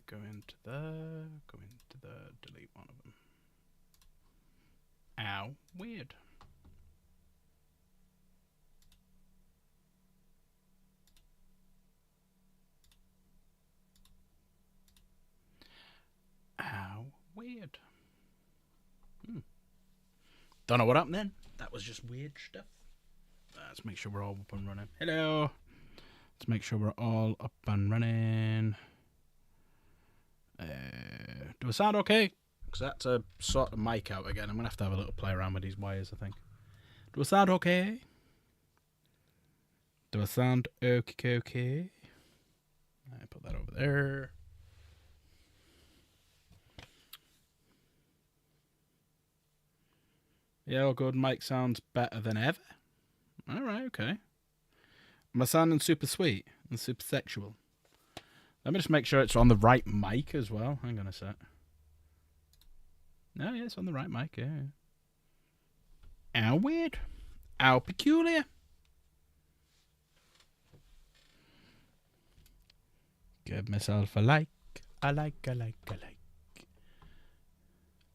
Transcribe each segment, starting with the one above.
Go into there. Go into there. Delete one of them. Ow. Weird. Ow. Weird. Don't know what happened then. That was just weird stuff. Let's make sure we're all up and running. Hello. Let's make sure we're all up and running. Do I sound okay? Because that's a sort of mic out again. I'm going to have a little play around with these wires, I think. Do I sound okay? Do I sound okay? I put that over there. Yeah, all good. Mic sounds better than ever. All right, okay. Am I sounding super sweet and super sexual? Let me just make sure it's on the right mic as well. Hang on a sec. No, yeah, it's on the right mic, yeah. How weird. How peculiar. Give myself a like. I like.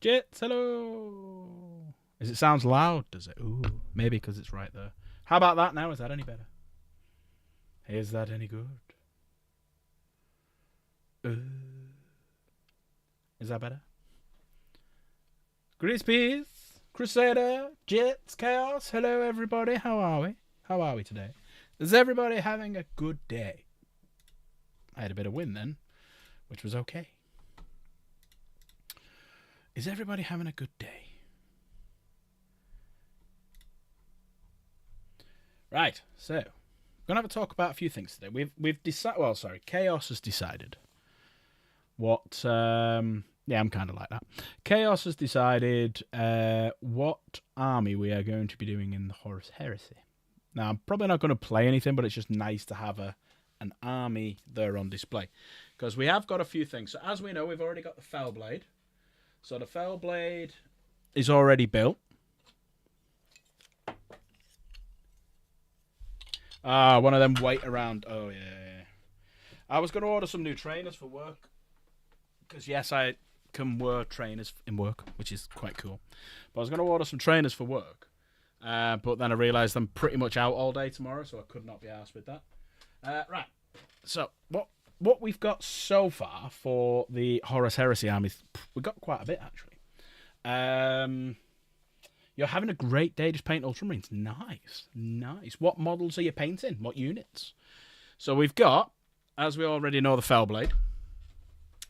Jits, hello. It sounds loud, does it? Ooh, maybe because it's right there. How about that now? Is that any better? Is that any good? Is that better? Grease Peas, Crusader, Jits, Chaos. Hello, everybody. How are we? How are we today? Is everybody having a good day? I had a bit of wind then, which was okay. Is everybody having a good day? Right, so we're gonna have a talk about a few things today. We've decided. Well, sorry, Chaos has decided what. Yeah, I'm kind of like that. Chaos has decided what army we are going to be doing in the Horus Heresy. Now, I'm probably not going to play anything, but it's just nice to have an army there on display because we have got a few things. So as we know, we've already got the Fellblade. So the Fellblade is already built. One of them wait around. Oh, yeah. I was going to order some new trainers for work. Because, yes, I can wear trainers in work, which is quite cool. But I was going to order some trainers for work. But then I realised I'm pretty much out all day tomorrow, so I could not be arsed with that. Right. So, what we've got so far for the Horus Heresy army, we've got quite a bit, actually. You're having a great day just painting Ultramarines. Nice. What models are you painting? What units? So we've got, as we already know, the Fellblade.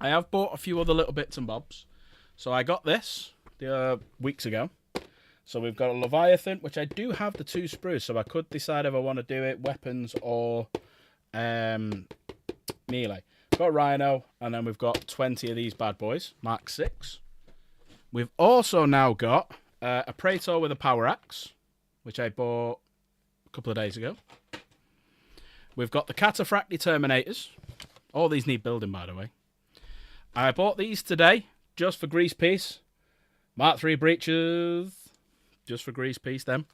I have bought a few other little bits and bobs. So I got this weeks ago. So we've got a Leviathan, which I do have the 2 sprues. So I could decide if I want to do it weapons or melee. Got Rhino, and then we've got 20 of these bad boys, Mark 6. We've also now got a Praetor with a power axe, which I bought a couple of days ago. We've got the Cataphracti Terminators. All these need building, by the way. I bought these today, just for Grease Peace. Mark 3 Breaches, just for Grease Peace, them.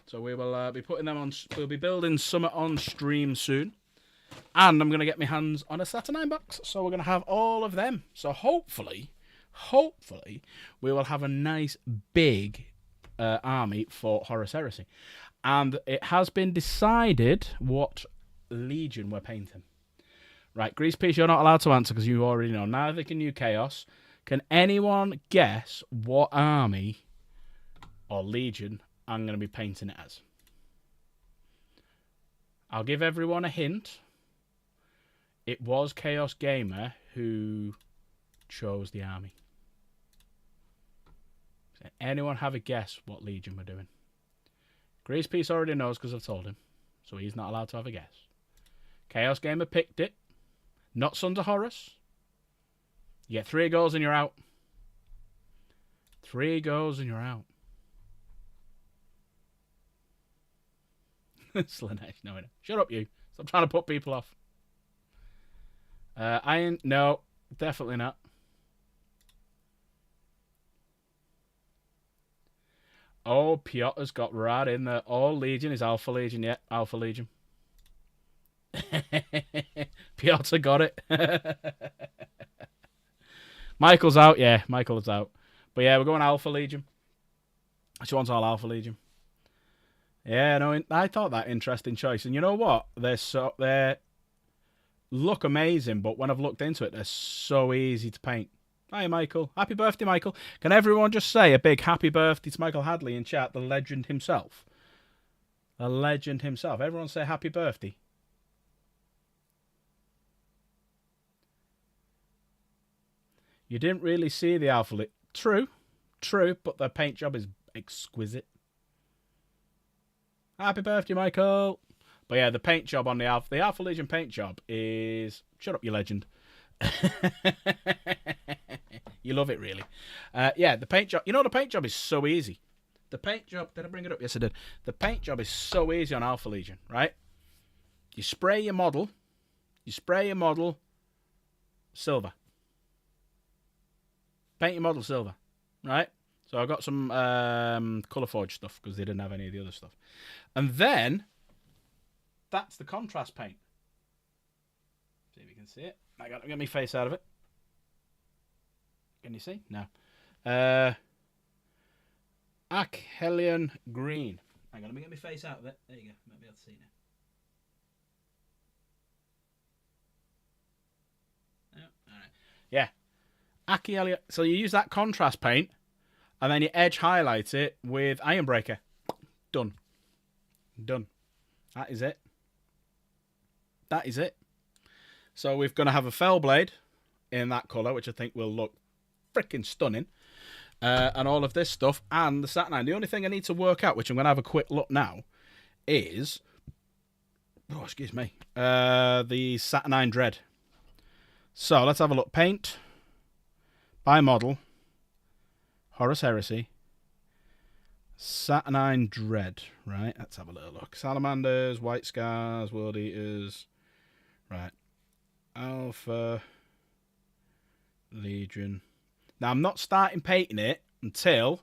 So we will be putting them on, we'll be building some on stream soon. And I'm going to get my hands on a Saturnine box, so we're going to have all of them. So hopefully, we will have a nice big army for Horus Heresy. And it has been decided what Legion we're painting. Right, Grease Peace, you're not allowed to answer because you already know. Neither can you, Chaos. Can anyone guess what army or Legion I'm going to be painting it as? I'll give everyone a hint. It was Chaos Gamer who chose the army. Does anyone have a guess what Legion we're doing? Grease Peace already knows because I've told him. So he's not allowed to have a guess. Chaos Gamer picked it. Not Sons of Horus. You get 3 goals and you're out. 3 goals and you're out. Slanesh, no. Shut up, you. Stop trying to put people off. Iron, no. Definitely not. Oh, Piotr's got right in there. All Legion is Alpha Legion. Yeah, Alpha Legion. Piotr got it. Michael's out, yeah. Michael's out. But yeah, we're going Alpha Legion. She wants all Alpha Legion. Yeah, no, I thought that interesting choice. And you know what? They look amazing, but when I've looked into it, they're so easy to paint. Hi, Michael. Happy birthday, Michael. Can everyone just say a big happy birthday to Michael Hadley in chat, the legend himself? The legend himself. Everyone say happy birthday. You didn't really see the Alpha Legion. True, but the paint job is exquisite. Happy birthday, Michael. But yeah, the paint job on the Alpha Legion paint job is... Shut up, you legend. You love it, really. Yeah, the paint job... You know, the paint job is so easy. The paint job... Did I bring it up? Yes, I did. The paint job is so easy on Alpha Legion, right? You spray your model. Silver. Paint your model silver, right? So I got some Colourforge stuff because they didn't have any of the other stuff. And then, that's the contrast paint. See if you can see it. I got to get my face out of it. Can you see? No. Achelian green. Hang on, let me get my face out of it. There you go. Might be able to see now. Oh, all right. Yeah. Achelian. So you use that contrast paint, and then you edge highlight it with Ironbreaker. Done. That is it. So we're going to have a Fellblade in that colour, which I think will look freaking stunning. And all of this stuff, and the Saturnine. The only thing I need to work out, which I'm going to have a quick look now, is... Oh, excuse me. The Saturnine Dread. So, let's have a look. Paint. By model. Horus Heresy. Saturnine Dread. Right, let's have a little look. Salamanders, White Scars, World Eaters. Right. Alpha Legion. Now, I'm not starting painting it until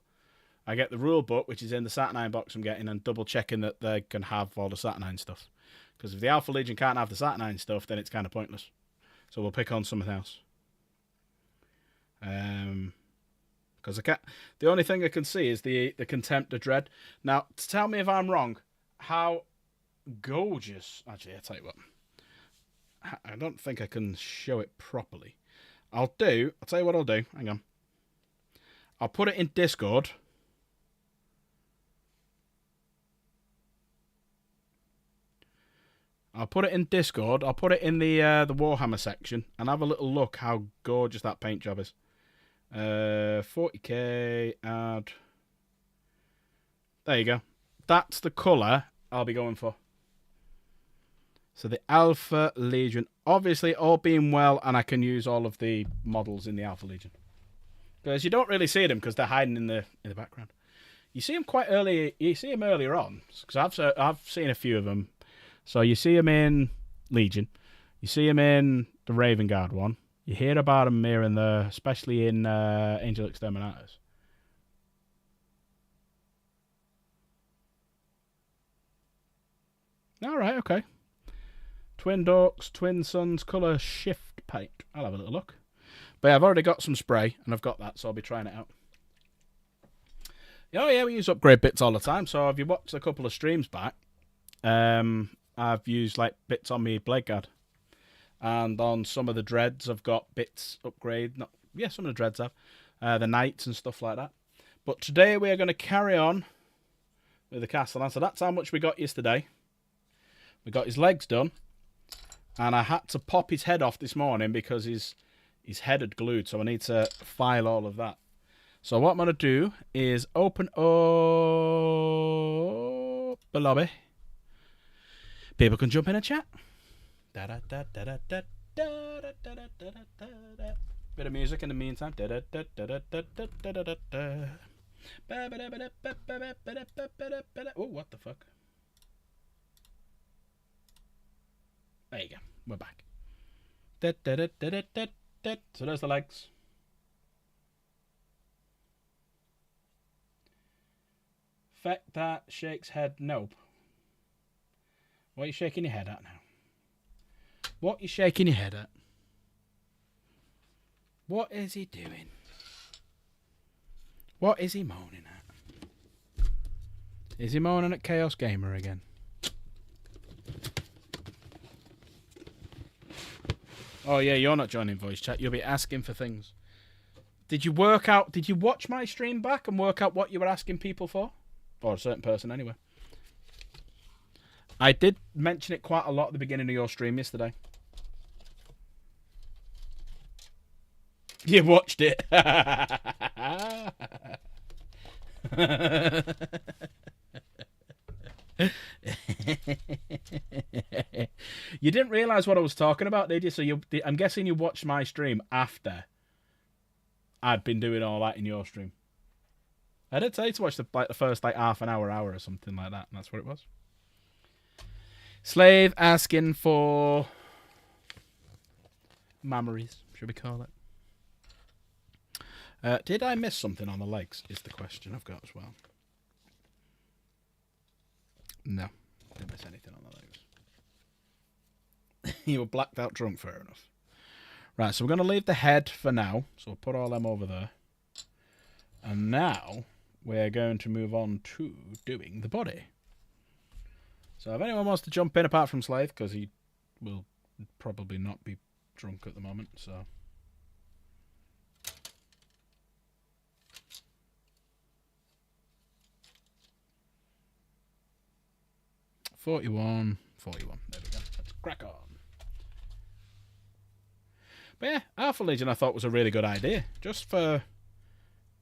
I get the rule book, which is in the Saturnine box I'm getting, and double checking that they can have all the Saturnine stuff. Because if the Alpha Legion can't have the Saturnine stuff, then it's kind of pointless. So we'll pick on something else. Because the only thing I can see is the Contemptor Dread. Now, tell me if I'm wrong. How gorgeous! Actually, I'll tell you what. I don't think I can show it properly. I'll tell you what I'll do. Hang on. I'll put it in Discord. I'll put it in the Warhammer section and have a little look how gorgeous that paint job is. 40k, add. There you go. That's the colour I'll be going for. So the Alpha Legion, obviously all being well, and I can use all of the models in the Alpha Legion. Because you don't really see them because they're hiding in the background. You see them quite early. You see them earlier on because I've seen a few of them. So you see them in Legion, you see them in the Raven Guard one. You hear about them here and there, especially in Angel Exterminators. All right, okay. Twin Dorks, Twin Suns, colour shift paint. I'll have a little look. But yeah, I've already got some spray, and I've got that, so I'll be trying it out. Oh yeah, we use upgrade bits all the time. So if you watched a couple of streams back, I've used like bits on me Blade Guard. And on some of the dreads, I've got bits upgrade. Some of the dreads have. The knights and stuff like that. But today we are going to carry on with the Castellan. So that's how much we got yesterday. We got his legs done. And I had to pop his head off this morning because his head had glued. So I need to file all of that. So what I'm going to do is open up the lobby. People can jump in and chat. Bit of music in the meantime. Oh, what the fuck? There you go. We're back. So there's the legs. Fact that shakes head. Nope. What are you shaking your head at now? What are you shaking your head at? What is he doing? What is he moaning at? Is he moaning at Chaos Gamer again? Oh yeah, you're not joining voice chat. You'll be asking for things. Did you watch my stream back and work out what you were asking people for? Or a certain person anyway. I did mention it quite a lot at the beginning of your stream yesterday. You watched it. You didn't realise what I was talking about, did you? So I'm guessing you watched my stream after I'd been doing all that in your stream. I did tell you to watch the first half an hour or something like that, and that's what it was. Slave asking for memories, should we call it? Did I miss something on the legs? Is the question I've got as well. No, didn't miss anything on the legs. You were blacked out drunk, fair enough. Right, so we're going to leave the head for now. So we'll put all them over there. And now we're going to move on to doing the body. So if anyone wants to jump in apart from Slave, because he will probably not be drunk at the moment, so... $41. There we go. Let's crack on. But yeah, Alpha Legion I thought was a really good idea. Just for...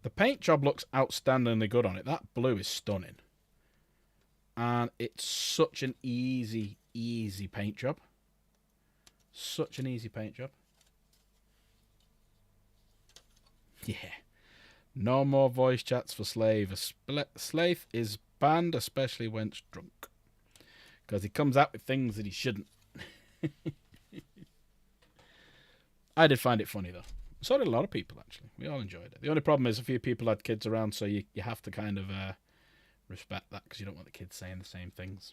The paint job looks outstandingly good on it. That blue is stunning. And it's such an easy paint job. Such an easy paint job. Yeah. No more voice chats for Slave. Slave is banned, especially when it's drunk. Because he comes out with things that he shouldn't. I did find it funny, though. So did a lot of people, actually. We all enjoyed it. The only problem is a few people had kids around, so you have to kind of respect that, because you don't want the kids saying the same things.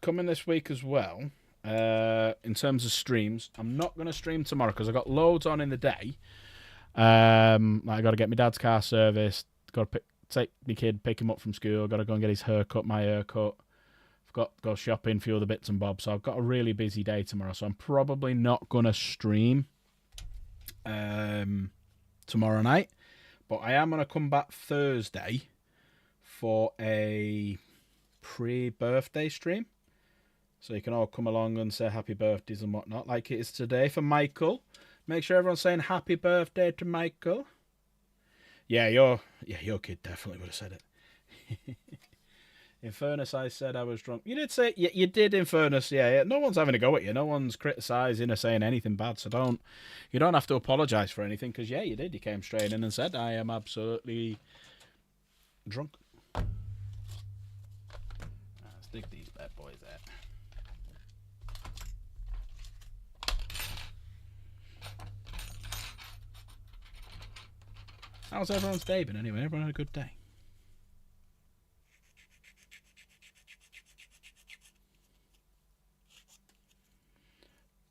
Coming this week as well, in terms of streams, I'm not going to stream tomorrow because I've got loads on in the day. I got to get my dad's car serviced, got to take my kid, pick him up from school, got to go and get his haircut, my haircut. I've got to go shopping, a few other bits and bobs. So I've got a really busy day tomorrow, so I'm probably not going to stream tomorrow night. But I am going to come back Thursday for a pre-birthday stream. So you can all come along and say happy birthdays and whatnot, like it is today for Michael. Make sure everyone's saying happy birthday to Michael. Yeah, your kid definitely would have said it. In fairness, I said I was drunk. You did say, yeah, you did in fairness, yeah. No one's having a go at you. No one's criticising or saying anything bad, so you don't have to apologise for anything, because, yeah, you did. You came straight in and said, I am absolutely drunk. Let's dig these bad boys out. How's everyone's day been anyway? Everyone had a good day.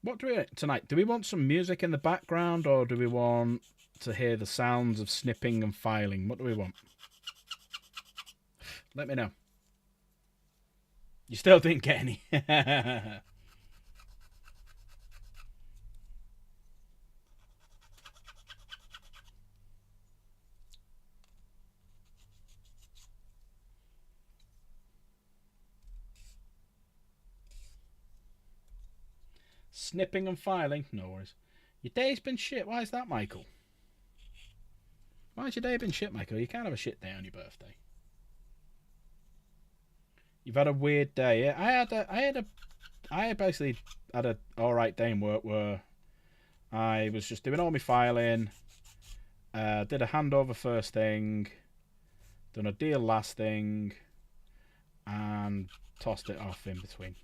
What do we want tonight? Do we want some music in the background, or do we want to hear the sounds of snipping and filing? What do we want? Let me know. You still didn't get any. Snipping and filing? No worries. Your day's been shit. Why is that, Michael? Why's your day been shit, Michael? You can't have a shit day on your birthday. You've had a weird day. Yeah, I basically had a alright day in work where I was just doing all my filing, did a handover first thing, done a deal last thing, and tossed it off in between.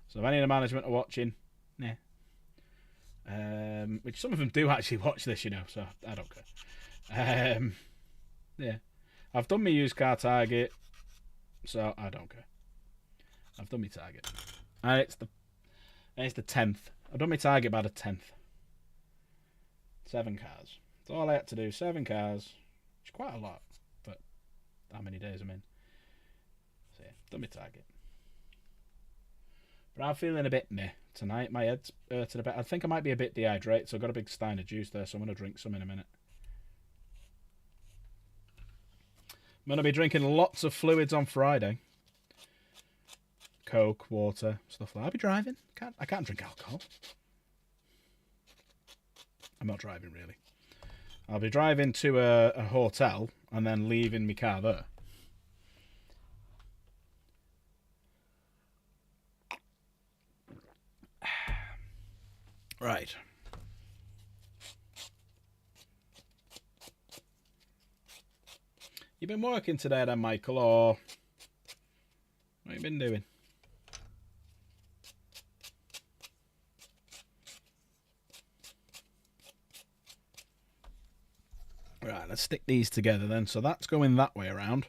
So if any of the management are watching, nah. Which some of them do actually watch this, you know, so I don't care. Yeah. I've done my used car target. So I don't care. I've done my target. And it's the 10th. I've done my target by the 10th. 7 cars. That's all I had to do. 7 cars. Which is quite a lot. But how many days I'm in. So yeah, done my target. But I'm feeling a bit meh tonight. My head's hurting a bit. I think I might be a bit dehydrated, so I've got a big stein of juice there, so I'm going to drink some in a minute. I'm going to be drinking lots of fluids on Friday. Coke, water, stuff like that. I'll be driving. I can't drink alcohol. I'm not driving, really. I'll be driving to a hotel and then leaving my car there. Right. You been working today then, Michael, or what have you been doing? Right, let's stick these together then. So that's going that way around.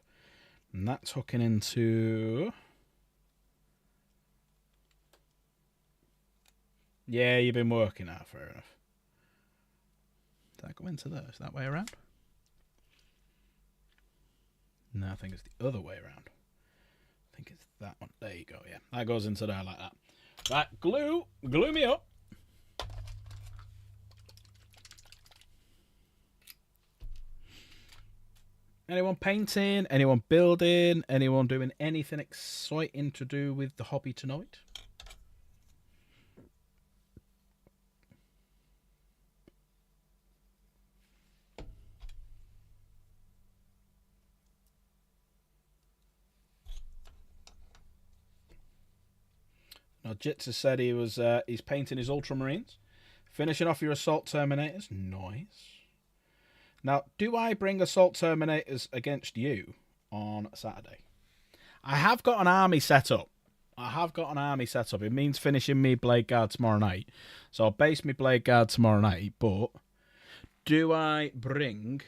And that's hooking into... Yeah, you've been working now, fair enough. Did that go into there? Is that way around? No, I think it's the other way around. I think it's that one. There you go, yeah. That goes into there like that. Right, glue me up. Anyone painting? Anyone building? Anyone doing anything exciting to do with the hobby tonight? Now, Jitsa said he's painting his Ultramarines. Finishing off your Assault Terminators. Nice. Now, do I bring Assault Terminators against you on Saturday? I have got an army set up. It means finishing me Blade Guard tomorrow night. So I'll base me Blade Guard tomorrow night. But do I bring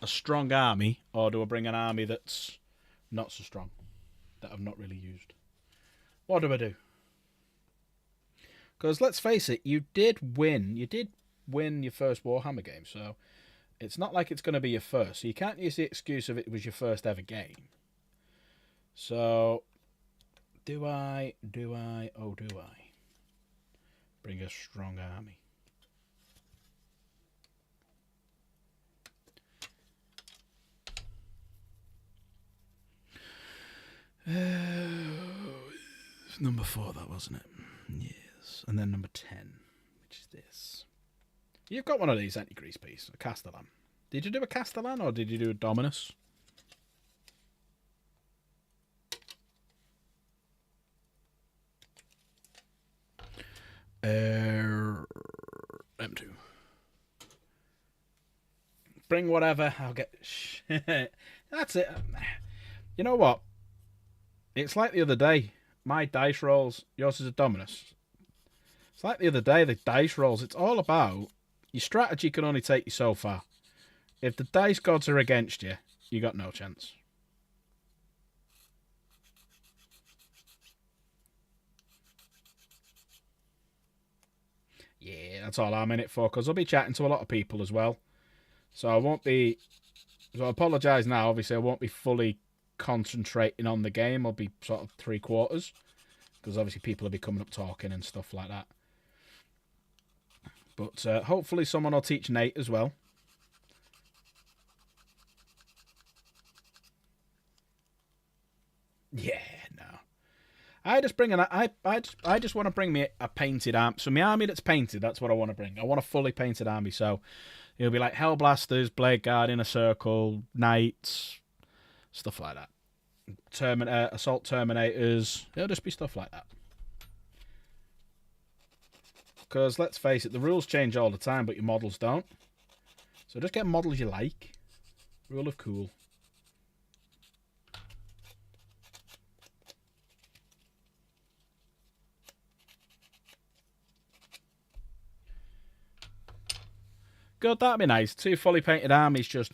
a strong army, or do I bring an army that's not so strong, that I've not really used? What do I do? Because let's face it, you did win your first Warhammer game, so it's not like it's going to be your first. So you can't use the excuse of it was your first ever game. So, do I bring a strong army? Number 4, that wasn't it? Yes. And then number 10, which is this. You've got one of these anti-grease piece, a Castellan. Did you do a Castellan or did you do a Dominus? M2. Bring whatever, I'll get... That's it. You know what? It's like the other day. My dice rolls, yours is a Dominus. It's like the other day, the dice rolls, it's all about your strategy can only take you so far. If the dice gods are against you, you got no chance. Yeah, that's all I'm in it for, because I'll be chatting to a lot of people as well. So I won't be... So I apologise now, obviously I won't be fully concentrating on the game. I'll be sort of 3/4, because obviously people will be coming up talking and stuff like that. But hopefully someone will teach Nate as well. Yeah, no. I just bring I just want to bring me a painted army. So my army that's painted, that's what I want to bring. I want a fully painted army. So it'll be like Hellblasters, Blade Guard, Inner Circle, Knights, stuff like that. Assault Terminators. It'll just be stuff like that. Because let's face it, the rules change all the time, but your models don't. So just get models you like. Rule of cool. Good, that'd be nice. 2 fully painted armies just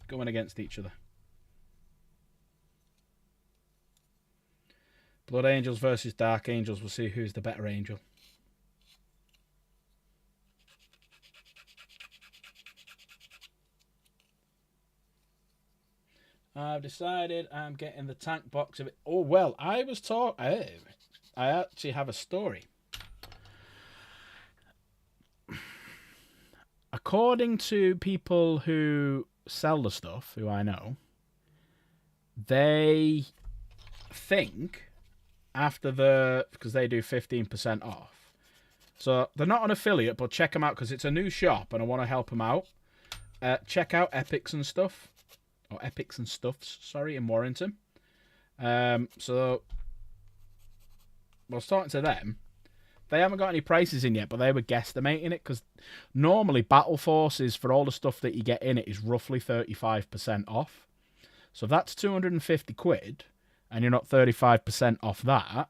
going against each other. Blood Angels versus Dark Angels. We'll see who's the better angel. I've decided I'm getting the tank box of it. Oh, well, I was taught... I actually have a story. According to people who sell the stuff, who I know, they think after the... Because they do 15% off. So they're not an affiliate, but check them out because it's a new shop and I want to help them out. Check out Epics and Stuff. Or Epics and Stuffs, sorry, in Warrington. So I was talking to them. They haven't got any prices in yet, but they were guesstimating it because normally Battle Forces for all the stuff that you get in it is roughly 35% off. So if that's 250 quid and you're not 35% off that,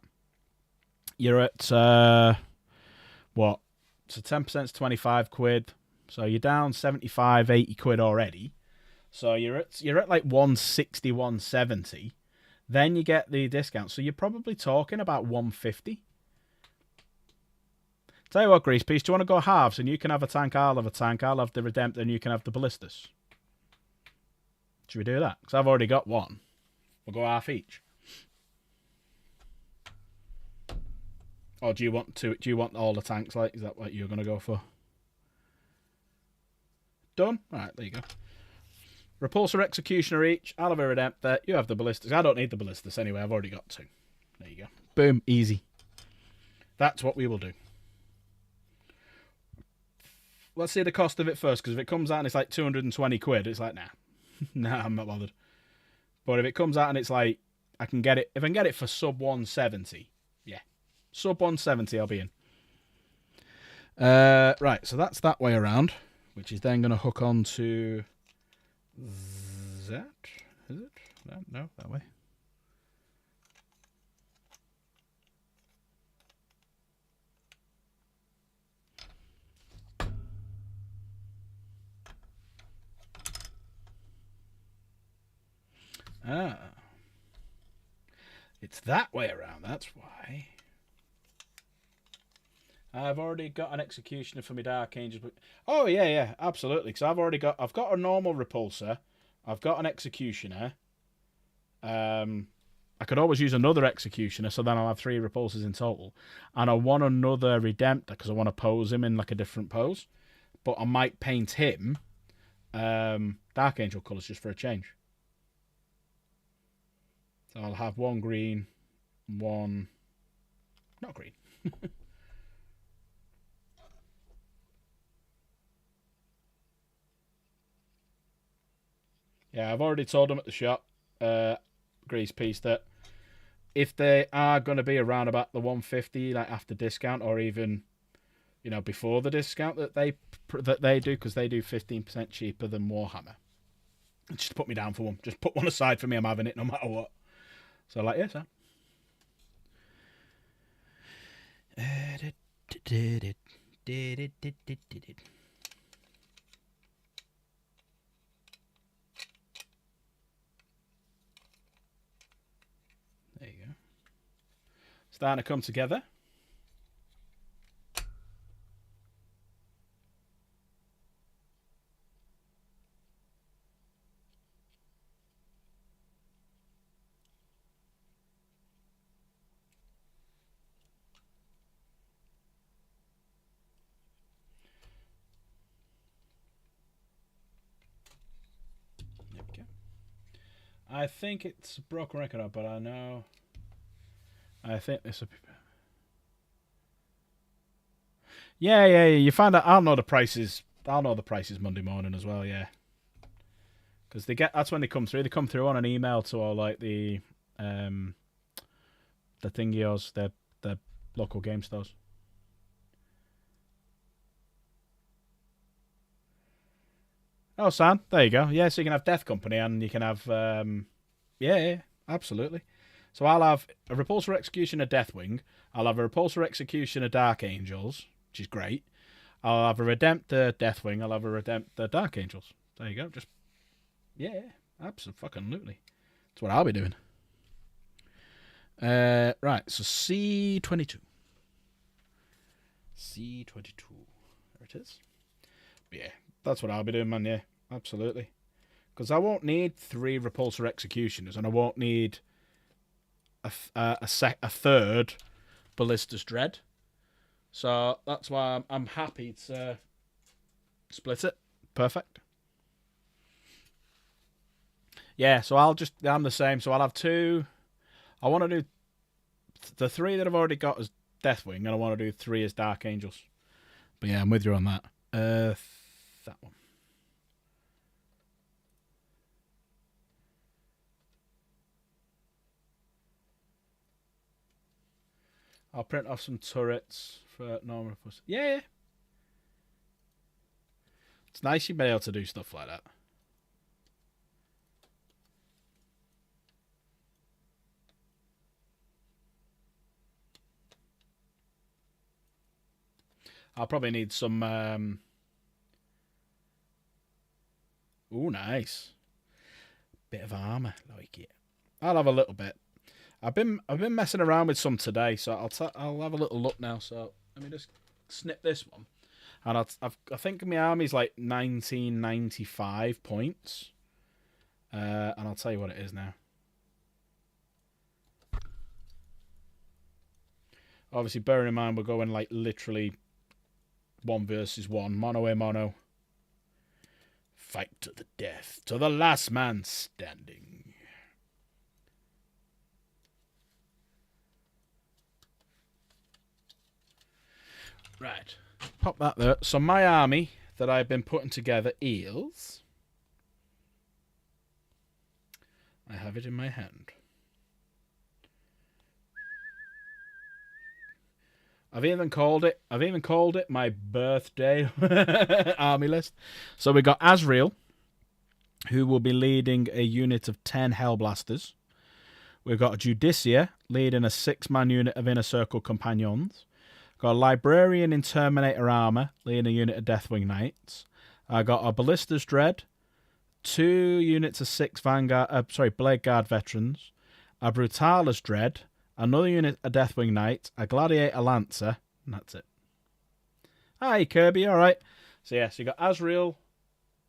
you're at what? So 10% is 25 quid. So you're down 75, 80 quid already. So you're at like 160, 170. Then you get the discount. So you're probably talking about 150. Tell you what, Grease Piece, do you want to go halves? And you can have a tank, I'll have a tank, I'll have the Redemptor, and you can have the Ballistas. Should we do that? Because I've already got one. We'll go half each. Or do you want all the tanks? Like, is that what you're going to go for? Done? Alright, there you go. Repulsor Executioner each. I'll have a Redemptor. You have the Ballistas. I don't need the Ballistas anyway. I've already got two. There you go. Boom. Easy. That's what we will do. Let's see the cost of it first, because if it comes out and it's like 220 quid, it's like, nah. Nah, I'm not bothered. But if it comes out and it's like, I can get it, if I can get it for sub 170, yeah. Sub 170, I'll be in. Right, so that's that way around, which is then going to hook on to that. Is it? No, that way. Ah. It's that way around, that's why. I've already got an Executioner for my Dark Angels. But... Oh, yeah, absolutely. Because I've got a normal Repulsor. I've got an Executioner. I could always use another Executioner, so then I'll have 3 Repulsors in total. And I want another Redemptor, because I want to pose him in like a different pose. But I might paint him Dark Angel colours just for a change. So I'll have one green, one... Not green. Yeah, I've already told them at the shop, Grease Piece, that if they are going to be around about the 150, like after discount, or even, you know, before the discount that they do, because they do 15% cheaper than Warhammer. Just put me down for one. Just put one aside for me. I'm having it no matter what. So, like, yes, sir. There you go. Starting to come together. There we go. I think it's a broken record, but I know. I think this will be. Yeah. You find out. I'll know the prices. I'll know the prices Monday morning as well. Yeah, because they get. That's when they come through. They come through on an email to all like the thingios, the local game stores. Oh, Sam, there you go. Yeah, so you can have Death Company and you can have yeah, absolutely. So I'll have a Repulsor Executioner Deathwing. I'll have a Repulsor Executioner Dark Angels, which is great. I'll have a Redemptor Deathwing. I'll have a Redemptor Dark Angels. There you go. Just, yeah, absolutely. That's what I'll be doing. Right, so C22. C22. There it is. But yeah, that's what I'll be doing, man, yeah. Absolutely. Because I won't need 3 repulsor executioners, and I won't need a third ballista's dread. So that's why I'm happy to split it. Perfect. Yeah, so I'm the same. So I'll have 2. I want to do the 3 that I've already got as Deathwing, and I want to do 3 as Dark Angels. But yeah, I'm with you on that. That one. I'll print off some turrets for normal. Yeah. It's nice you've been able to do stuff like that. I'll probably need some... Ooh, nice. Bit of armor, like it. I'll have a little bit. I've been messing around with some today, so I'll have a little look now. So let me just snip this one, and I think my army's like 1995 points, and I'll tell you what it is now. Obviously, bearing in mind we're going like literally 1 versus 1, mono a mono. Fight to the death, to the last man standing. Right, pop that there. So my army that I've been putting together is... I have it in my hand. I've even called it my birthday army list. So we got Azrael, who will be leading a unit of 10 Hellblasters. We've got Judicia leading a 6-man unit of Inner Circle Companions. Got a Librarian in Terminator armor, leading a unit of Deathwing Knights. I got a Ballista's Dread, 2 units of 6 Blade Guard veterans, a Brutalis Dread, another unit of Deathwing Knight, a Gladiator Lancer, and that's it. Hi, Kirby, alright. So yeah, so you got Azrael,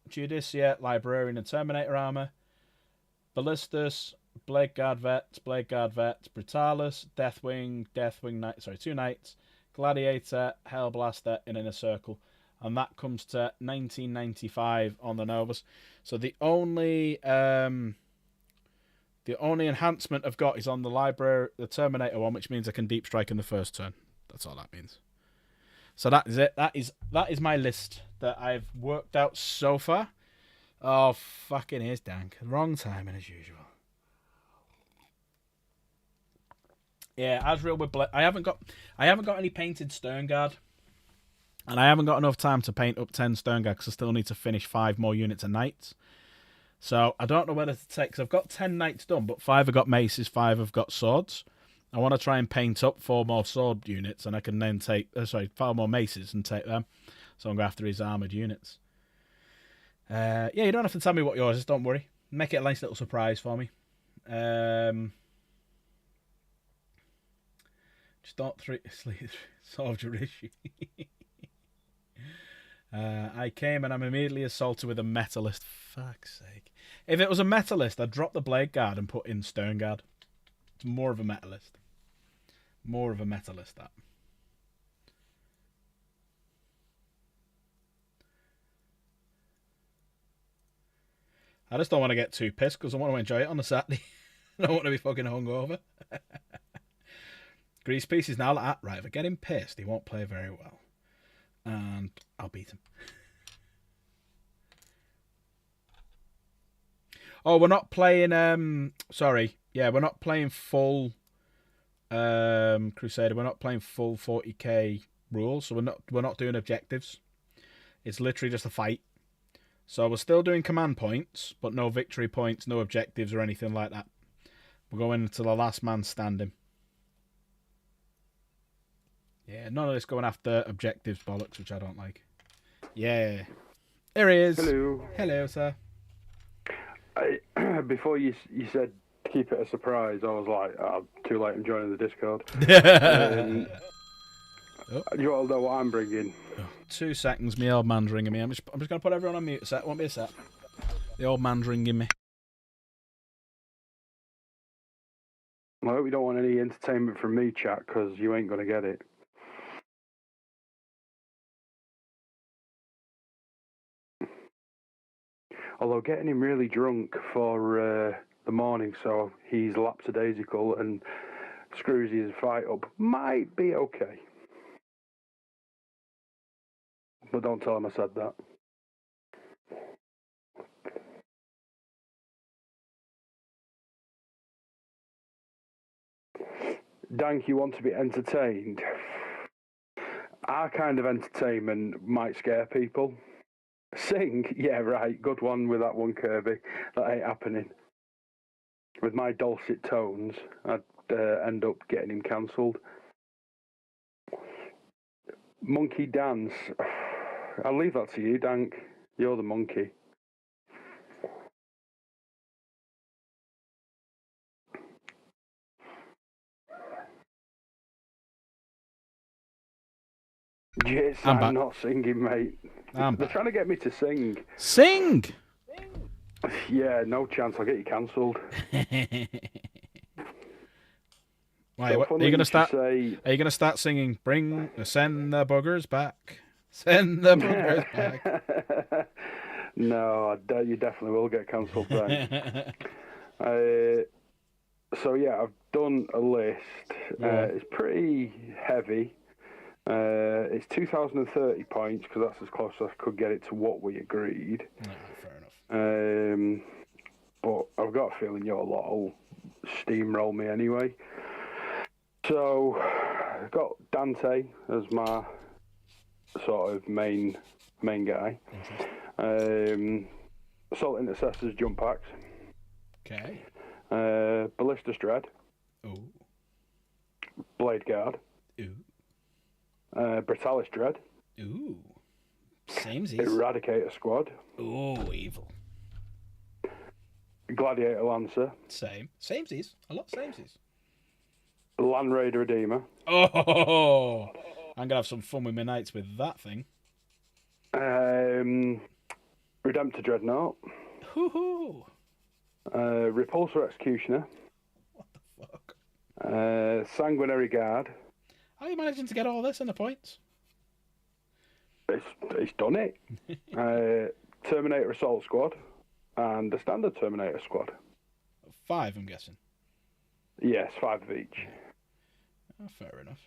Judicia, Librarian and Terminator armor, Ballistus, Blade Guard Vets, Brutalis, Deathwing Knight, 2 Knights, Gladiator, Hellblaster in Inner Circle, and that comes to 1995 on the Novus. So the only enhancement I've got is on the Terminator one, which means I can deep strike in the first turn. That's all that means. So that is it. That is my list that I've worked out so far. Oh fucking here's dank. Wrong timing as usual. Yeah, Azrael with I haven't got any painted Sternguard, and I haven't got enough time to paint up 10 Sternguard because I still need to finish 5 more units of Knights. So I don't know whether to take, because I've got 10 Knights done, but 5 have got maces, 5 have got swords. I want to try and paint up 4 more sword units, and I can then take 5 more maces and take them. So I'm going after his armoured units. Yeah, you don't have to tell me what yours is, don't worry. Make it a nice little surprise for me. Just don't solve your issue. I came and I'm immediately assaulted with a Metalist. Fuck's sake. If it was a Metalist, I'd drop the Blade Guard and put in Sternguard. It's more of a Metalist. More of a Metalist, that. I just don't want to get too pissed because I want to enjoy it on a Saturday. I don't want to be fucking hungover. Grease Piece is now like that. Right, if I get him pissed, he won't play very well. And I'll beat him. Oh, we're not playing... sorry. Yeah, we're not playing full Crusader. We're not playing full 40k rules, so we're not doing objectives. It's literally just a fight. So we're still doing command points, but no victory points, no objectives or anything like that. We're going into the last man standing. Yeah, none of this going after objectives bollocks, which I don't like. Yeah. There he is. Hello. Hello, sir. Before you said keep it a surprise, I was like, oh, too late, I'm joining the Discord. You all know what I'm bringing. 2 seconds, my old man's ringing me. I'm just going to put everyone on mute a sec. Won't be a sec. The old man's ringing me. I hope you don't want any entertainment from me, chat, because you ain't going to get it. Although getting him really drunk for the morning, so he's lapsadaisical and screws his fight up, might be okay. But don't tell him I said that. Dank, you want to be entertained? Our kind of entertainment might scare people. Sing? Yeah, right. Good one with that one, Kirby. That ain't happening. With my dulcet tones, I'd end up getting him cancelled. Monkey dance. I'll leave that to you, Dank. You're the monkey. Yes, I'm not singing, mate. They're trying to get me to sing. Sing! Yeah, no chance. I'll get you cancelled. Right, are you gonna start? Are you gonna start singing? Send the boogers back. Send the boogers back. No, you definitely will get cancelled then. So yeah, I've done a list. It's pretty heavy. It's 2,030 points because that's as close as I could get it to what we agreed. No, fair enough. But I've got a feeling your lot will steamroll me anyway. So I've got Dante as my sort of main guy. Assault Intercessors jump packs. Okay. Ballistus Dread. Ooh. Blade Guard. Ooh. Brutalis Dread. Ooh. Samesies. Eradicator Squad. Ooh, evil. Gladiator Lancer. Samesies. A lot of samesies. Land Raider Redeemer. Oh, I'm gonna have some fun with my knights with that thing. Redemptor Dreadnought. Hoo-hoo. Repulsor Executioner. What the fuck? Sanguinary Guard. How are you managing to get all this in the points? It's done it. Terminator Assault Squad and the Standard Terminator Squad. 5, I'm guessing. Yes, 5 of each. Oh, fair enough.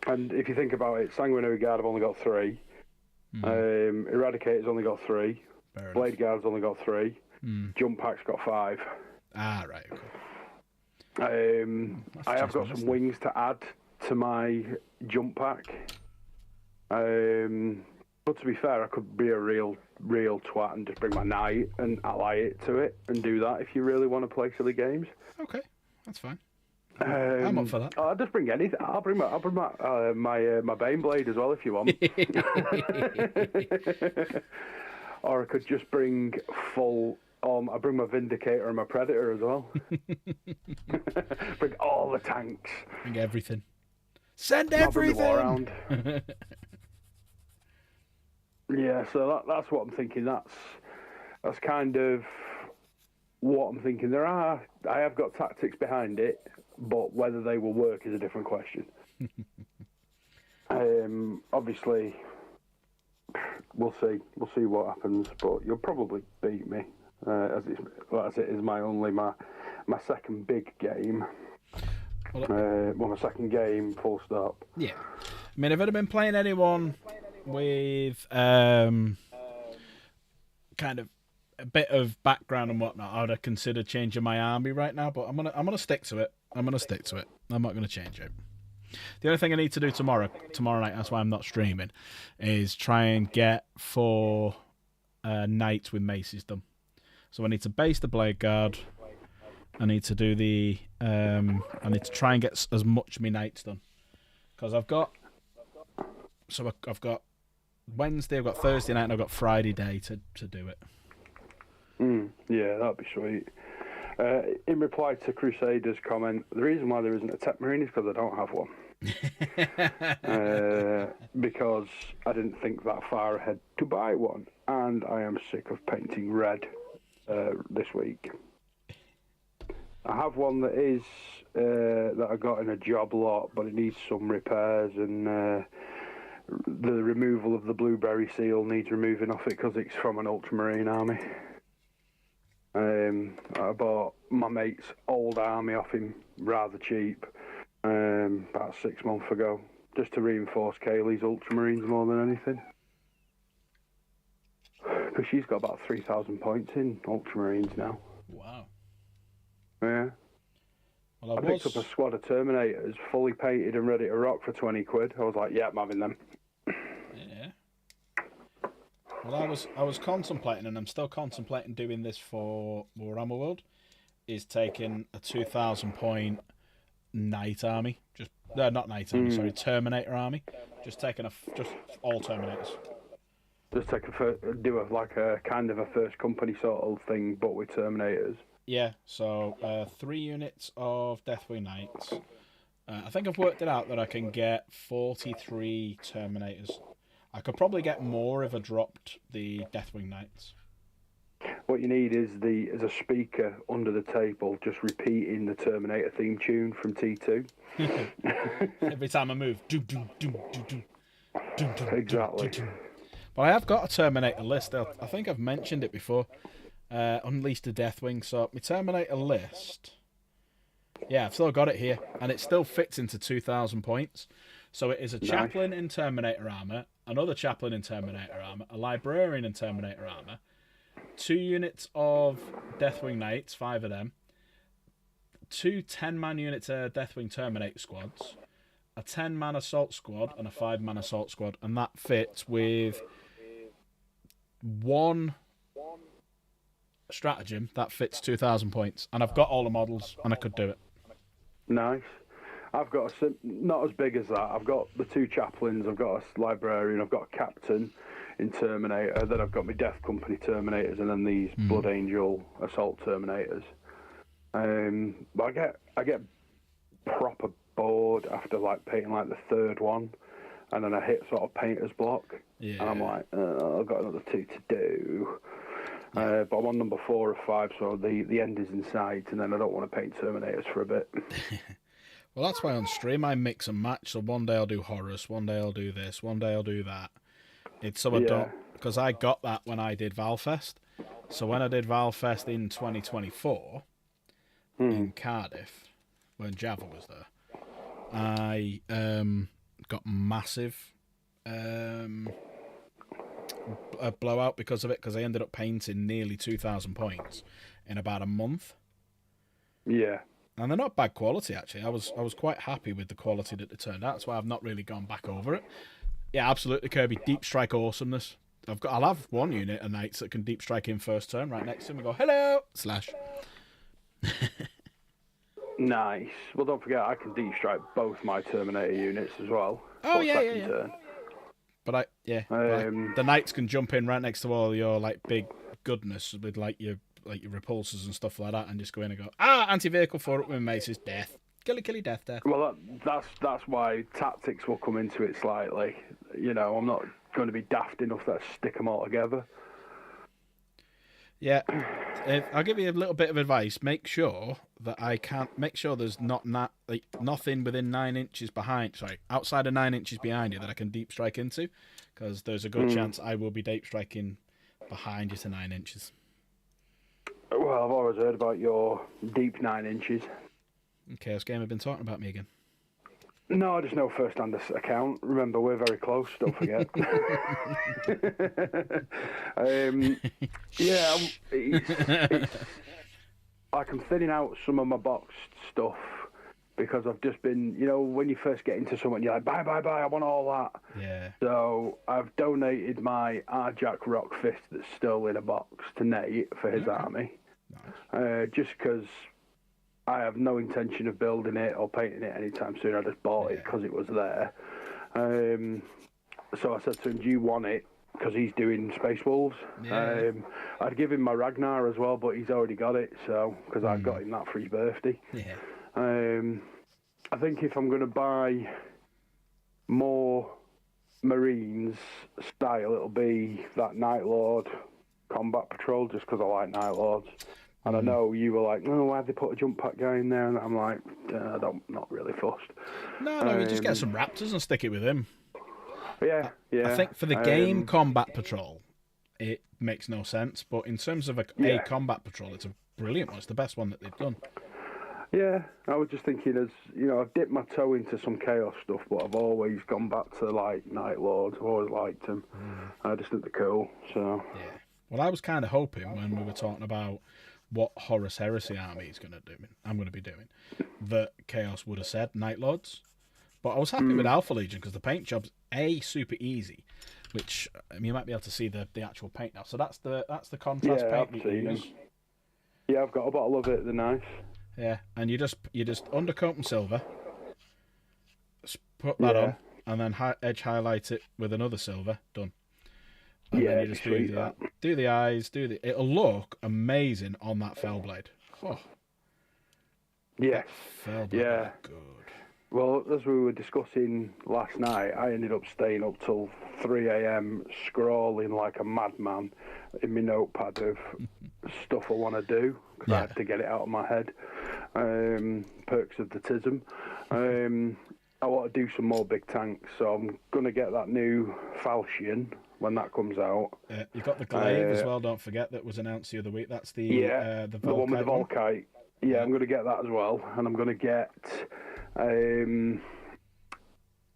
And if you think about it, Sanguinary Guard have only got 3. Eradicator's only got 3. Blade Guard's only got 3. Jump Pack's got 5. Ah, right. Okay. I have got some wings to add to my jump pack. But to be fair, I could be a real twat and just bring my knight and ally it to it and do that if you really want to play silly games. Okay, that's fine. I'm up for that. I'll just bring anything. I'll bring my Baneblade as well if you want. Or I could just bring full. I bring my Vindicator and my Predator as well. Bring all the tanks. Bring everything. Send everything around. Yeah, so that's what I'm thinking. That's kind of what I'm thinking. I have got tactics behind it, but whether they will work is a different question. Obviously, we'll see. We'll see what happens, but you'll probably beat me, as it is my second big game. My second game, full stop. Yeah, I mean, if I'd have been playing anyone with kind of a bit of background and whatnot, I would have considered changing my army right now. But I'm gonna stick to it. I'm not gonna change it. The only thing I need to do tomorrow night, that's why I'm not streaming, is try and get 4 knights with maces done. So I need to base the Blade Guard. I need to do the. I need to try and get as much of my knights done, because I've got Wednesday, I've got Thursday night, and I've got Friday day to do it. Yeah, that'd be sweet. In reply to Crusader's comment, the reason why there isn't a Tech Marine is because I don't have one. Because I didn't think that far ahead to buy one, and I am sick of painting red this week. I have one that is that I got in a job lot, but it needs some repairs, and the removal of the blueberry seal needs removing off it because it's from an ultramarine army. I bought my mate's old army off him rather cheap about 6 months ago, just to reinforce Kaylee's ultramarines more than anything. Because she's got about 3,000 points in ultramarines now. Wow. Yeah. Well, I picked up a squad of Terminators, fully painted and ready to rock for 20 quid. I was like, yeah, I'm having them. Yeah. Well, I was contemplating, and I'm still contemplating doing this for Warhammer World, is taking a 2,000 point Knight army. Not Knight army, sorry, Terminator army. Just all Terminators. Just do a kind of a first company sort of thing, but with Terminators. Yeah, so 3 units of Deathwing Knights. I think I've worked it out that I can get 43 Terminators. I could probably get more if I dropped the Deathwing Knights. What you need is a speaker under the table just repeating the Terminator theme tune from T2. Every time I move. Exactly. But I have got a Terminator list. I think I've mentioned it before. Unleashed the Deathwing. So my Terminator list... Yeah, I've still got it here. And it still fits into 2,000 points. So it is a chaplain in Terminator armor, another chaplain in Terminator armor, a librarian in Terminator armor, 2 units of Deathwing Knights, 5 of them, 2 10-man units of Deathwing Terminator squads, a 10-man assault squad, and a 5-man assault squad. And that fits with 1 stratagem that fits 2,000 points. And I've got all the models, and I could do it. Nice. I've got not as big as that. I've got the 2 chaplains, I've got a librarian, I've got a captain in Terminator, then I've got my Death Company Terminators, and then these Blood Angel Assault Terminators. But I get proper bored after painting the 3rd one, and then I hit sort of painter's block, and I'm like, I've got another 2 to do. But I'm on number 4 of 5, so the end is in sight, and then I don't want to paint Terminators for a bit. Well, that's why on stream I mix and match. So one day I'll do Horus, one day I'll do this, one day I'll do that. It's so I don't, because I got that when I did Valfest. So when I did Valfest in 2024 in Cardiff, when Java was there, I got massive a blowout because of it, because I ended up painting nearly 2,000 points in about a month. Yeah. And they're not bad quality, actually. I was quite happy with the quality that it turned out. That's why I've not really gone back over it. Yeah, absolutely, Kirby. Deep strike awesomeness. I'll have 1 unit of knights that can deep strike in first turn right next to him and go, hello, slash. Nice. Well, don't forget, I can deep strike both my Terminator units as well. Oh, yeah. Turn. But the knights can jump in right next to all your big goodness with your repulsors and stuff like that, and just go in and go, anti-vehicle 4 up with maces, death. Killy, death. Well, that's why tactics will come into it slightly. I'm not going to be daft enough that I stick them all together. Yeah, I'll give you a little bit of advice. Make sure there's nothing within 9 inches behind. Sorry, outside of 9 inches behind you that I can deep strike into, because there's a good chance I will be deep striking behind you to 9 inches. Well, I've always heard about your deep 9 inches. Chaos Game have been talking about me again. No, I just know first-hand account. Remember, we're very close, don't forget. It's I'm thinning out some of my boxed stuff because I've just been, when you first get into something, you're like, buy, I want all that. Yeah. So I've donated my Arjack Rock Fist that's still in a box to Nate for his army. Nice. Just because I have no intention of building it or painting it anytime soon. I just bought it because it was there. So I said to him, do you want it? because he's doing Space Wolves. Yeah. I'd give him my Ragnar as well, but he's already got it, so because I got him that for his birthday. Yeah. I think if I'm going to buy more Marines style, it'll be that Night Lord Combat Patrol, just because I like Night Lords. And I know you were like, oh, why'd they put a jump pack guy in there? And I'm like, not really fussed. No, you just get some Raptors and stick it with him. Yeah. I think for the game Combat Patrol, it makes no sense. But in terms of a Combat Patrol, it's a brilliant one. It's the best one that they've done. Yeah, I was just thinking, I've dipped my toe into some Chaos stuff, but I've always gone back to, like, Night Lords. I've always liked them. I just think they're cool, so... Yeah. Well, I was kind of hoping when we were talking about what Horus Heresy army is going to do, I'm going to be doing, that Chaos would have said Night Lords. But I was happy with Alpha Legion because the paint job's super easy, which you might be able to see the actual paint now. So that's the contrast paint you use. Yeah, I've got a bottle of it. They're nice. Yeah, and you just undercoat them silver, put that on, and then edge highlight it with another silver. Done. And then you just do the eyes, it'll look amazing on that Fellblade. Oh. Yes. Fellblade good. Well, as we were discussing last night, I ended up staying up till 3 a.m. scrolling like a madman in my notepad of stuff I want to do, because I had to get it out of my head. Perks of the Tism. I want to do some more big tanks, so I'm going to get that new Falchion when that comes out. You've got the Glaive as well, don't forget, that was announced the other week. That's the one with the Volkite. Yeah, I'm going to get that as well, and I'm going to get... I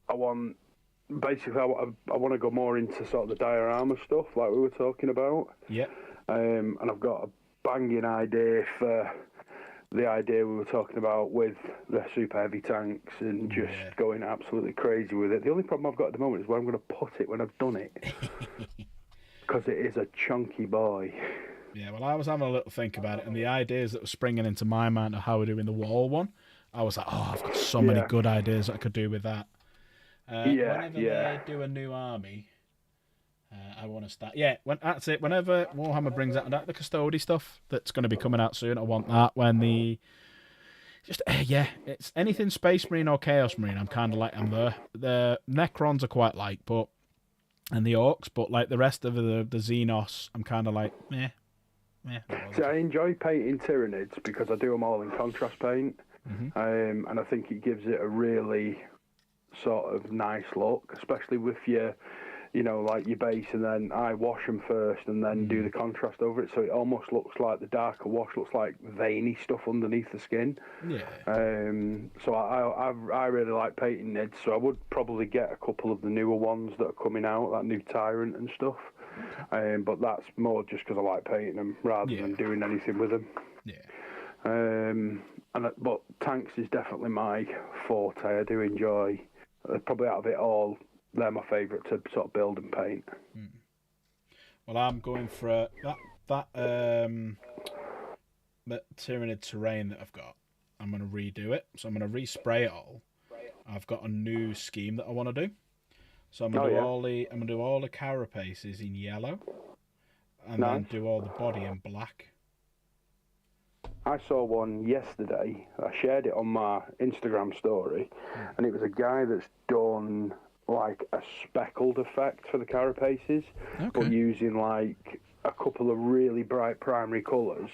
want to go more into sort of the diorama stuff, like we were talking about. Yeah. And I've got a banging idea for the idea we were talking about with the super heavy tanks and just going absolutely crazy with it. The only problem I've got at the moment is where I'm going to put it when I've done it, because it is a chunky boy. Yeah, well, I was having a little think about it, and the ideas that were springing into my mind of how we're doing the wall one, I was like, I've got so many good ideas that I could do with that. Whenever they do a new army, I want to start. Yeah, that's it. Whenever Warhammer brings out the Custody stuff that's going to be coming out soon, I want that. When it's anything Space Marine or Chaos Marine, I'm kind of like, I'm there. The Necrons are quite like, and the Orcs, but like the rest of the Xenos, I'm kind of like, meh. See, I enjoy painting Tyranids because I do them all in contrast paint. And I think it gives it a really sort of nice look, especially with your base, and then I wash them first and then do the contrast over it, so it almost looks like the darker wash looks like veiny stuff underneath the skin. So I really like painting Nids, so I would probably get a couple of the newer ones that are coming out, that new Tyrant and stuff. But that's more just because I like painting them rather than doing anything with them. But tanks is definitely my forte. I do enjoy, probably out of it all, they're my favourite to sort of build and paint. Well, I'm going for that Tyranid terrain that I've got. I'm going to redo it, so I'm going to respray it all. I've got a new scheme that I want to do. So I'm going to do all the carapaces in yellow, and then do all the body in black. I saw one yesterday. I shared it on my Instagram story, and it was a guy that's done like a speckled effect for the carapaces, but using like a couple of really bright primary colours,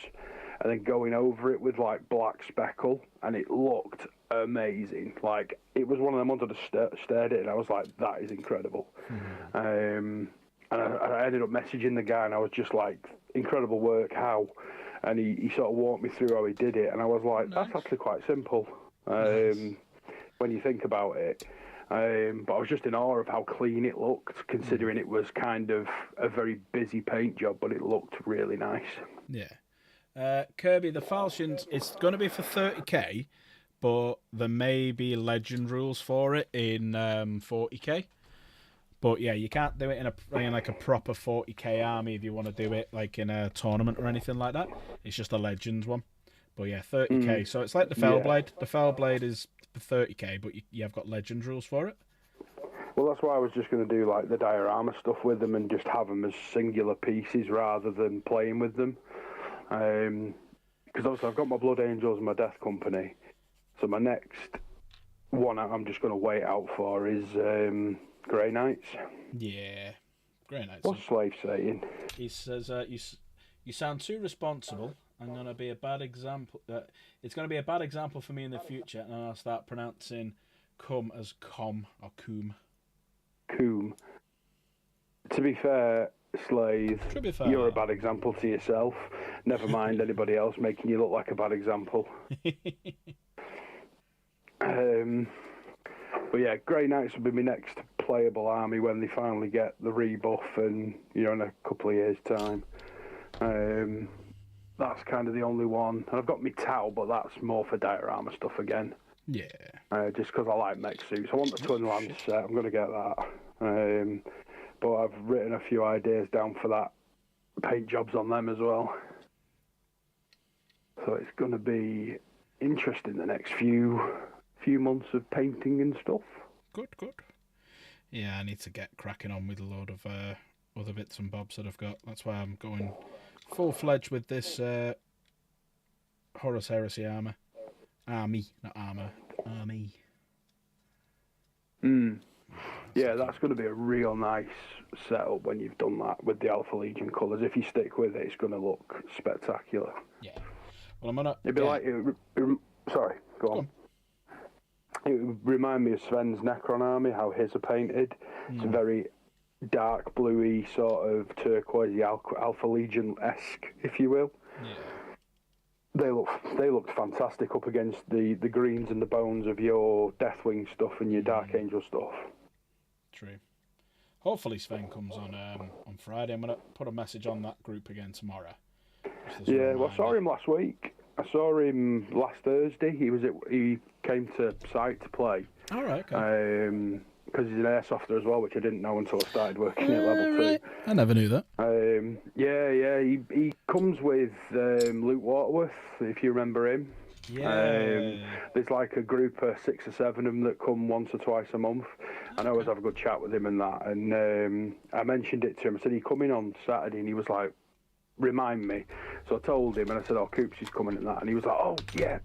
and then going over it with like black speckle, and it looked amazing. Like, it was one of them ones I just stared at it, and I was like, that is incredible. And I ended up messaging the guy, and I was just like, incredible work, how? And he sort of walked me through how he did it, and I was like, that's actually quite simple when you think about it. But I was just in awe of how clean it looked, considering it was kind of a very busy paint job, but it looked really nice. Yeah. Kirby, the Falchions, it's going to be for 30k, but there may be legend rules for it in 40k. But yeah, you can't do it in like a proper 40k army if you want to do it like in a tournament or anything like that. It's just a legends one. But yeah, 30k. So it's like the Fellblade. The Fellblade is for 30k, but you have got legend rules for it. Well, that's why I was just going to do like the diorama stuff with them and just have them as singular pieces rather than playing with them. Because obviously I've got my Blood Angels and my Death Company. So my next one I'm just going to wait out for is Grey Knights. Yeah, Grey Knights. What's Slave saying? He says, you sound too responsible. I'm going to be a bad example. It's going to be a bad example for me in the future, and I'll start pronouncing cum as com or coom. Coom. To be fair, Slave, you're a bad example to yourself. Never mind anybody else making you look like a bad example. But yeah, Grey Knights will be my next playable army when they finally get the rebuff and, you know, in a couple of years' time. That's kind of the only one. And I've got my Tau, but that's more for diorama stuff again. Yeah. Just because I like mech suits. I want the Twin Lance set. I'm going to get that. But I've written a few ideas down for that. Paint jobs on them as well. So it's going to be interesting the next few months of painting and stuff. Good. Yeah, I need to get cracking on with a load of other bits and bobs that I've got. That's why I'm going full-fledged with this Horus Heresy armour. Army, not armour. Army. Yeah, that's going to be a real nice setup when you've done that with the Alpha Legion colours. If you stick with it, it's going to look spectacular. Yeah. Well, I'm gonna. It'd be like. Sorry, go on. It would remind me of Sven's Necron army, how his are painted. It's very dark bluey, sort of turquoisey Alpha Legion-esque, if you will. Yeah. They looked fantastic up against the greens and the bones of your Deathwing stuff and your Dark Angel stuff. True. Hopefully Sven comes on Friday. I'm gonna put a message on that group again tomorrow. Yeah, well, I saw him last week. I saw him last Thursday. He came to site to play. All right. Okay. Because he's an airsofter as well, which I didn't know until I started working at level 2. I never knew that. He comes with Luke Waterworth, if you remember him. Yeah. There's like a group of 6 or 7 of them that come once or twice a month. And I always have a good chat with him and that. And I mentioned it to him. I said, he come in on Saturday, and he was like, remind me. So I told him, and I said, Coops is coming and that. And he was like, oh, yeah,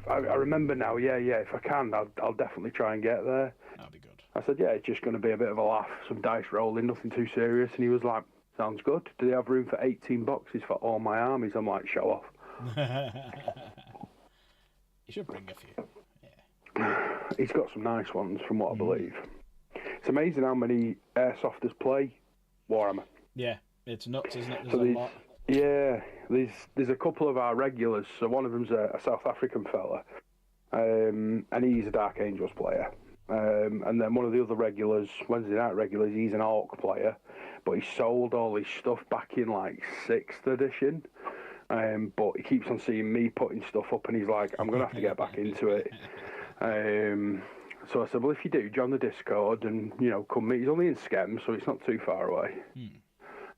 I remember now. Yeah, if I can, I'll definitely try and get there. That'll be good. I said, yeah, it's just going to be a bit of a laugh, some dice rolling, nothing too serious. And he was like, sounds good. Do they have room for 18 boxes for all my armies? I'm like, show off. You should bring a few. Yeah. He's got some nice ones, from what I believe. It's amazing how many airsofters play Warhammer. Yeah, it's nuts, isn't it? There's a lot. Yeah, there's a couple of our regulars. So one of them's a South African fella, and he's a Dark Angels player. And then one of the other regulars, Wednesday night regulars, he's an Orc player, but he sold all his stuff back in like 6th edition. But he keeps on seeing me putting stuff up, and he's like, I'm going to have to get back into it. So I said, well, if you do, join the Discord and, you know, come meet. He's only in Skem, so it's not too far away.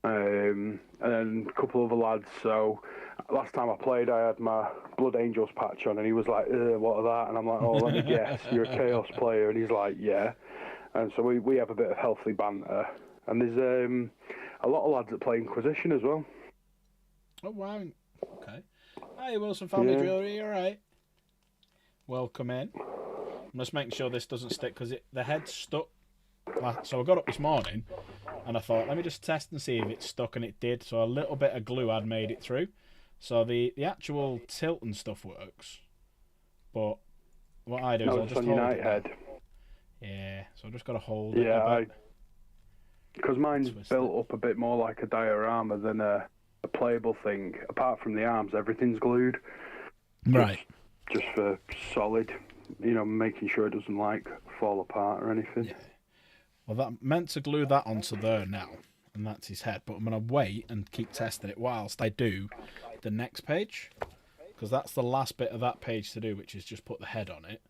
And then a couple of the lads. So last time I played, I had my Blood Angels patch on, and he was like, what are that? And I'm like, oh, let me guess, you're a Chaos player. And he's like, yeah. And so we have a bit of healthy banter. And there's a lot of lads that play Inquisition as well. Oh, wow. Okay. Hi, Wilson Family Drill. Are you all right? Welcome in. I'm just making sure this doesn't stick because the head's stuck. So I got up this morning and I thought, let me just test and see if it's stuck, and it did. So a little bit of glue had made it through. So the actual tilt and stuff works. But what I do is I'll just hold it. Head. Yeah, so I've just got to hold it. Yeah, because mine's built up a bit more like a diorama than a playable thing. Apart from the arms, everything's glued. Right. Just for solid, you know, making sure it doesn't like fall apart or anything. Yeah. Well, that meant to glue that onto there now, and that's his head. But I'm going to wait and keep testing it whilst I do the next page, because that's the last bit of that page to do, which is just put the head on it.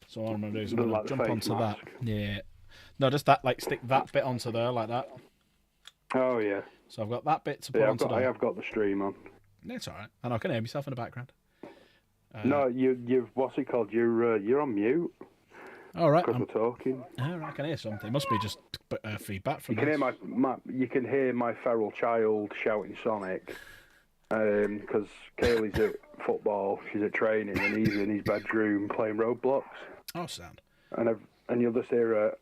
So what I'm going to do is I'm going to jump onto that. Yeah. No, just that, like stick that bit onto there like that. Oh, yeah. So I've got that bit to put onto there. I have got the stream on. It's all right. And I can hear myself in the background. No, you what's it called? You're on mute. All right. because we're talking. All right, I can hear something. It must be just feedback from You can this. hear you can hear my feral child shouting Sonic. Because Kaylee's at football, she's at training, and he's in his bedroom playing Roblox. Oh, sound. And you'll just hear a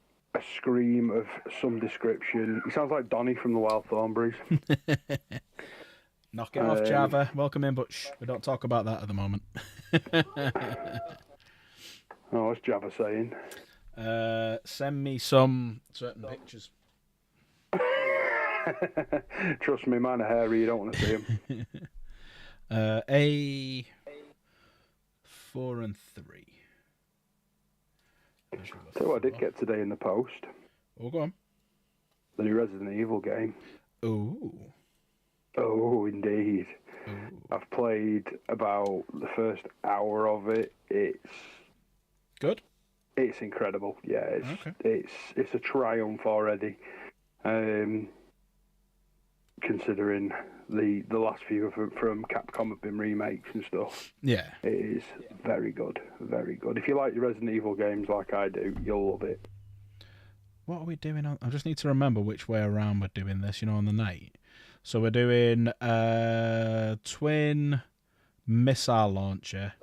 scream of some description. He sounds like Donny from the Wild Thornberrys. Knock it off, Java. Welcome in, but shh, we don't talk about that at the moment. Oh, what's Java saying? Send me some certain pictures. Trust me, mine are hairy. You don't want to see them. A 4 and 3. So what I did get today in the post. Oh, go on. The new Resident Evil game. Ooh. Oh, indeed. Ooh. I've played about the first hour of it. It's good. It's incredible. Yeah, it's a triumph already. Considering the last few from Capcom have been remakes and stuff. Yeah. It is very good. Very good. If you like your Resident Evil games like I do, you'll love it. What are we doing? I just need to remember which way around we're doing this, on the night. So we're doing twin missile launcher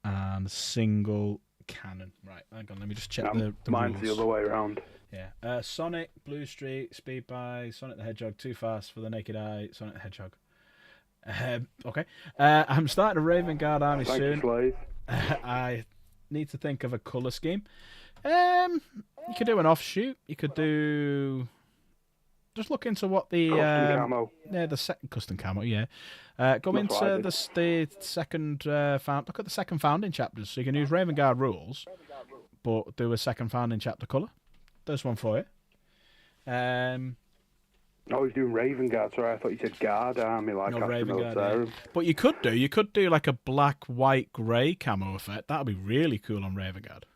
and single cannon. Right, hang on, let me just check the mine's rules. the other way around. Yeah. Sonic, Blue Streak, Speed Bike, Sonic the Hedgehog, Too Fast for the Naked Eye, Sonic the Hedgehog. Okay. I'm starting a Raven Guard army Thank soon. You, Slade. I need to think of a colour scheme. You could do an offshoot. You could do... Just look into what the... Custom camo. Yeah, the second custom camo, yeah. Go into the second... look at the second founding chapters. So you can use Raven Guard rules, but do a second founding chapter colour. There's one for you. Oh, he's doing Raven Guard. Sorry, I thought you said Guard Army like no, after Raven Guard, Militarum. yeah. But you could do like a black, white, grey camo effect. That would be really cool on Raven Guard.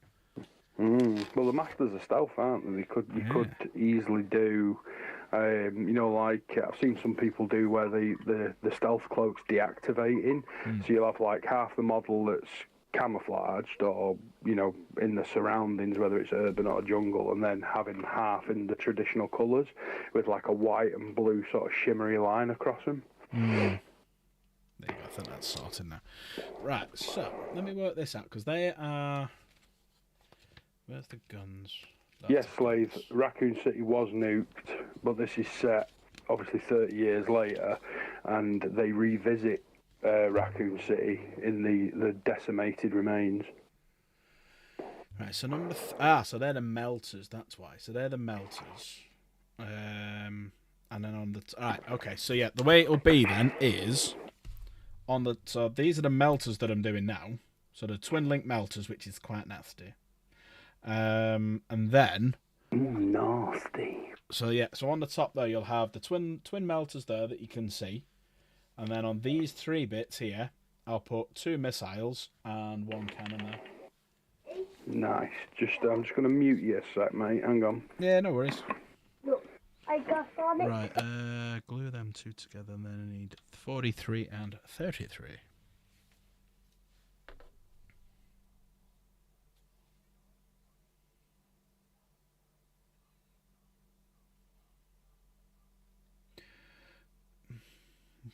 Well, the Masters are stealth, aren't they? You could easily do, like I've seen some people do where the stealth cloak's deactivating. So you'll have like half the model that's camouflaged or, in the surroundings, whether it's urban or jungle, and then having half in the traditional colours with like a white and blue sort of shimmery line across them. There you go, I think that's sorted now. Right, so let me work this out because they are... Where's the guns? Yes, Slave. Raccoon City was nuked, but this is set obviously 30 years later, and they revisit Raccoon City in the decimated remains. Right, so so they're the melters. That's why. So they're the melters. And then on the right, okay. So yeah, the way it'll be then is so these are the melters that I'm doing now. So the twin link melters, which is quite nasty. And then nasty. So yeah, so on the top there you'll have the twin melters there that you can see. And then on these 3 bits here, I'll put 2 missiles and 1 cannon there. Nice. I'm just going to mute you a sec, mate. Hang on. Yeah, no worries. Look, I got Sonic. Right, glue them 2 together, and then I need 43 and 33.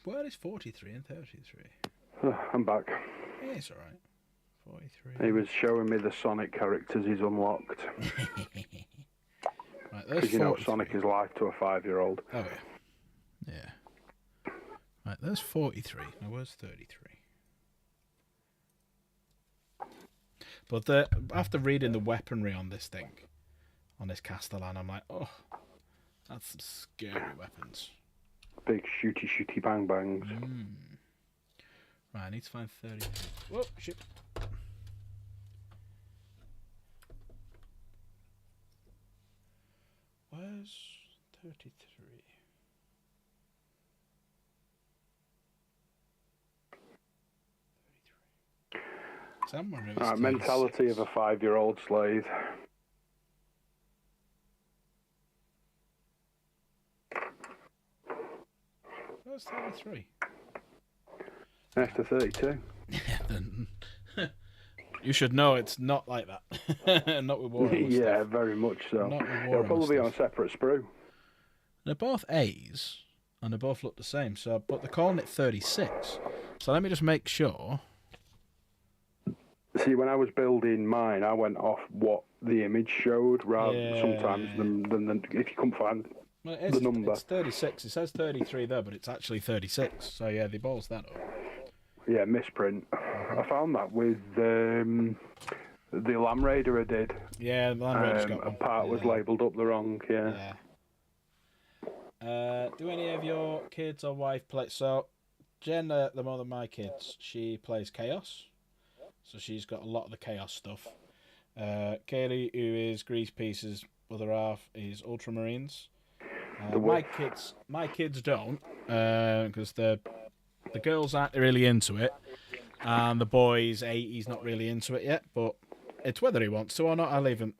Where is 43 and 33? I'm back. Yeah, it's alright. 43. He was showing me the Sonic characters he's unlocked. Right, because Sonic is life to a 5-year-old. Oh yeah. Yeah. Right, there's 43. Now where's 33? But after reading the weaponry on this thing, on this Castellan, I'm like, oh, that's some scary weapons. Big shooty bang bangs. Right, I need to find 33. Whoa, shit. Where's 33? Somewhere it was mentality of a 5-year-old slave. Where's 33? Next to 32. You should know it's not like that. Not with Warhammer Yeah, stuff. very much so. Not with It'll Warhammer probably be on stuff. a separate sprue. They're both A's, and they both look the same. So, but they're calling it 36. So let me just make sure. See, when I was building mine, I went off what the image showed, rather Yeah. sometimes than if you couldn't find Well, the number. It's 36. It says 33 there, but it's actually 36. So yeah, they balls that up. Yeah, misprint. I found that with the Lamb Raider I did. Yeah, the Land Raider's got A one. part was labelled up the wrong, Yeah. Do any of your kids or wife play? So, Jen, the mother of my kids, she plays Chaos. So she's got a lot of the Chaos stuff. Kaylee, who is Grease Pieces' other half, is Ultramarines. My kids don't, because the girls aren't really into it, and the boys, he's not really into it yet. But it's whether he wants to or not. I'll leave him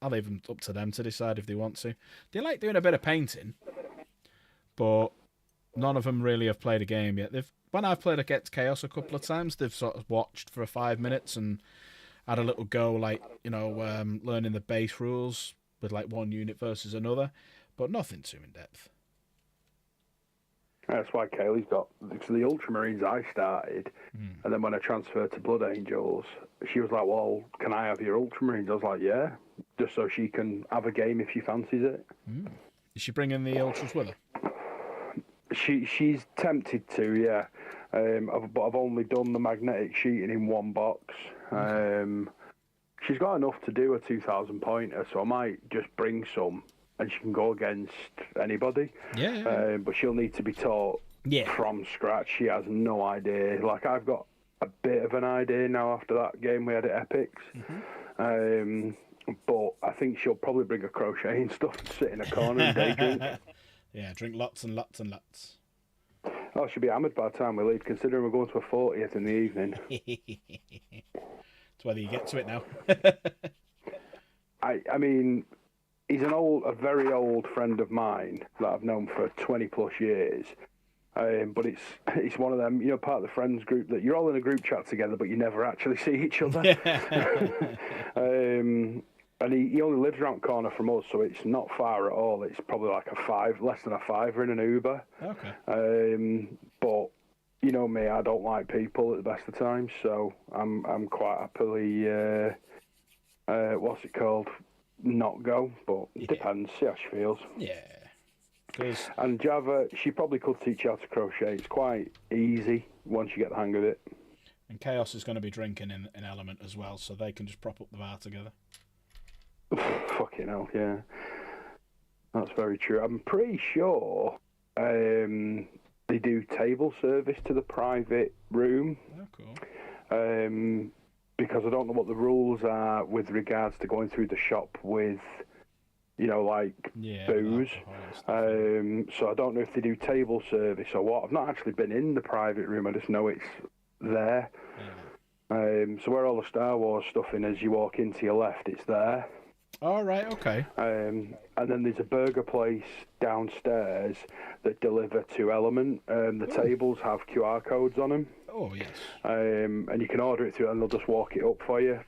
up to them to decide if they want to. They like doing a bit of painting, but none of them really have played a game yet. When I've played against Chaos a couple of times, they've sort of watched for 5 minutes and had a little go, like, learning the base rules with like one unit versus another, but nothing too in depth. That's why Kaylee's got the Ultramarines I started, and then when I transferred to Blood Angels, she was like, "Well, can I have your Ultramarines?" I was like, "Yeah," just so she can have a game if she fancies it. Is she bringing the Ultras with her? She's tempted to, yeah. But I've only done the magnetic sheeting in one box. She's got enough to do a 2,000 pointer, so I might just bring some, and she can go against anybody. Yeah. But she'll need to be taught from scratch. She has no idea. Like, I've got a bit of an idea now after that game we had at Epics. But I think she'll probably bring a crochet and stuff and sit in a corner and day drink. Yeah, drink lots and lots and lots. Oh, she'll be hammered by the time we leave, considering we're going to a 40th in the evening. It's whether you get to it now. I mean, he's a very old friend of mine that I've known for 20 plus years. But it's one of them, part of the friends group that you're all in a group chat together, but you never actually see each other. And he only lives around the corner from us, so it's not far at all. It's probably like less than a fiver in an Uber. Okay. But you know me, I don't like people at the best of times, so I'm quite happily what's it called? Not go, but it depends. See how she feels. Yeah. And Java, she probably could teach you how to crochet. It's quite easy once you get the hang of it. And Chaos is going to be drinking in Element as well, so they can just prop up the bar together. Fucking hell, yeah. That's very true. I'm pretty sure they do table service to the private room. Oh, cool. Because I don't know what the rules are with regards to going through the shop with, booze. So I don't know if they do table service or what. I've not actually been in the private room. I just know it's there. Yeah. So where all the Star Wars stuff is, as you walk in to your left, it's there. All right, okay. And then there's a burger place downstairs that deliver to Element. The tables have QR codes on them. Oh, yes. And you can order it through, and they'll just walk it up for you.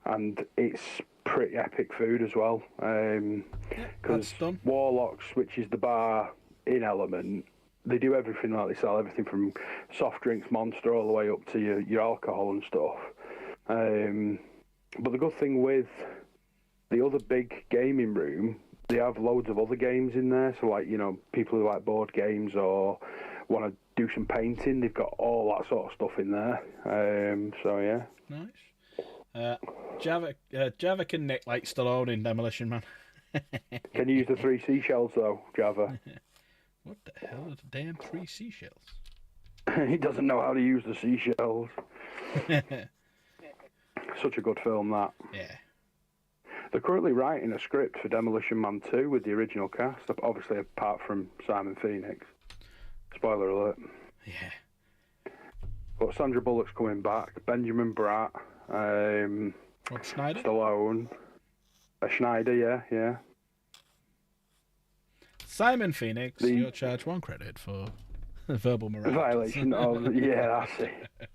And it's pretty epic food as well. Because Warlocks, which is the bar in Element, they do everything. Like, they sell everything from soft drinks, Monster, all the way up to your alcohol and stuff. But the good thing with the other big gaming room, they have loads of other games in there. So, like, people who like board games or want to do some painting, they've got all that sort of stuff in there. So, yeah. Nice. Java can nick like Stallone in Demolition Man. Can you use the 3 seashells, though, Java? What the hell are the damn 3 seashells? He doesn't know how to use the seashells. Such a good film, that. Yeah. They're currently writing a script for Demolition Man 2 with the original cast, obviously apart from Simon Phoenix. Spoiler alert. Yeah. But Sandra Bullock's coming back, Benjamin Bratt, Schneider? Stallone, Schneider, yeah. Simon Phoenix, you're charged 1 credit for verbal morality. Violation of, yeah, that's it.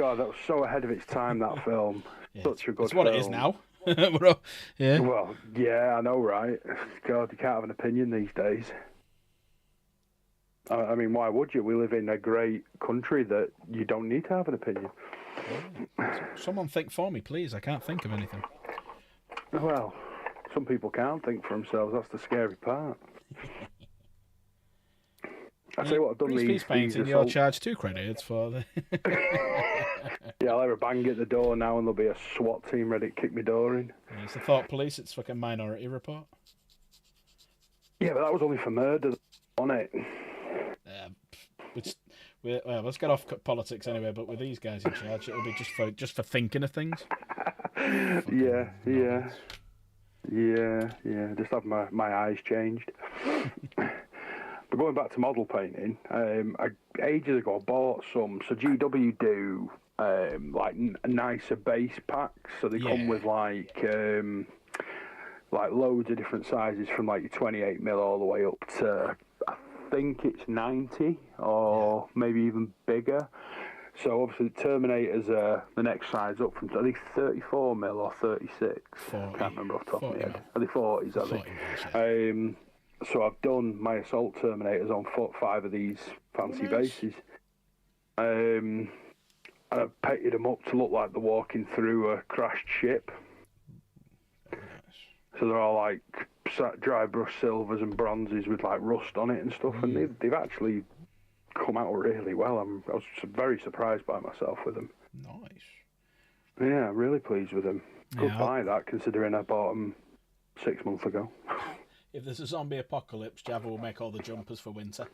God, that was so ahead of its time, that film. Yeah, Such a good it's what film. it is now. Yeah. Well, yeah, I know, right? God, you can't have an opinion these days. I mean, why would you? We live in a great country that you don't need to have an opinion. Someone think for me, please. I can't think of anything. Well, some people can't think for themselves. That's the scary part. I tell you what, I've done Grease painting. You're charged 2 credits for the. Yeah, I'll have a bang at the door now, and there'll be a SWAT team ready to kick my door in. Yeah, it's the Thought Police. It's fucking Minority Report. Yeah, but that was only for murder, wasn't it? Well, let's get off politics anyway. But with these guys in charge, it'll be just for thinking of things. Yeah. Just have my eyes changed. But going back to model painting, ages ago I bought some. So GW do like nicer base packs, so they come with like loads of different sizes from like your 28mm all the way up to I think it's 90 or maybe even bigger. So obviously the Terminators are the next size up from, I think 34mm or 36. 40. I can't remember off the top of my head. Mil. Are they 40s, are they? So I've done my Assault Terminators on 5 of these fancy bases. And I've painted them up to look like they're walking through a crashed ship. So they're all like dry brush silvers and bronzes with like rust on it and stuff. And they've actually come out really well. I was very surprised by myself with them. Nice. Yeah, I'm really pleased with them. Good Yeah, buy that, considering I bought them 6 months ago. If there's a zombie apocalypse, Java will make all the jumpers for winter.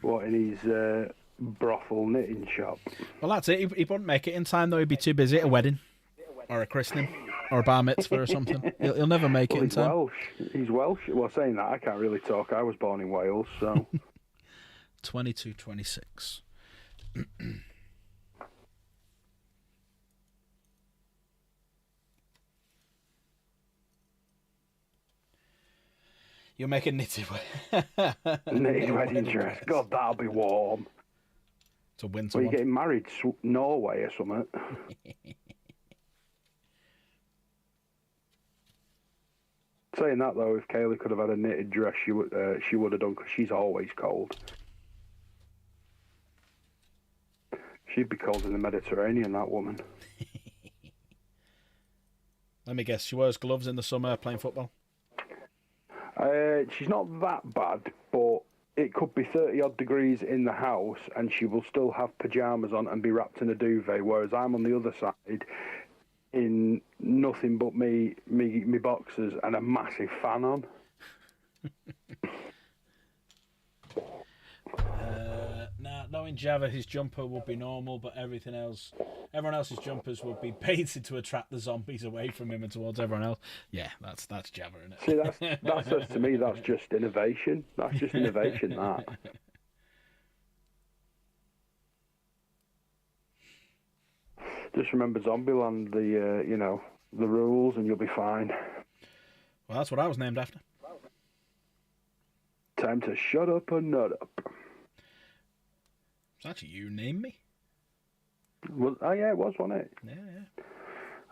What, in his brothel knitting shop? Well, that's it. He wouldn't make it in time, though. He'd be too busy at a wedding or a christening or a bar mitzvah or something. He'll never make it in time. Welsh. He's Welsh. Well, saying that, I can't really talk. I was born in Wales, so... 22-26. You'll make a knitted knitted wedding dress. God, that'll be warm. It's a winter Well, one. you're getting married Norway or something. Saying that, though, if Kaylee could have had a knitted dress, she would have done, because she's always cold. She'd be cold in the Mediterranean, that woman. Let me guess, she wears gloves in the summer playing football? She's not that bad, but it could be 30-odd degrees in the house and she will still have pyjamas on and be wrapped in a duvet, whereas I'm on the other side in nothing but me boxers and a massive fan on. Knowing Java, his jumper would be normal, but everyone else's jumpers would be painted to attract the zombies away from him and towards everyone else. Yeah, that's Java, isn't it? See, that says to me that's just innovation. That's just innovation, that. Just remember Zombieland, the rules, and you'll be fine. Well, that's what I was named after. Time to shut up and nut up. It's actually you named me. Well, oh yeah, it was, wasn't it? Yeah.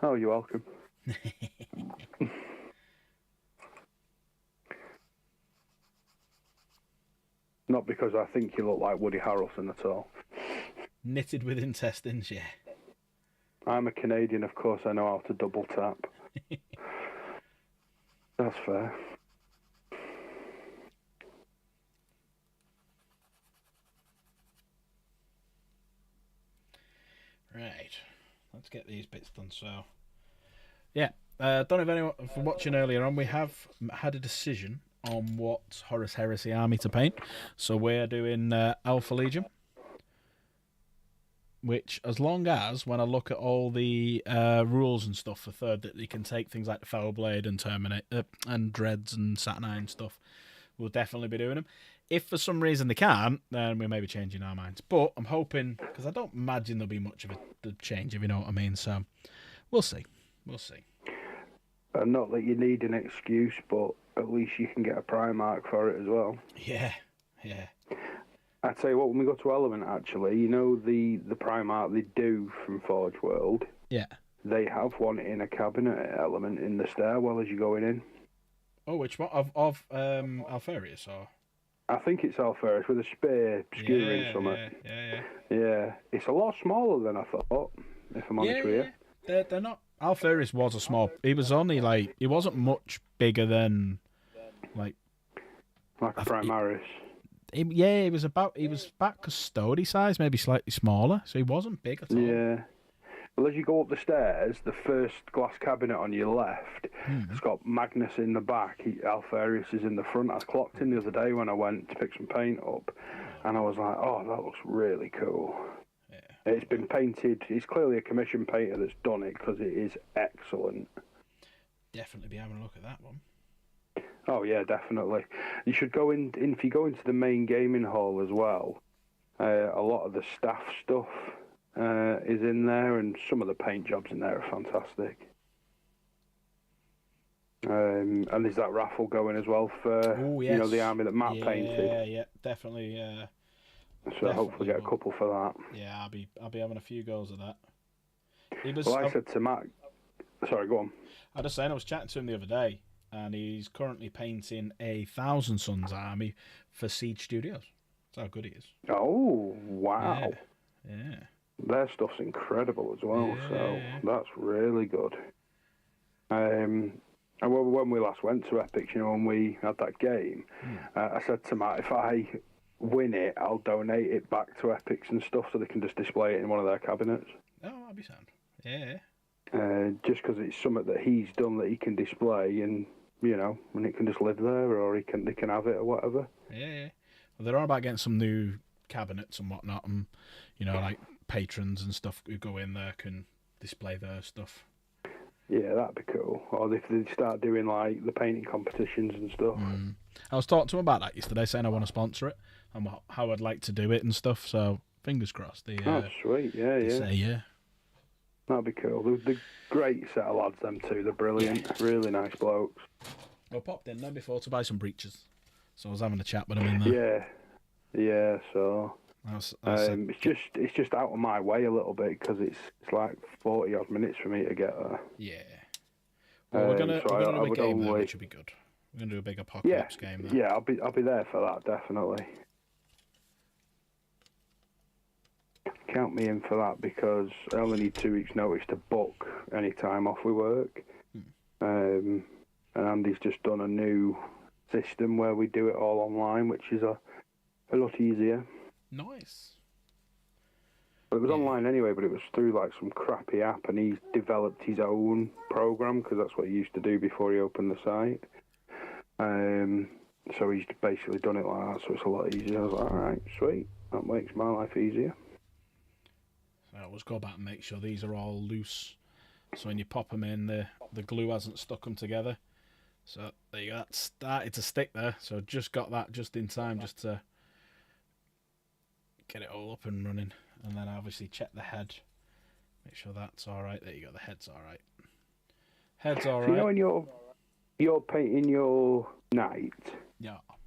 Oh, you're welcome. Not because I think you look like Woody Harrelson at all. Knitted with intestines, yeah. I'm a Canadian, of course I know how to double tap. That's fair. Right, let's get these bits done. So, yeah, don't know if anyone from watching earlier on, we have had a decision on what Horus Heresy army to paint. So we're doing Alpha Legion, which, as long as when I look at all the rules and stuff for third, that you can take things like the Foul Blade and Terminate and Dreads and Saturnine stuff, we'll definitely be doing them. If for some reason they can't, then we may be changing our minds. But I'm hoping, because I don't imagine there'll be much of a change, if you know what I mean. So we'll see. We'll see. Not that you need an excuse, but at least you can get a Primarch for it as well. Yeah, yeah. I tell you what, when we go to Element, actually, you know the prime art they do from Forge World. Yeah. They have one in a cabinet at Element in the stairwell as you're going in. Oh, which one of Alfarius or? I think it's Alferis with a spear skewering something. Yeah. It's a lot smaller than I thought, if I'm honest with you. They're not. Alfarius was a small. He was only like he wasn't much bigger than like a Primaris. He was about custody size, maybe slightly smaller. So he wasn't big at all. Yeah. Well, as you go up the stairs, the first glass cabinet on your left, it's got Magnus in the back. Alfarius is in the front. I clocked in the other day when I went to pick some paint up, and I was like, oh, that looks really cool. Yeah. It's been painted. It's clearly a commission painter that's done it because it is excellent. Definitely be having a look at that one. Oh, yeah, definitely. You should go in if you go into the main gaming hall as well, a lot of the staff stuff is in there, and some of the paint jobs in there are fantastic. And there's that raffle going as well for the army that Matt painted. Yeah, definitely. So definitely hopefully get a couple for that. Yeah, I'll be having a few goes of that. I said to Matt, sorry, go on. I was saying I was chatting to him the other day, and he's currently painting a Thousand Sons army for Siege Studios. That's how good he is. Oh wow! Yeah. Their stuff's incredible as well, so that's really good. And when we last went to Epic, when we had that game, I said to Matt, if I win it, I'll donate it back to Epics and stuff so they can just display it in one of their cabinets. Oh, that'd be sound. Yeah. Just because it's something that he's done that he can display, and and it can just live there, or they can have it or whatever. Yeah. Well, they're all about getting some new cabinets and whatnot, and like patrons and stuff who go in there can display their stuff. Yeah, that'd be cool. Or if they start doing like the painting competitions and stuff. I was talking to him about that yesterday, saying I want to sponsor it and how I'd like to do it and stuff. So fingers crossed. Oh, sweet. Yeah. Say yeah. That'd be cool. They're a great set of lads, them two. They're brilliant. Really nice blokes. I popped in there before to buy some breeches, so I was having a chat with them in there. Yeah. So. It's just out of my way a little bit because it's like 40 odd minutes for me to get there. Yeah. Well, we're gonna do a game there, which would be good. We're gonna do a big apocalypse game there. Yeah, I'll be there for that definitely. Count me in for that because I only need 2 weeks' notice to book any time off with work. And Andy's just done a new system where we do it all online, which is a lot easier. Nice. But it was online anyway, but it was through like some crappy app, and he's developed his own program because that's what he used to do before he opened the site. So he's basically done it like that, so it's a lot easier. I was like, all right, sweet, that makes my life easier. So I'll just go back and make sure these are all loose. So when you pop them in, the glue hasn't stuck them together. So there you go, that started to stick there. So just got that just in time, just to get it all up and running, and then obviously check the head, make sure that's all right. There you go, the head's all right. Head's all right. So when you're painting your knight,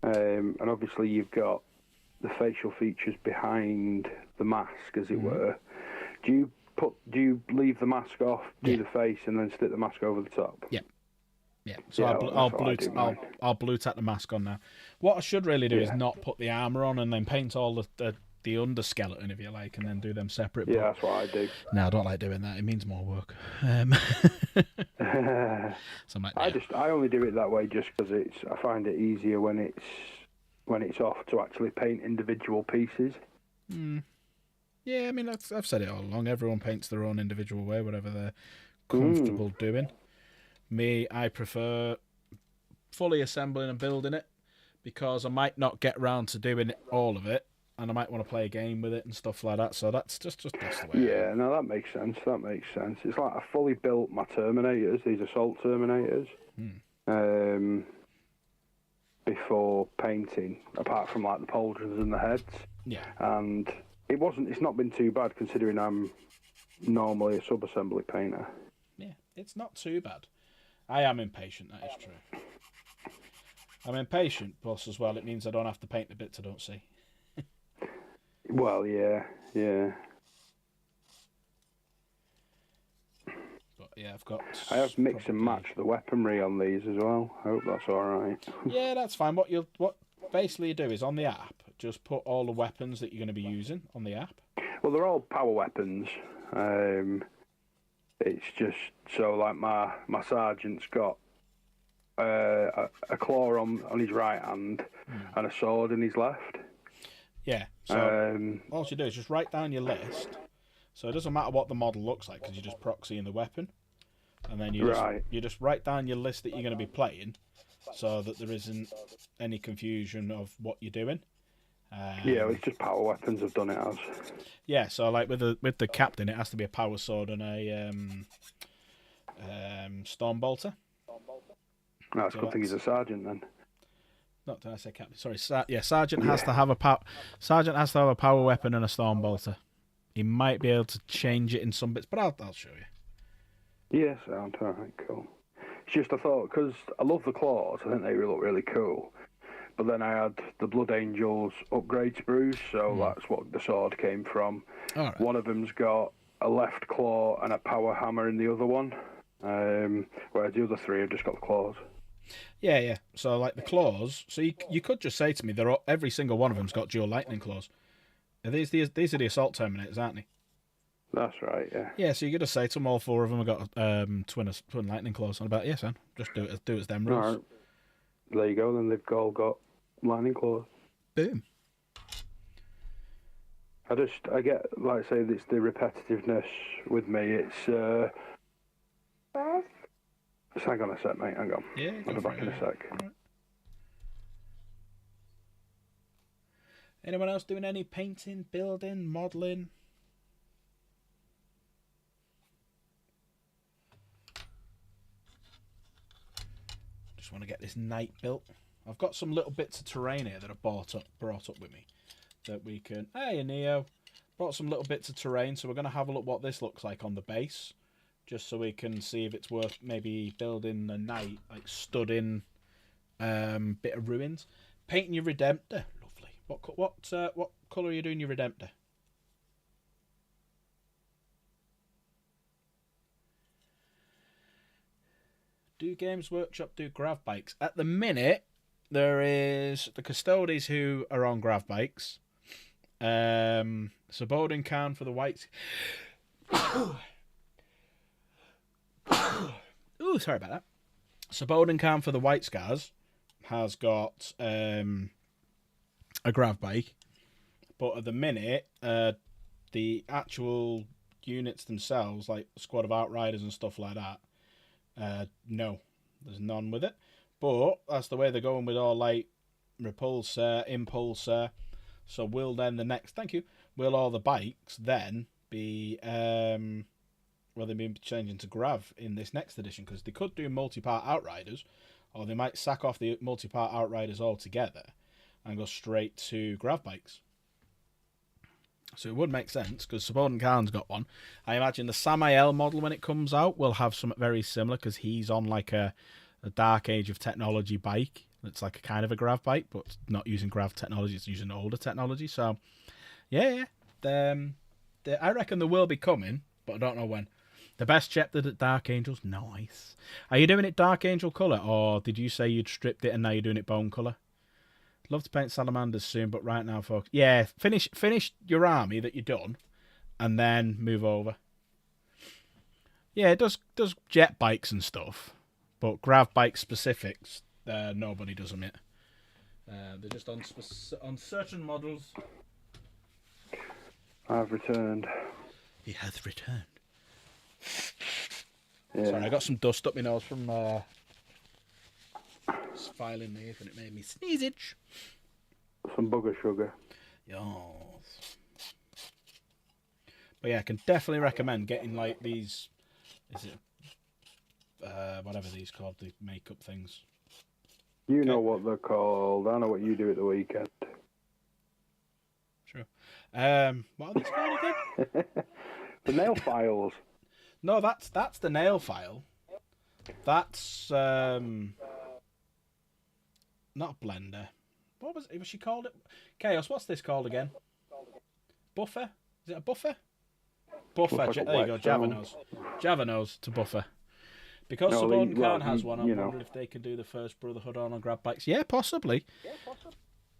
and obviously you've got the facial features behind the mask, as it were. Do you leave the mask off, do the face, and then stick the mask over the top? Yeah. So I'll blue tack the mask on now. What I should really do is not put the armor on and then paint all the underskeleton, if you like, and then do them separate. Yeah, that's what I do. No, I don't like doing that. It means more work. So I only do it that way just because I find it easier when it's off to actually paint individual pieces. Yeah, I mean, I've said it all along. Everyone paints their own individual way, whatever they're comfortable doing. Me, I prefer fully assembling and building it because I might not get round to doing all of it, and I might want to play a game with it and stuff like that. So that's just the way. Yeah, no, that makes sense. It's like I fully built my Terminators, these Assault Terminators, before painting, apart from like the pauldrons and the heads. Yeah. And it's not been too bad considering I'm normally a sub-assembly painter. Yeah, it's not too bad. I am impatient, that is true. I'm impatient, plus as well, it means I don't have to paint the bits I don't see. Well, yeah. But yeah, I've got. I have mix and probably- match the weaponry on these as well. I hope that's all right. Yeah, that's fine. What basically you do is on the app, just put all the weapons that you're going to be using on the app. Well, they're all power weapons. It's just so like my sergeant's got a claw on his right hand and a sword in his left. Yeah. So all you do is just write down your list. So it doesn't matter what the model looks like because you just proxy in the weapon, and then you just write down your list that you're going to be playing, so that there isn't any confusion of what you're doing. Yeah, it's just power weapons. I've done it as. Yeah, so like with the captain, it has to be a power sword and a storm bolter. No, it's a good thing he's a sergeant then. Not did I say captain? Sorry, sergeant has to have a power weapon and a storm bolter. He might be able to change it in some bits, but I'll show you. Yeah, sound alright, cool. It's just I thought because I love the claws, I think they look really cool. But then I had the Blood Angels upgrade sprues, so that's what the sword came from. Right. One of them's got a left claw and a power hammer in the other one, whereas the other three have just got the claws. Yeah. So like the claws, so you could just say to me, every single one of them's got dual lightning claws. These are the assault terminators, aren't they? That's right, yeah. Yeah, so you could just say to them, all four of them have got twin lightning claws. And about yes, son, just do it as them rules. Right. There you go. Then they've all got lightning claws. Boom. I get like I say, it's the repetitiveness with me. It's Where's just hang on a sec, mate. Hang on. Yeah, I'll be back in a sec. Right. Anyone else doing any painting, building, modelling? Just want to get this knight built. I've got some little bits of terrain here that I brought up with me that we can. Hey, Neo, brought some little bits of terrain, so we're going to have a look what this looks like on the base, just so we can see if it's worth maybe building a knight like stood in bit of ruins. Painting your Redemptor. What colour are you doing your Redemptor? Do Games Workshop do grav bikes? At the minute, there is the Custodes who are on grav bikes. Sabodin Khan for the whites. Ooh, sorry about that. Sabodin Khan for the White Scars has got a grav bike, but at the minute, the actual units themselves, like Squad of Outriders and stuff like that, no, there's none with it. But that's the way they're going with all like Repulsor, Impulsor. So will then the next, thank you, will all the bikes then be they've been changing to grav in this next edition, because they could do multi-part Outriders, or they might sack off the multi-part Outriders altogether and go straight to grav bikes. So it would make sense, because Sabodin Khan's got one. I imagine the Samael model, when it comes out, will have something very similar, because he's on like a Dark Age of Technology bike. It's like a kind of a grav bike, but not using grav technology, it's using older technology. So, yeah. I reckon there will be coming, but I don't know when. The best chapter at Dark Angels, nice. Are you doing it Dark Angel colour, or did you say you'd stripped it and now you're doing it bone colour? Love to paint salamanders soon, but right now, folks. Yeah, finish your army that you've done, and then move over. Yeah, it does jet bikes and stuff, but grav bike specifics, nobody does them yet. They're just on certain models. I've returned. He has returned. Yeah. Sorry, I got some dust up my nose from filing the and it made me sneeze itch. Some bugger sugar. Yes. But yeah, I can definitely recommend getting like these. Is it whatever these called, the makeup things? You know what they're called. I know what you do at the weekend. Sure. What are these called again? The nail files. No, that's the nail file. That's not a blender. What was she called? It Chaos. What's this called again? Buffer. Is it a buffer? Buffer. Looks like a There you go. whetstone. Javanos. Javanos to buffer. Because No, Suburban well, Khan has one, I'm you know. wondering if they can do the first Brotherhood on grab bikes. Yeah, possibly.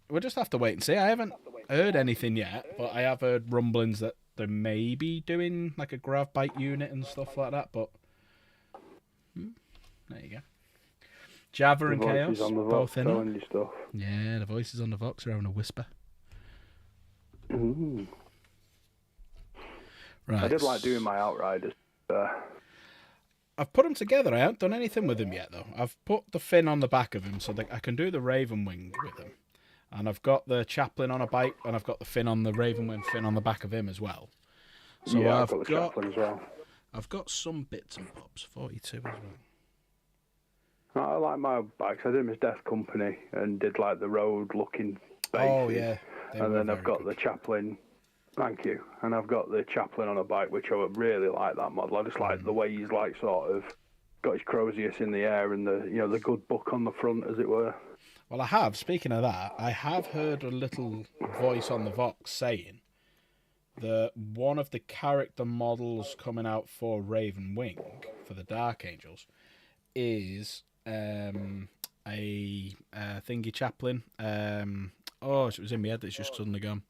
We'll just have to wait and see. I haven't heard anything yet, but I have heard rumblings that they may be doing like a grav bike unit and stuff like that. But there you go. Java The and voices Chaos, on the both Vox in telling it. you stuff. Yeah, the voices on the Vox are having a whisper. Mm. Right. I did like doing my Outriders. I've put them together. I haven't done anything with them yet, though. I've put the fin on the back of him so that I can do the Raven Wing with him. And I've got the Chaplain on a bike, and I've got the fin on the Raven Wing fin on the back of him as well. So yeah, I've got the Chaplain as well. I've got some bits and bobs. 42 as well. I like my bikes. I did them as Death Company and did like the road-looking bases. Oh, yeah. And then I've got the Chaplain. Thank you. And I've got the Chaplain on a bike, which I would really like that model. I just like the way he's like sort of got his Crozius in the air and the good book on the front, as it were. Well, I have. Speaking of that, I have heard a little voice on the Vox saying that one of the character models coming out for Raven Wing for the Dark Angels is a thingy Chaplain. It was in my head. It's just suddenly gone.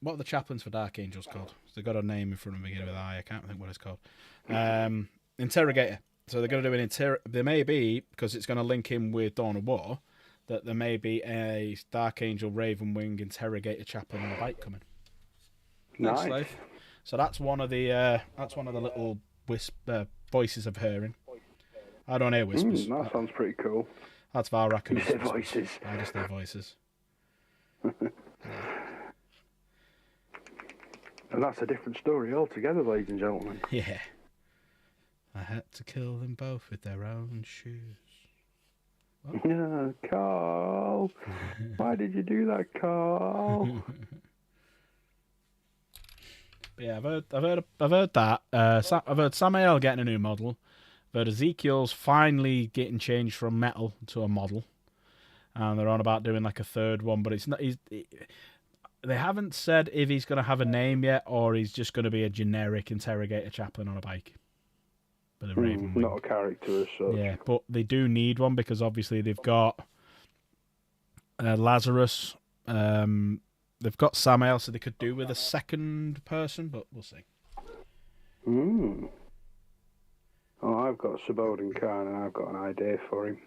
What are the chaplains for Dark Angels called? They've got a name in front of me beginning with I. I can't think what it's called. Interrogator. So they're going to do an There may be, because it's going to link in with Dawn of War, that there may be a Dark Angel Raven Wing Interrogator chaplain on a bike coming. Nice. Thanks, Leif. So that's one of the little voices of hearing. I don't hear whispers. That sounds pretty cool. That's Varak. You say voices. I just hear voices. And that's a different story altogether, ladies and gentlemen. Yeah. I had to kill them both with their own shoes. Yeah, Carl. Why did you do that, Carl? But yeah, I've heard that. I've heard Samael getting a new model. I've heard Ezekiel's finally getting changed from metal to a model, and they're on about doing like a third one. But it's not. They haven't said if he's going to have a name yet, or he's just going to be a generic interrogator chaplain on a bike. But a Raven Wing. Not a character as such. Yeah, but they do need one because obviously they've got Lazarus. They've got Samael, so they could do with a second person, but we'll see. Oh, I've got Subodin Khan, and I've got an idea for him.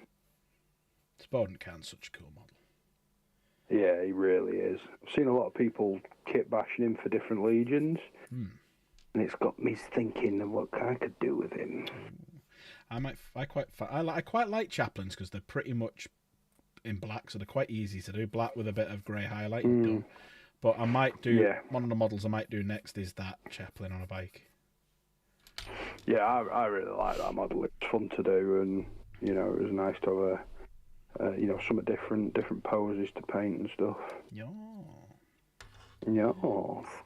Subodin Khan's such a cool model. Yeah, he really is. I've seen a lot of people kit bashing him for different legions, and it's got me thinking of what I could do with him. I quite like chaplains because they're pretty much in black, so they're quite easy to do. Black with a bit of grey highlight. Done. But I might do one of the models I might do next is that chaplain on a bike. Yeah, I really like that model. It's fun to do, and it was nice to have some different poses to paint and stuff. Yeah.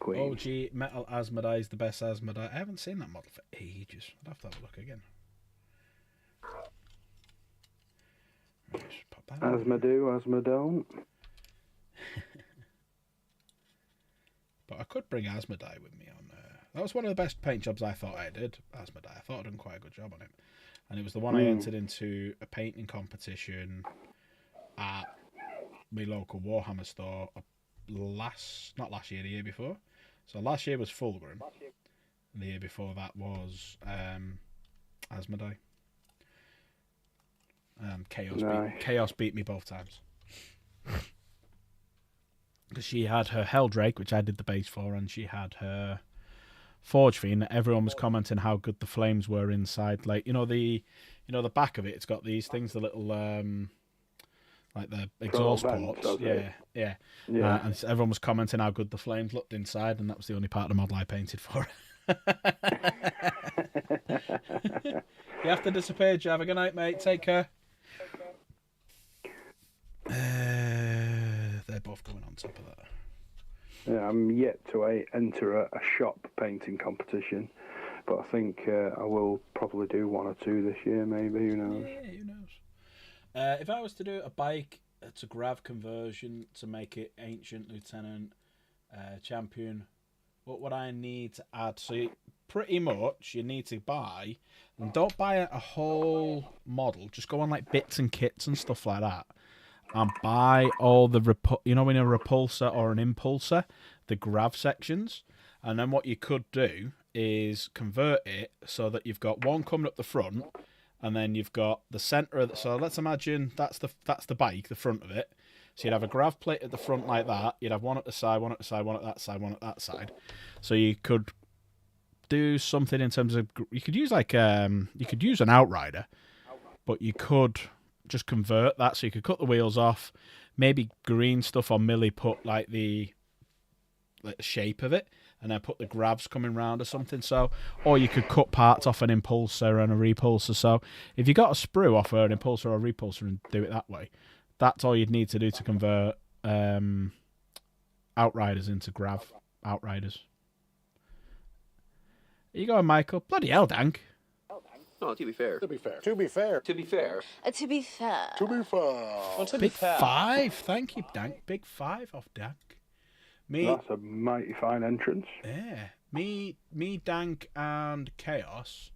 Queen. OG Metal Asmodai is the best Asmodai. I haven't seen that model for ages. I'd have to have a look again. Just pop that on. Asmodoo, don't. But I could bring Asmodai with me on. That was one of the best paint jobs I thought I did. Asmodai. I thought I'd done quite a good job on it, and it was the one I entered into a painting competition at my local Warhammer store. Not last year, the year before. So last year was Fulgrim. The year before that was Asmodai. Chaos beat me both times. Because she had her Helldrake, which I did the base for, and she had her Forge Fiend. Everyone was commenting how good the flames were inside. Like the back of it. It's got these things, the little like the exhaust ports. Yeah. And so everyone was commenting how good the flames looked inside, and that was the only part of the model I painted for it. You have to disappear, Jav. Have a good night, mate. Take care. They're both going on top of that. Yeah, I'm yet to enter a shop painting competition, but I think I will probably do one or two this year, maybe. Who knows? Yeah, who knows? If I was to do a bike to grav conversion to make it Ancient Lieutenant, champion. What would I need to add? So pretty much you need to buy, and don't buy a whole model. Just go on like bits and kits and stuff like that, and buy all the when a repulsor or an impulsor, the grav sections, and then what you could do is convert it so that you've got one coming up the front, and then you've got the center of so let's imagine that's the bike, the front of it. So you'd have a grav plate at the front like that. You'd have one at the side, one at the side, one at that side, one at that side. So you could do something in terms of you could use an outrider, but you could just convert that. So you could cut the wheels off, maybe green stuff on Millie, put like the shape of it, and then put the gravs coming round or something. So, or you could cut parts off an impulsor and a repulsor. So if you got a sprue off an impulsor or a repulsor and do it that way. That's all you'd need to do to convert outriders into grav outriders. Are you going, Michael? Bloody hell, Dank. Oh, to be fair. To be fair. To be fair. To be fair. To be fair. To be fair. Well, to be Big fair. 5. Thank you, Dank. Big 5 off Dank. That's a mighty fine entrance. Yeah. Me, Dank, and Chaos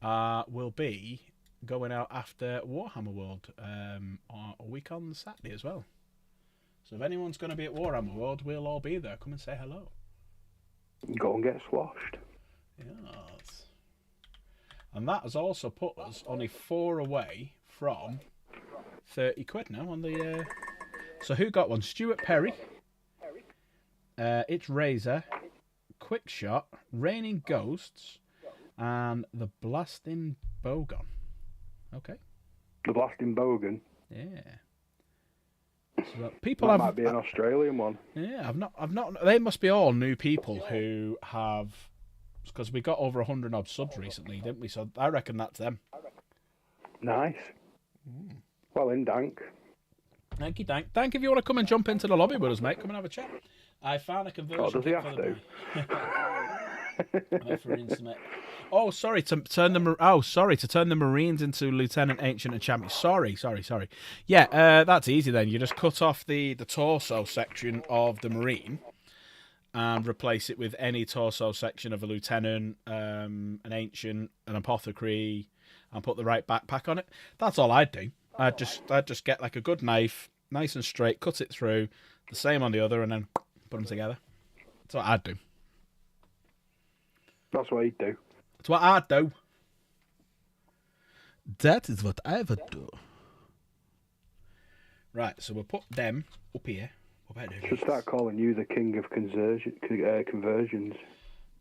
will be going out after Warhammer World a week on Saturday as well. So if anyone's going to be at Warhammer World, we'll all be there. Come and say hello. Go and get swashed. Yes. And that has also put us only 4 away from 30 quid now on the... So who got one? Stuart Perry. It's Razor. Quick Shot. Raining Ghosts. And the Blasting Bogon. Okay. The Blasting Bogan. Yeah. So people That have might be an Australian one. Yeah, I've not. They must be all new people who have, because we got over 100 odd subs recently, didn't we? So I reckon that's them. Nice. Well in, Dank. Thank you, Dank. Dank, if you want to come and jump into the lobby with us, mate, come and have a chat. I found a conversion. Oh, does he kit have for to? For instance, oh, sorry to turn the Marines into Lieutenant, Ancient, and Champion. Sorry. Yeah, that's easy then. You just cut off the torso section of the Marine and replace it with any torso section of a Lieutenant, an Ancient, an Apothecary, and put the right backpack on it. That's all I'd do. I'd just get like a good knife, nice and straight, cut it through, the same on the other, and then put them together. That's what I'd do. That's what he'd do. That's what I'd do. That is what I would do. Right, so we'll put them up here. What about Should start calling you the king of conversions.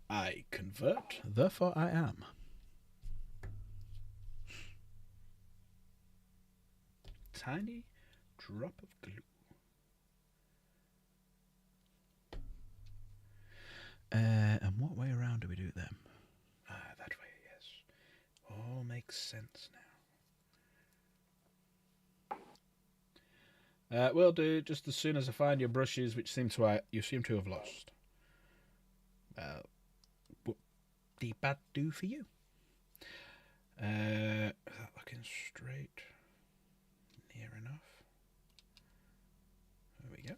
I convert, therefore I am. Tiny drop of glue. And what way around do we do them? That way, yes. All makes sense now. We'll do just as soon as I find your brushes, which you seem to have lost. What did that do for you? Is that looking straight? Near enough. There we go.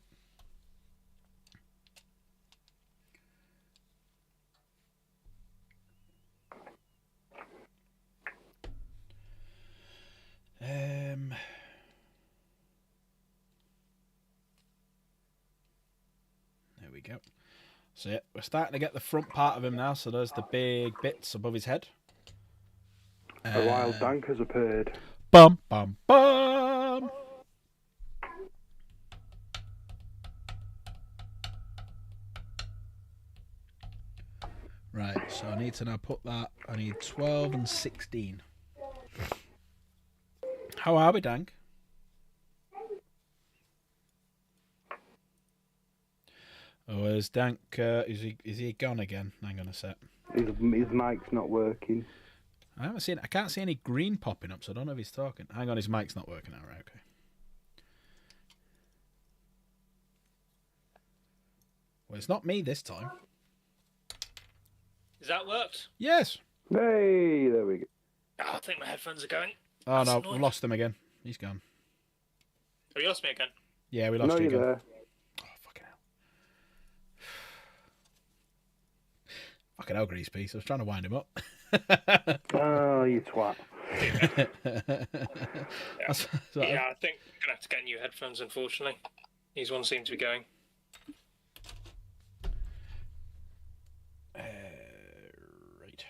There we go. So yeah, we're starting to get the front part of him now. So there's the big bits above his head. A wild Dank has appeared. Bum bum bum. Right, so I need to now put that. I need 12 and 16. How are we, Dank? Oh, is Dank? Is he gone again? Hang on a sec. His mic's not working. I can't see any green popping up, so I don't know if he's talking. Hang on, his mic's not working out right. Okay. Well, it's not me this time. Has that worked? Yes. Hey, there we go. Oh, I think my headphones are going. Oh That's no, annoying. we lost him again. He's gone. Have you lost me again? Yeah, we lost No, you you're again. there. Oh fucking hell. Fucking hell, grease piece. I was trying to wind him up. Oh, you twat. Yeah, I think I'm gonna have to get new headphones. Unfortunately, these ones seem to be going. Right.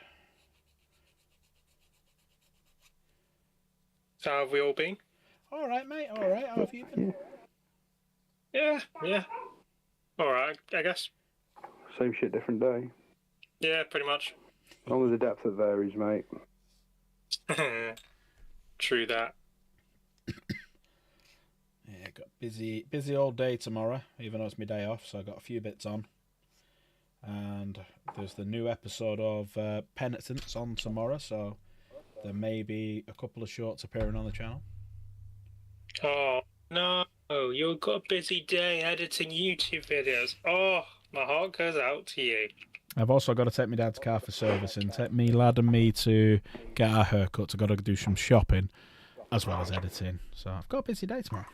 So how have we all been? All right, mate. All right. How have you been? Yeah. All right, I guess. Same shit, different day. Yeah, pretty much. Only the depth that varies, mate. True that. Yeah, got busy all day tomorrow, even though it's my day off, so I got a few bits on. And there's the new episode of Penitence on tomorrow, so there may be a couple of shorts appearing on the channel. Oh no, you've got a busy day editing YouTube videos. Oh, my heart goes out to you. I've also got to take my dad's car for servicing, take me lad and me to get our haircuts. I've got to do some shopping as well as editing. So I've got a busy day tomorrow.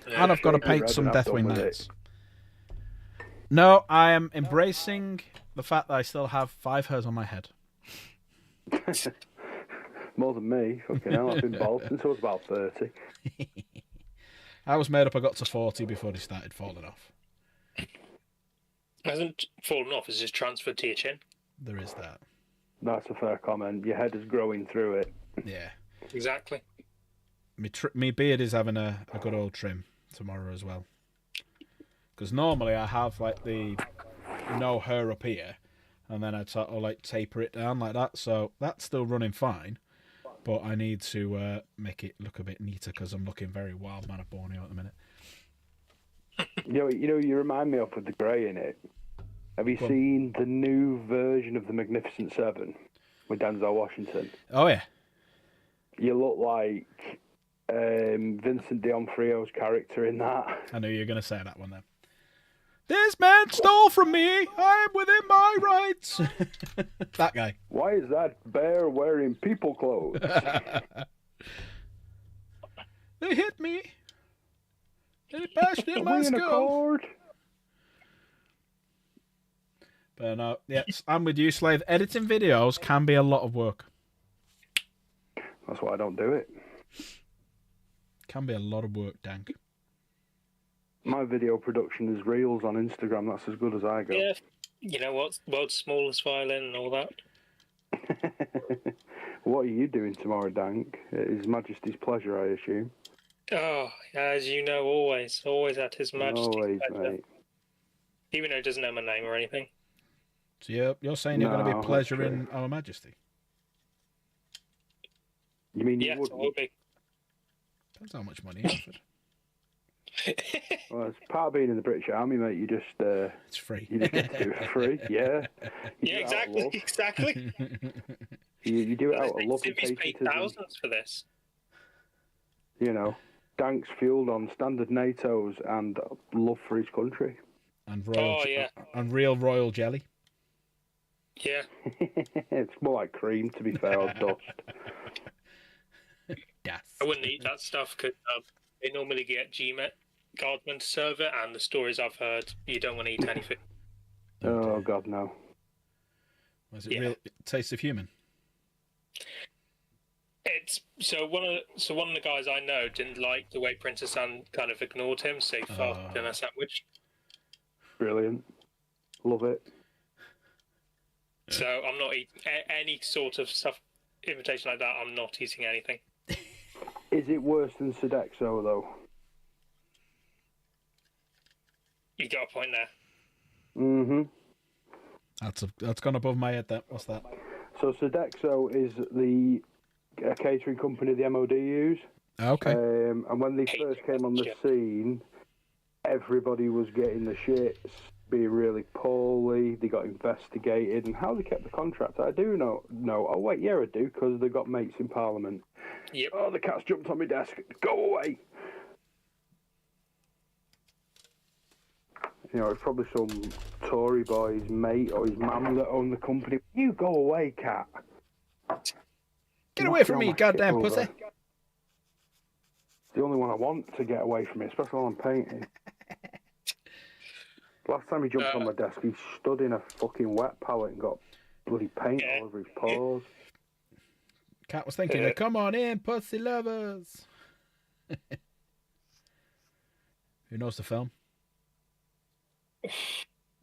Yeah. And I've got to paint some Deathwing Knights. No, I am embracing the fact that I still have 5 hairs on my head. More than me. Fucking hell, I've been bald since I was about 30. I was made up I got to 40 before they started falling off. It hasn't fallen off, it's just transferred to your chin. There is that. That's a fair comment. Your head is growing through it. Yeah. Exactly. Me beard is having a good old trim tomorrow as well. Because normally I have like the no hair up here, and then I sort of like taper it down like that. So that's still running fine, but I need to make it look a bit neater because I'm looking very wild man of Borneo at the minute. You remind me of with the grey in it. Have you seen the new version of the Magnificent Seven with Denzel Washington? Oh yeah. You look like Vincent D'Onofrio's character in that. I knew you were going to say that one then. This man stole from me. I am within my rights. That guy. Why is that bear wearing people clothes? They hit me. They bashed in my skull. But no, yes, I'm with you, Slave. Editing videos can be a lot of work. That's why I don't do it. Can be a lot of work, Dank. My video production is reels on Instagram. That's as good as I go. Yeah, you know what? World's smallest violin and all that. What are you doing tomorrow, Dank? His Majesty's pleasure, I assume. Oh, as you know, always at His Majesty's Always, pleasure. mate. Even though he doesn't know my name or anything. So you're saying you're going to be No, pleasuring Our Majesty? You mean Yes, you it will wouldn't? be. Depends how much money you offered. Well, as part of being in the British Army, mate, you just It's free. you just get to do it free. Yeah. You Yeah, do it out of love. exactly. You do it out of love and Civi's paid patriotism. thousands for this. You know, Dank's fueled on standard NATO's and love for his country. And royal, Oh, yeah. and real royal jelly. Yeah. It's more like cream, to be fair, or dust. Yes. I wouldn't eat that stuff because they normally get GMET guardsmen to serve it, and the stories I've heard, you don't want to eat anything. Oh, God, no. Was it Yeah. real taste of human? It's so one of the guys I know didn't like the way Princess Anne kind of ignored him, so he farted in a sandwich. Brilliant. Love it. So I'm not eating any sort of stuff, invitation like that. I'm not eating anything. Is it worse than Sodexo, though? You got a point there. Mm-hmm. That's gone above my head. That what's that? So Sodexo is the catering company the MOD use. Okay. And when they first came on the scene, everybody was getting the shits, being really poorly. They got investigated, and how they kept the contract, I do know. No, oh wait, yeah, I do, because they got mates in Parliament. Yep. Oh, the cat's jumped on my desk. Go away. You know, it's probably some Tory boy's mate or his mum that owned the company. You go away, cat. Get away from me, goddamn pussy. It's the only one I want to get away from it, especially when I'm painting. Last time he jumped on my desk, he stood in a fucking wet pallet and got bloody paint all over his paws. Cat was thinking, come on in, pussy lovers. Who knows the film?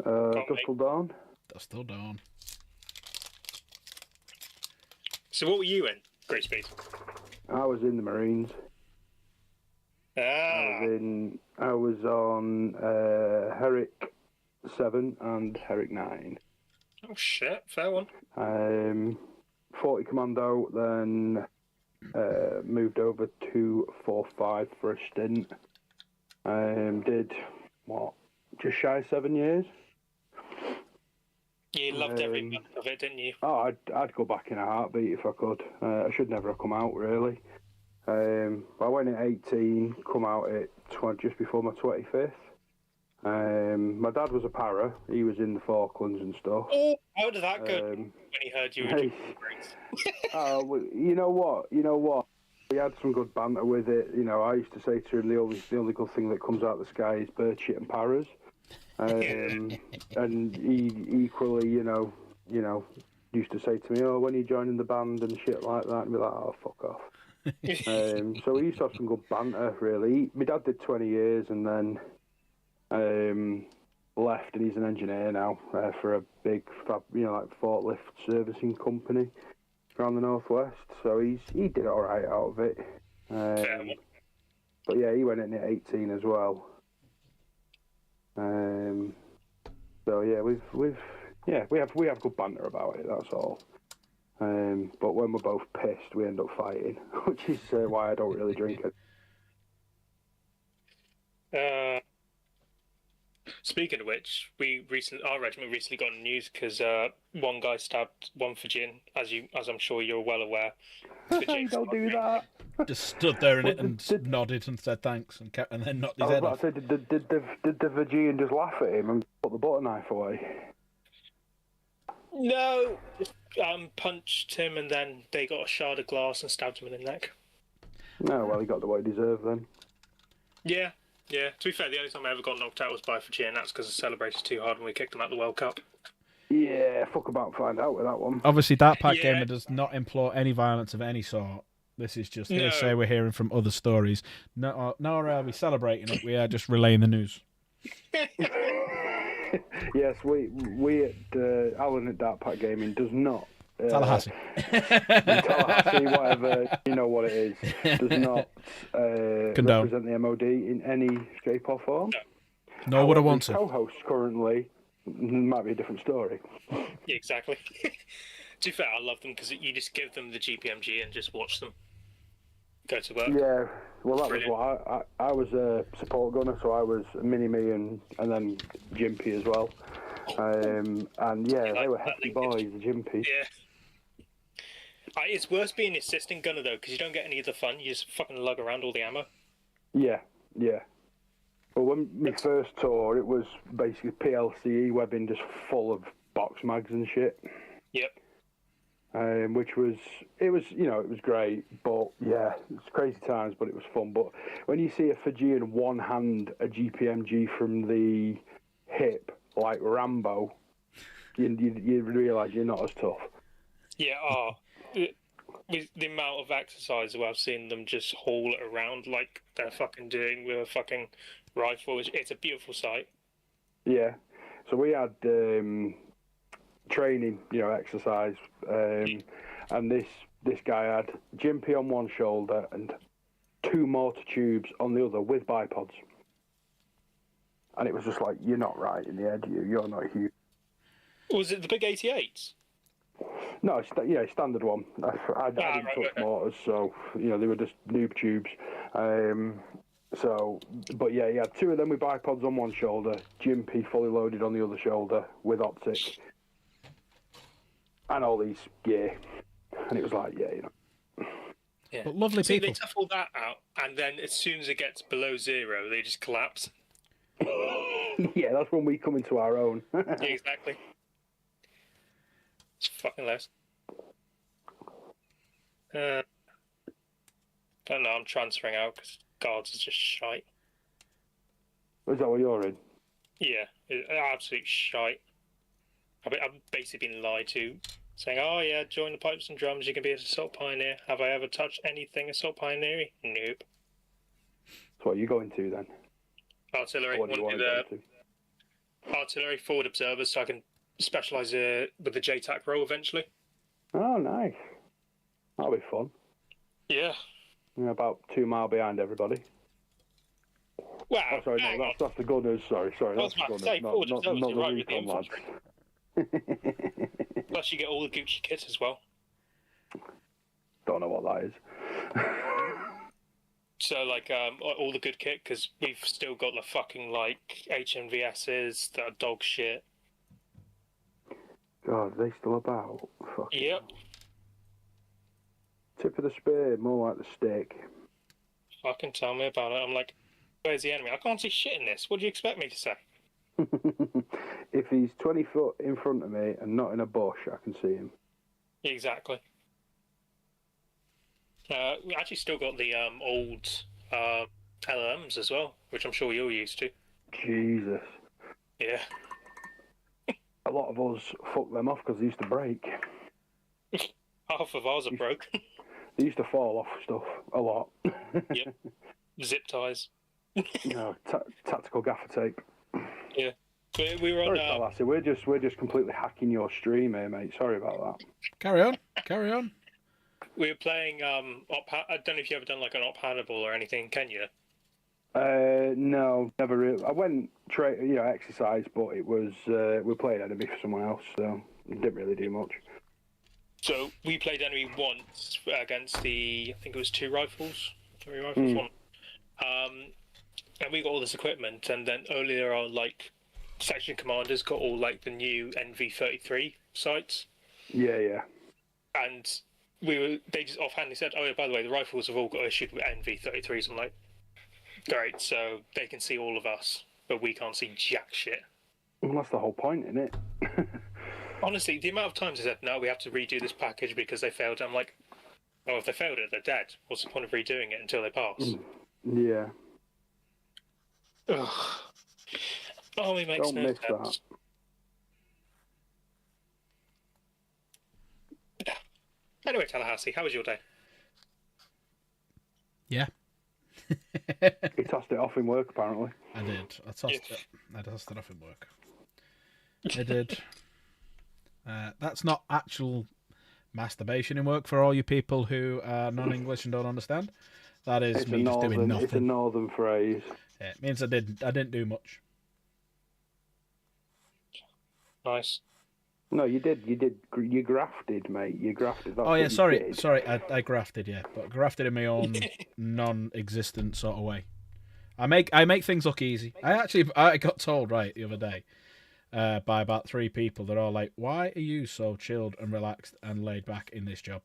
Dusk Till Dawn. Dusk Till Dawn. So what were you in, Great Speed? I was in the Marines. I was on Herrick 7 and Herrick 9. Oh shit, fair one. 40 Commando, then moved over to 4-5 for a stint. Did, just shy of 7 years. You loved every minute of it, didn't you? Oh, I'd go back in a heartbeat if I could. I should never have come out, really. I went at 18, come out at just before my 25th. My dad was a para. He was in the Falklands and stuff. Oh, how did that go when he heard you were doing you know what? We had some good banter with it. You know, I used to say to him, the only good thing that comes out of the sky is bird shit and paras. And he equally, you know, used to say to me, "Oh, when are you joining the band?" and shit like that, and be like, "Oh, fuck off." So we used to have some good banter, really. My dad did 20 years and then left, and he's an engineer now for a big, like forklift servicing company around the northwest. So he did all right out of it. But yeah, he went in at 18 as well. So yeah, we have good banter about it. That's all. But when we're both pissed, we end up fighting, which is why I don't really drink it. Speaking of which, our regiment recently got news because one guy stabbed one Fijian, as I'm sure you're well aware. Don't do that. Just stood there in it and nodded and said thanks and then knocked his head off. Did the Fijian just laugh at him and put the butter knife away? No, punched him and then they got a shard of glass and stabbed him in the neck. No, well, he got the what he deserved then. Yeah. To be fair, the only time I ever got knocked out was by Fijian, and that's because I celebrated too hard when we kicked them out of the World Cup. Yeah, fuck about find out with that one. Obviously, Dark Pack Gamer does not implore any violence of any sort. This is just hearsay we're hearing from other stories. Nor are we celebrating it, we are just relaying the news. Yes, we at Alan at Dark Pack Gaming does not Tallahassee, whatever, you know what it is, does not represent the MOD in any shape or form. No, would I want to. Co-host currently might be a different story. Yeah, exactly. To be fair, I love them because you just give them the GPMG and just watch them go to work. Yeah, well, that was what I was a support gunner, so I was Mini-Me and then Jimpy as well. And yeah, they were hefty boys, the Jimpy. Yeah. It's worse being assistant gunner though, because you don't get any of the fun. You just fucking lug around all the ammo. Yeah. Well, when my first tour, it was basically PLCE webbing just full of box mags and shit. Yep. Which was great, but yeah, it's crazy times, but it was fun. But when you see a Fijian one hand a GPMG from the hip like Rambo, you realise you're not as tough. Yeah, with the amount of exercise where I've seen them just haul it around like they're fucking doing with a fucking rifle, it's a beautiful sight. Yeah, so we had training, exercise, and this guy had Jimpy on one shoulder and 2 mortar tubes on the other with bipods, and it was just like, you're not right in the head, you're not huge. Was it the big 88s? No, standard one. I didn't touch mortars, so they were just noob tubes. But yeah, he had 2 of them with bipods on one shoulder, Jimpy fully loaded on the other shoulder with optic, and all these gear, and it was like, Yeah. But lovely people. They tough all that out, and then as soon as it gets below 0, they just collapse. Yeah, that's when we come into our own. Yeah, exactly. It's fucking less. But no, I'm transferring out because guards is just shite. Is that what you're in? Yeah, absolute shite. I've basically been lied to, saying, "Oh yeah, join the pipes and drums. You can be an assault pioneer." Have I ever touched anything assault pioneering? Nope. So what are you going to then? Artillery. What do you want to go to? Artillery forward observers, so I can specialise with the JTAC role eventually. Oh, nice. That'll be fun. Yeah. You're about 2 miles behind everybody. Wow. Oh, sorry, no, that's the gunners. Sorry, I was that's the about to gunners. say, forward Not observers, the you're right with the recon lads. infantry. Plus, you get all the Gucci kit as well. Don't know what that is. So, like, all the good kit, because we've still got the fucking, like, HMVSs that are dog shit. God, are they still about? Fuck. Yep. Tip of the spear, more like the stick. Fucking tell me about it. I'm like, where's the enemy? I can't see shit in this. What do you expect me to say? If he's 20 foot in front of me and not in a bush, I can see him. Exactly. We actually still got the old LMs as well, which I'm sure you're used to. Jesus. Yeah. A lot of us fucked them off because they used to break. Half of ours are broke. They used to fall off stuff a lot. Yep. Zip ties. Tactical gaffer tape. Yeah. We were on. Sorry, Talassi, we're just completely hacking your stream here, mate. Sorry about that. Carry on. We were playing. I don't know if you ever done like an op Hannibal or anything, can you? No, never really. I went exercise, but it was we played enemy for someone else, so it didn't really do much. So we played enemy once against I think it was 3 rifles, one. And we got all this equipment, and then earlier our like section commanders got all like the new NV33 sights. Yeah. And they just offhandedly said, "Oh yeah, by the way, the rifles have all got issued with NV33s." I'm like, great, so they can see all of us, but we can't see jack shit. Well, that's the whole point, isn't it? Honestly, the amount of times they said, "No, we have to redo this package because they failed," I'm like, "Oh, if they failed it, they're dead. What's the point of redoing it until they pass?" Yeah. Ugh. Army makes Don't no miss sense. Anyway, Tallahassee, how was your day? Yeah. He tossed it off in work, apparently. I did. I tossed it off in work. I did. That's not actual masturbation in work for all you people who are non-English and don't understand. That is me just doing nothing. It's a northern phrase. Yeah, it means I didn't do much. Nice. No, you did. You grafted, mate. You grafted. That's Oh yeah, what you sorry. did. I grafted, yeah, but grafted in my own non-existent sort of way. I make things look easy. I got told right the other day by about 3 people. They're all like, "Why are you so chilled and relaxed and laid back in this job?"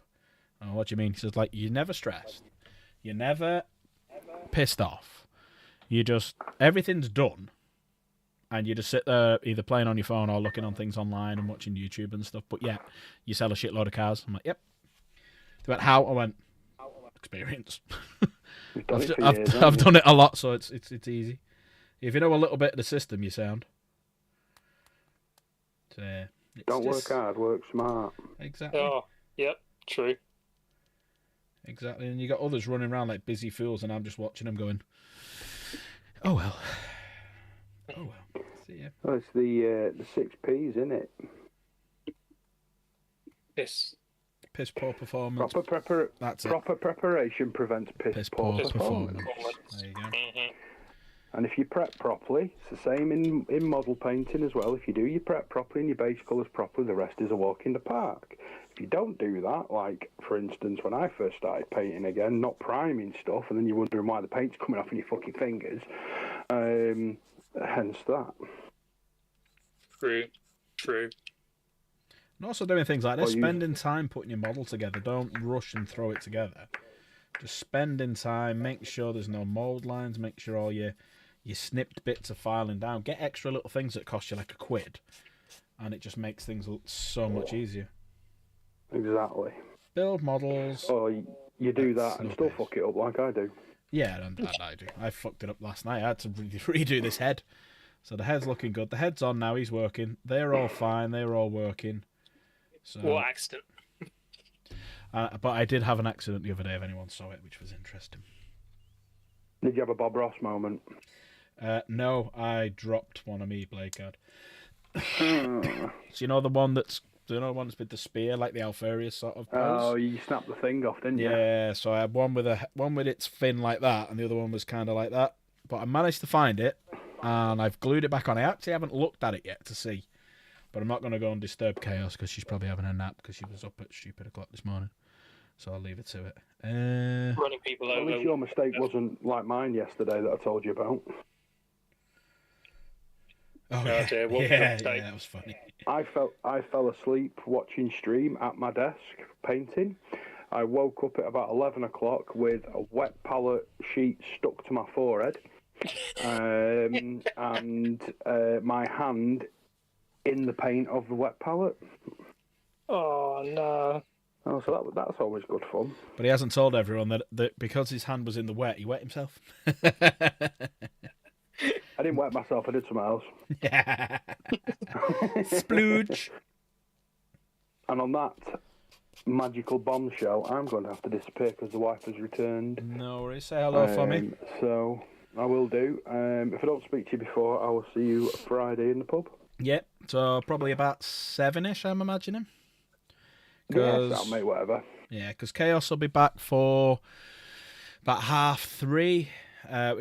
Oh, what do you mean? He says, like, you're never stressed. You're never pissed off. You just, everything's done. And you just sit there either playing on your phone or looking on things online and watching YouTube and stuff. But yeah, you sell a shitload of cars. I'm like, yep. They went, how? I went, experience. You've done it for years, haven't I've you? done it a lot, so it's easy. If you know a little bit of the system, you sound. Don't work hard, work smart. Exactly. Oh, yep, true. Exactly. And you got others running around like busy fools, and I'm just watching them going, oh well. Oh well. See ya. Well, it's the 6 P's, isn't it? Yes. Piss poor performance. That's Proper preparation prevents piss poor performance. There you go. Mm-hmm. And if you prep properly, it's the same in model painting as well. If you do your prep properly and your base colours properly, the rest is a walk in the park. If you don't do that, like, for instance, when I first started painting again, not priming stuff, and then you're wondering why the paint's coming off in your fucking fingers, hence that. True. And also doing things like this, Or spending time putting your model together. Don't rush and throw it together. Just spending time, make sure there's no mould lines, make sure all your snipped bits are filing down. Get extra little things that cost you like £1, and it just makes things look so much easier. Exactly. Build models. Or you do That's that and no still base. fuck it up like I do. Yeah, and I do. I fucked it up last night. I had to redo this head. So the head's looking good. The head's on now. He's working. They're all fine. They're all working. So, What accident? but I did have an accident the other day, if anyone saw it, which was interesting. Did you have a Bob Ross moment? No, I dropped one of me blade guard. So you know the one that's with the spear, like the Alfarius sort of pose? Oh, you snapped the thing off, didn't you? Yeah, so I had one with its fin like that, and the other one was kind of like that. But I managed to find it, and I've glued it back on. I actually haven't looked at it yet to see, but I'm not going to go and disturb Chaos because she's probably having a nap because she was up at stupid o'clock this morning. So I'll leave it to it. Running people At over. least your mistake wasn't like mine yesterday that I told you about. Oh, No, dear, what was your yeah, mistake? that was funny. I fell asleep watching stream at my desk painting. I woke up at about 11 o'clock with a wet palette sheet stuck to my forehead, and my hand in the paint of the wet palette. Oh no! Oh, so that's always good fun. But he hasn't told everyone that because his hand was in the wet, he wet himself. I didn't wet myself. I did something else. Yeah. Splooge. And on that magical bombshell, I'm going to have to disappear because the wife has returned. No worries. Say hello for me. So I will do. If I don't speak to you before, I will see you Friday in the pub. Yep. So probably about 7ish, I'm imagining. Yeah, that'll make whatever. Yeah, because Chaos will be back for about 3:30.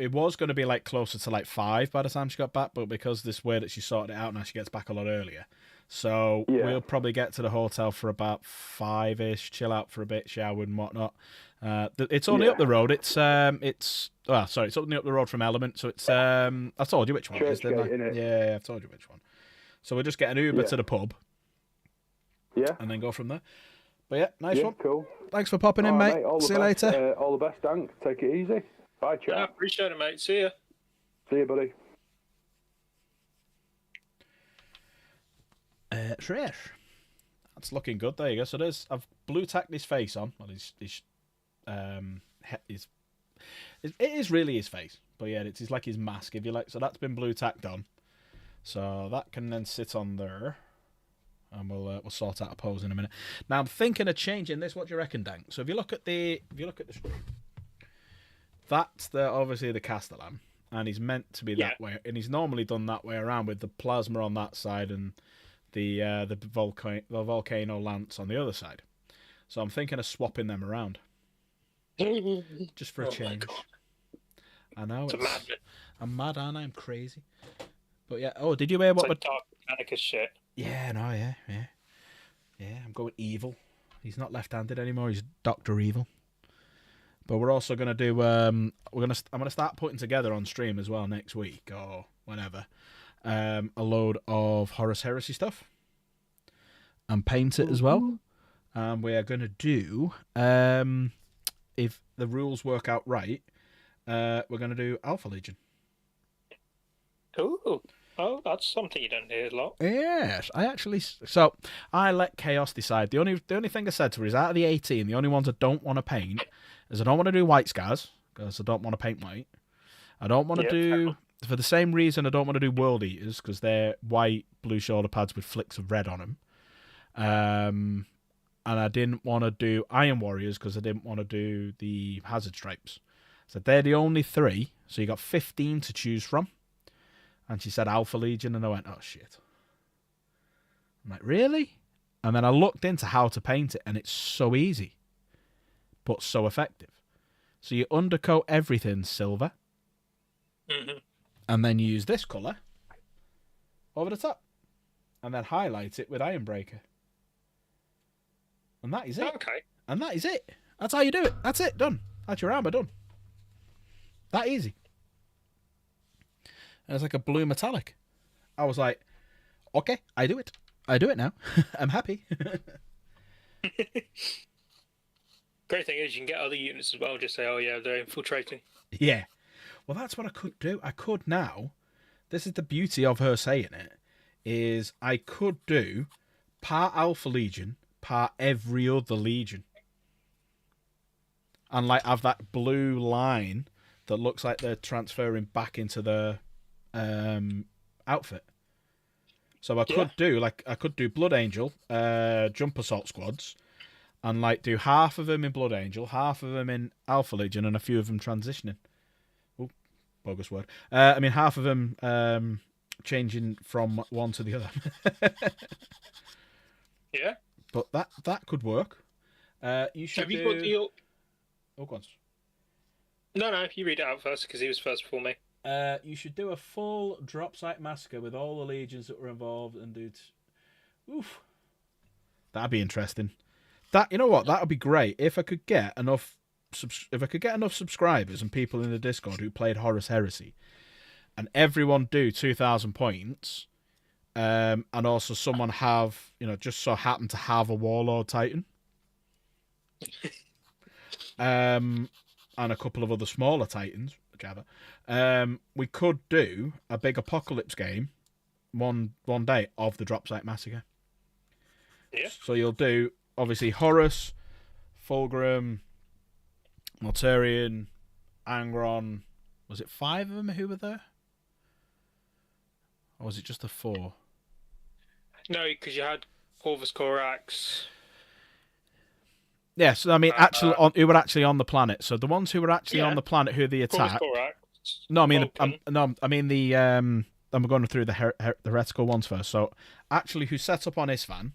It was going to be like closer to like 5 by the time she got back, but because this way that she sorted it out now, she gets back a lot earlier. So we'll probably get to the hotel for about 5ish, chill out for a bit, shower and whatnot. It's only up the road. It's only up the road from Element. So it's I told you which one it is, didn't I? Innit? Yeah, I've told you which one. So we'll just get an Uber to the pub. Yeah. And then go from there. But yeah, nice one. Cool. Thanks for popping in, mate. See you later. All the best, Dank. Take it easy. Bye, chat. Yeah, appreciate it, mate. See ya. See you, buddy. Trish. That's looking good. There you go. So I've blue tacked his face on. Well, it is really his face, but yeah, it's like his mask, if you like. So that's been blue tacked on. So that can then sit on there, and we'll sort out a pose in a minute. Now I'm thinking of changing this. What do you reckon, Dank? So if you look at the stream, that's obviously the Castellan, and he's meant to be that way, and he's normally done that way around with the plasma on that side and the volcano lance on the other side. So I'm thinking of swapping them around, just for a change. I know I'm mad, and I'm crazy. But yeah. Oh, did you hear what? It's like Dark Mechanicus shit. Yeah, no, yeah. I'm going evil. He's not left-handed anymore. He's Dr. Evil. But we're also gonna do. I'm gonna start putting together on stream as well next week or whenever. A load of Horus Heresy stuff and paint it as well. And we are gonna do. If the rules work out right, we're gonna do Alpha Legion. Ooh. Oh, that's something you don't hear a lot. Yes, So I let Chaos decide. The only thing I said to her is, out of the 18, the only ones I don't want to paint is I don't want to do white scars because I don't want to paint white. I don't want to do, for the same reason, I don't want to do World Eaters because they're white blue shoulder pads with flicks of red on them. And I didn't want to do Iron Warriors because I didn't want to do the Hazard Stripes. So they're the only 3. So you got 15 to choose from. And she said Alpha Legion, and I went, oh, shit. I'm like, really? And then I looked into how to paint it, and it's so easy, but so effective. So you undercoat everything silver, and then you use this colour over the top, and then highlight it with Ironbreaker. And that is it. Okay. And that is it. That's how you do it. That's it. Done. That's your armour done. That easy. And it's like a blue metallic. I was like, okay, I do it. I do it now. I'm happy. Great thing is you can get other units as well. Just say, oh yeah, they're infiltrating. Yeah. Well, that's what I could do. I could now. This is the beauty of her saying it. Is I could do part Alpha Legion, part every other Legion. And like have that blue line that looks like they're transferring back into the outfit. So I could do Blood Angel, Jump Assault squads, and like do half of them in Blood Angel, half of them in Alpha Legion, and a few of them transitioning. Oh, bogus word. I mean half of them changing from one to the other. Yeah. But that could work. You should Have you do... got the... Oh, go on. No, you read it out first because he was first before me. You should do a full drop site massacre with all the legions that were involved and do... Oof. That'd be interesting. You know what? That'd be great if I could get enough subscribers and people in the Discord who played Horus Heresy, and everyone do 2,000 points, and also someone have, just so happen to have a Warlord Titan, and a couple of other smaller Titans, whichever. We could do a big apocalypse game one day of the Drop Site Massacre. Yeah. So you'll do obviously Horus, Fulgrim, Mortarion, Angron. Was it 5 of them who were there? Or was it just the 4? No, because you had Corvus Corax. Yes, I mean who were actually on the planet. So the ones who were actually on the planet who they attacked. Corvus Corax. No, I mean I'm going through the heretical ones first. So actually, who set up on Isfan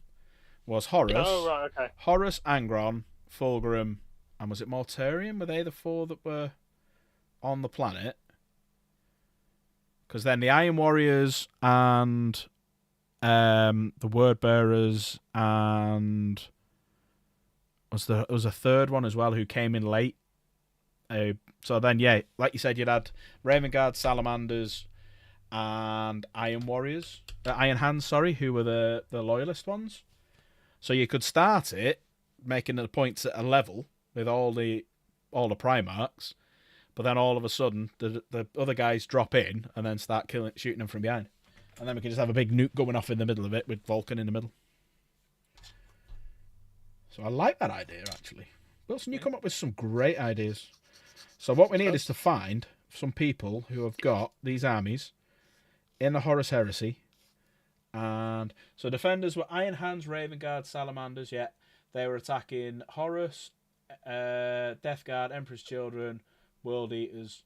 was Horus. Oh right, okay. Horus, Angron, Fulgrim, and was it Mortarion? Were they the 4 that were on the planet? Because then the Iron Warriors and the Word Bearers and there was a third one as well who came in late. So then, yeah, like you said, you'd had Raven Guard, Salamanders, and Iron Warriors, Iron Hands, sorry, who were the loyalist ones. So you could start it making the points at a level with all the Primarchs, but then all of a sudden the other guys drop in and then start shooting them from behind, and then we can just have a big nuke going off in the middle of it with Vulcan in the middle. So I like that idea, actually. Wilson, you come up with some great ideas. So what we need is to find some people who have got these armies in the Horus Heresy. And so defenders were Iron Hands, Raven Guard, Salamanders, yeah. They were attacking Horus, Death Guard, Emperor's Children, World Eaters.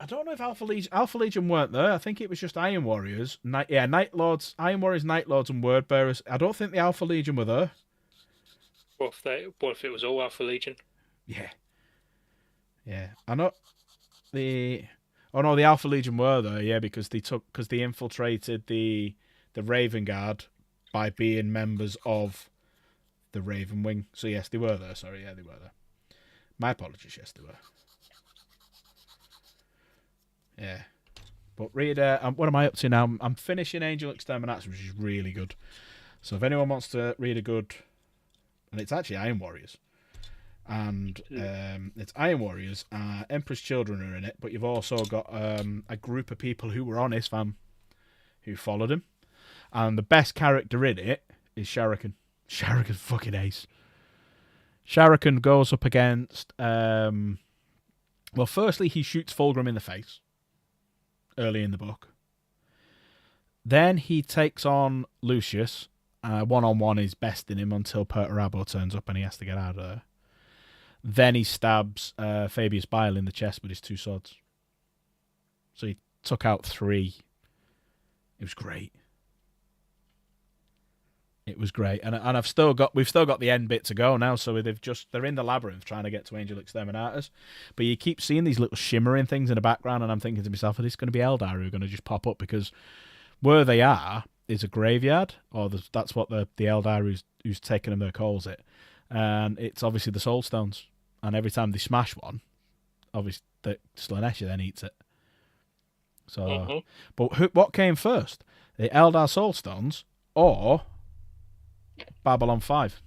I don't know if Alpha Legion weren't there. I think it was just Iron Warriors. Night Lords, Iron Warriors, Night Lords, and Word Bearers. I don't think the Alpha Legion were there. What if it was all Alpha Legion? Yeah. Yeah. I know the Alpha Legion were there, yeah, because they infiltrated the Raven Guard by being members of the Raven Wing. So yes, they were there. Sorry, yeah, they were there. My apologies, yes, they were. Yeah. But read, what am I up to now? I'm finishing Angel Exterminatus, which is really good. So if anyone wants to read a good... And it's actually Iron Warriors. And it's Iron Warriors. Emperor's Children are in it, but you've also got a group of people who were on Isfam who followed him. And the best character in it is Sharakan. Sharakan's fucking ace. Sharakan goes up against... well, firstly, he shoots Fulgrim in the face early in the book. Then he takes on Lucius. One-on-one is besting him until Perturabo turns up and he has to get out of there. Then he stabs Fabius Bile in the chest with his 2 swords. So he took out 3. It was great. It was great, and we've still got the end bit to go now. So they're in the labyrinth trying to get to Angel Exterminatus, but you keep seeing these little shimmering things in the background, and I'm thinking to myself, are these going to be Eldar who are going to just pop up? Because where they are is a graveyard, or that's what the Eldar who's taken them there calls it, and it's obviously the Soul Stones. And every time they smash one, obviously the Slanesh then eats it. So, but what came first, the Eldar Soul Stones or Babylon 5?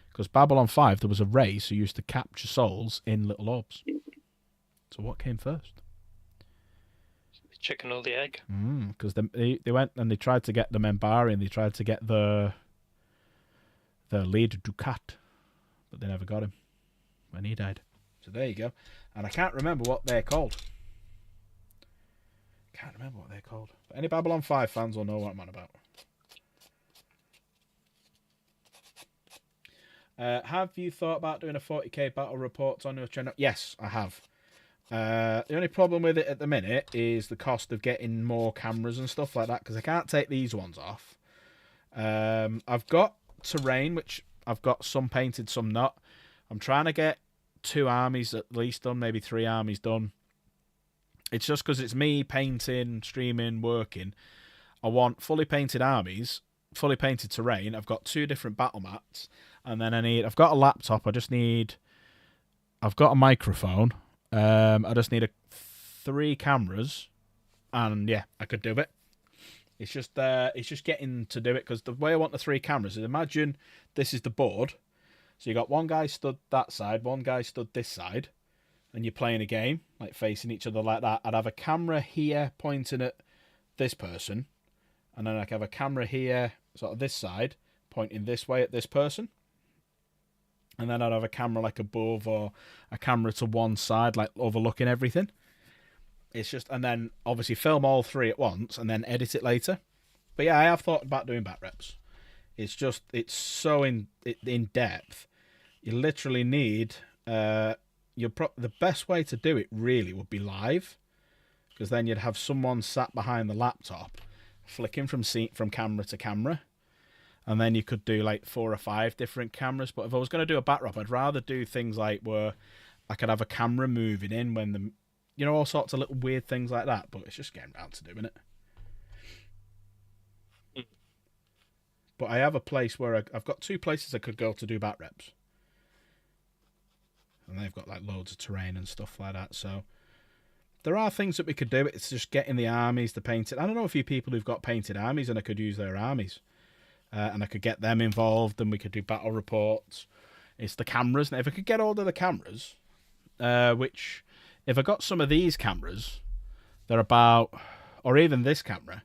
Because Babylon 5, there was a race who used to capture souls in little orbs. So what came first? The chicken or the egg? Because they went and they tried to get the Membari, and they tried to get the leader Ducat, but they never got him when he died. So there you go. And I can't remember what they're called. Can't remember what they're called. But any Babylon 5 fans will know what I'm on about. Have you thought about doing a 40k battle reports on your channel? Yes, I have. The only problem with it at the minute is the cost of getting more cameras and stuff like that, because I can't take these ones off. I've got terrain, which I've got some painted, some not. I'm trying to get 2 armies at least done, maybe 3 armies done. It's just because it's me painting, streaming, working. I want fully painted armies, fully painted terrain. I've got 2 different battle mats, and then I've got a laptop. I've got a microphone. I just need 3 cameras, and yeah, I could do it. It's just getting to do it, because the way I want the 3 cameras is, imagine this is the board. So you got one guy stood that side, one guy stood this side, and you're playing a game, like facing each other like that. I'd have a camera here pointing at this person, and then I'd have a camera here, sort of this side, pointing this way at this person. And then I'd have a camera like above, or a camera to one side, like overlooking everything. It's just, and then obviously film all 3 at once and then edit it later. But yeah, I have thought about doing bat reps. It's just, it's so in depth. You literally need, the best way to do it really would be live, because then you'd have someone sat behind the laptop flicking from camera to camera. And then you could do like 4 or 5 different cameras. But if I was going to do a bat rep, I'd rather do things like where I could have a camera moving in when all sorts of little weird things like that. But it's just getting around to doing it. But I have a place where I've got 2 places I could go to do bat reps. And they've got like loads of terrain and stuff like that. So there are things that we could do. It's just getting the armies to paint it. I don't know a few people who've got painted armies, and I could use their armies. And I could get them involved, and we could do battle reports. It's the cameras. Now, if I could get all of the cameras, which, if I got some of these cameras, they're about, or even this camera,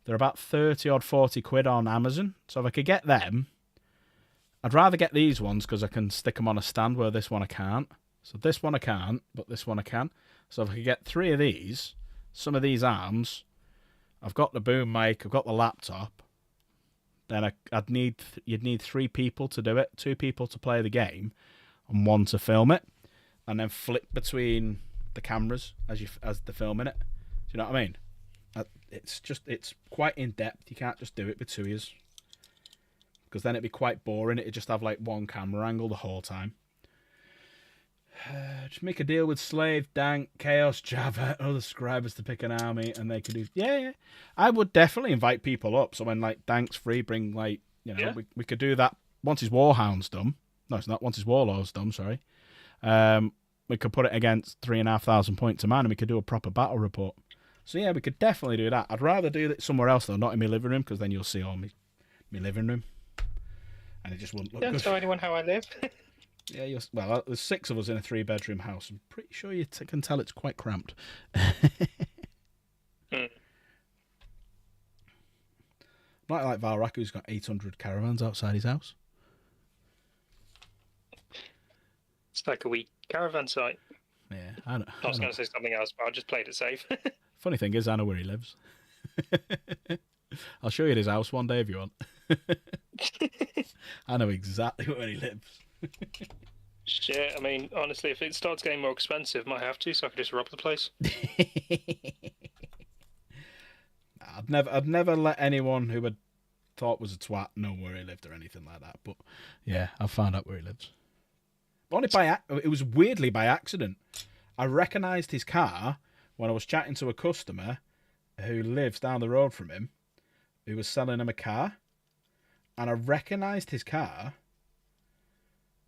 they're about 30 odd 40 quid on Amazon. So if I could get them, I'd rather get these ones, because I can stick them on a stand, where this one I can't. So this one I can't, but this one I can. So if I could get 3 of these, some of these arms, I've got the boom mic, I've got the laptop. Then you'd need 3 people to do it, 2 people to play the game, and 1 to film it, and then flip between the cameras as they're filming it. Do you know what I mean? It's quite in depth. You can't just do it with 2 ears, because then it'd be quite boring. It'd just have like 1 camera angle the whole time. Just make a deal with Slave, Dank, Chaos, Java, other scribers to pick an army, and they could do. Yeah. I would definitely invite people up. So when like Dank's free, bring like we could do that once his Warhound's done. No, it's not. Once his Warlord's done. Sorry. We could put it against 3,500 points a man, and we could do a proper battle report. So yeah, we could definitely do that. I'd rather do it somewhere else though, not in my living room, because then you'll see all my living room, and it just wouldn't look good. Don't tell anyone how I live. Yeah, there's 6 of us in a 3-bedroom house. I'm pretty sure you can tell it's quite cramped. Not like Valrak, who's got 800 caravans outside his house. It's like a wee caravan site. Yeah, I know. I was going to say something else, but I just played it safe. Funny thing is, I know where he lives. I'll show you his house one day if you want. I know exactly where he lives. Shit, I mean, honestly, if it starts getting more expensive, might have to, so I could just rob the place. I'd never let anyone who had thought was a twat know where he lived or anything like that. But yeah, I found out where he lives. Only it was weirdly by accident. I recognised his car when I was chatting to a customer who lives down the road from him, who was selling him a car, and I recognised his car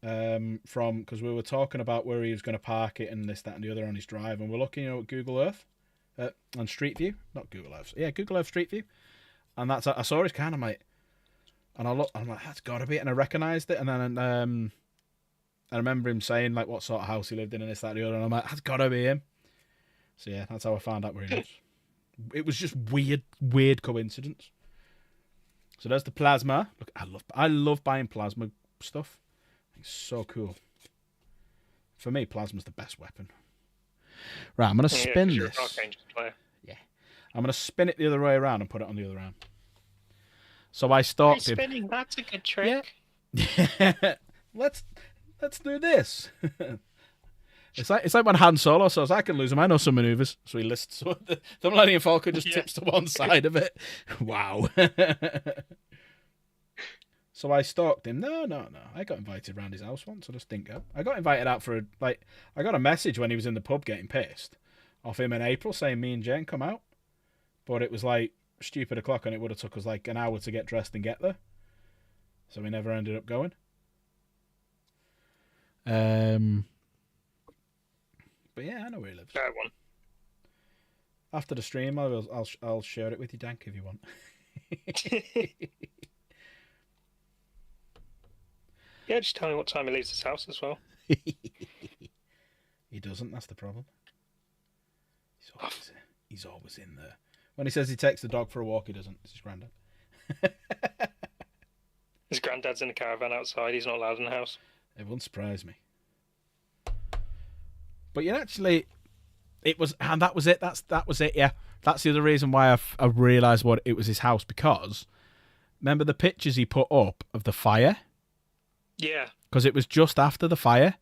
because we were talking about where he was going to park it and this, that, and the other on his drive, and we're looking at Google Earth on Street View, not Google Earth, yeah, Google Earth Street View, and I saw his car, and I'm like, that's got to be it, and I recognised it, and then I remember him saying like what sort of house he lived in and this, that, and the other, and I'm like, that's got to be him. So yeah, that's how I found out where he lives. It was just weird coincidence. So there's the plasma. Look, I love buying plasma stuff. It's so cool. For me, plasma's the best weapon. Right, I'm gonna spin this. You're an Archangel player. Yeah, I'm going to spin it the other way around and put it on the other arm. So I stalked him. Spinning, that's a good trick. Yeah. let's do this. It's like when Han Solo says, I can lose him, I know some maneuvers. So he lists the Millennium Falcon just tips to one side of it. Wow. So I stalked him. No. I got invited round his house once. I just didn't go. I got invited out for I got a message when he was in the pub getting pissed off him in April saying me and Jen come out. But it was like stupid o'clock and it would have took us like an hour to get dressed and get there. So we never ended up going. But yeah, I know where he lives. That one. After the stream, I'll share it with you, Dank, if you want. Yeah, just tell me what time he leaves his house as well. He doesn't. That's the problem. He's always in there. When he says he takes the dog for a walk, he doesn't. It's his granddad. His granddad's in a caravan outside. He's not allowed in the house. It wouldn't surprise me. But yeah, actually, it was, and that was it. That was it. Yeah, that's the other reason why I realised what it was his house, because remember the pictures he put up of the fire? Yeah. Because it was just after the fire.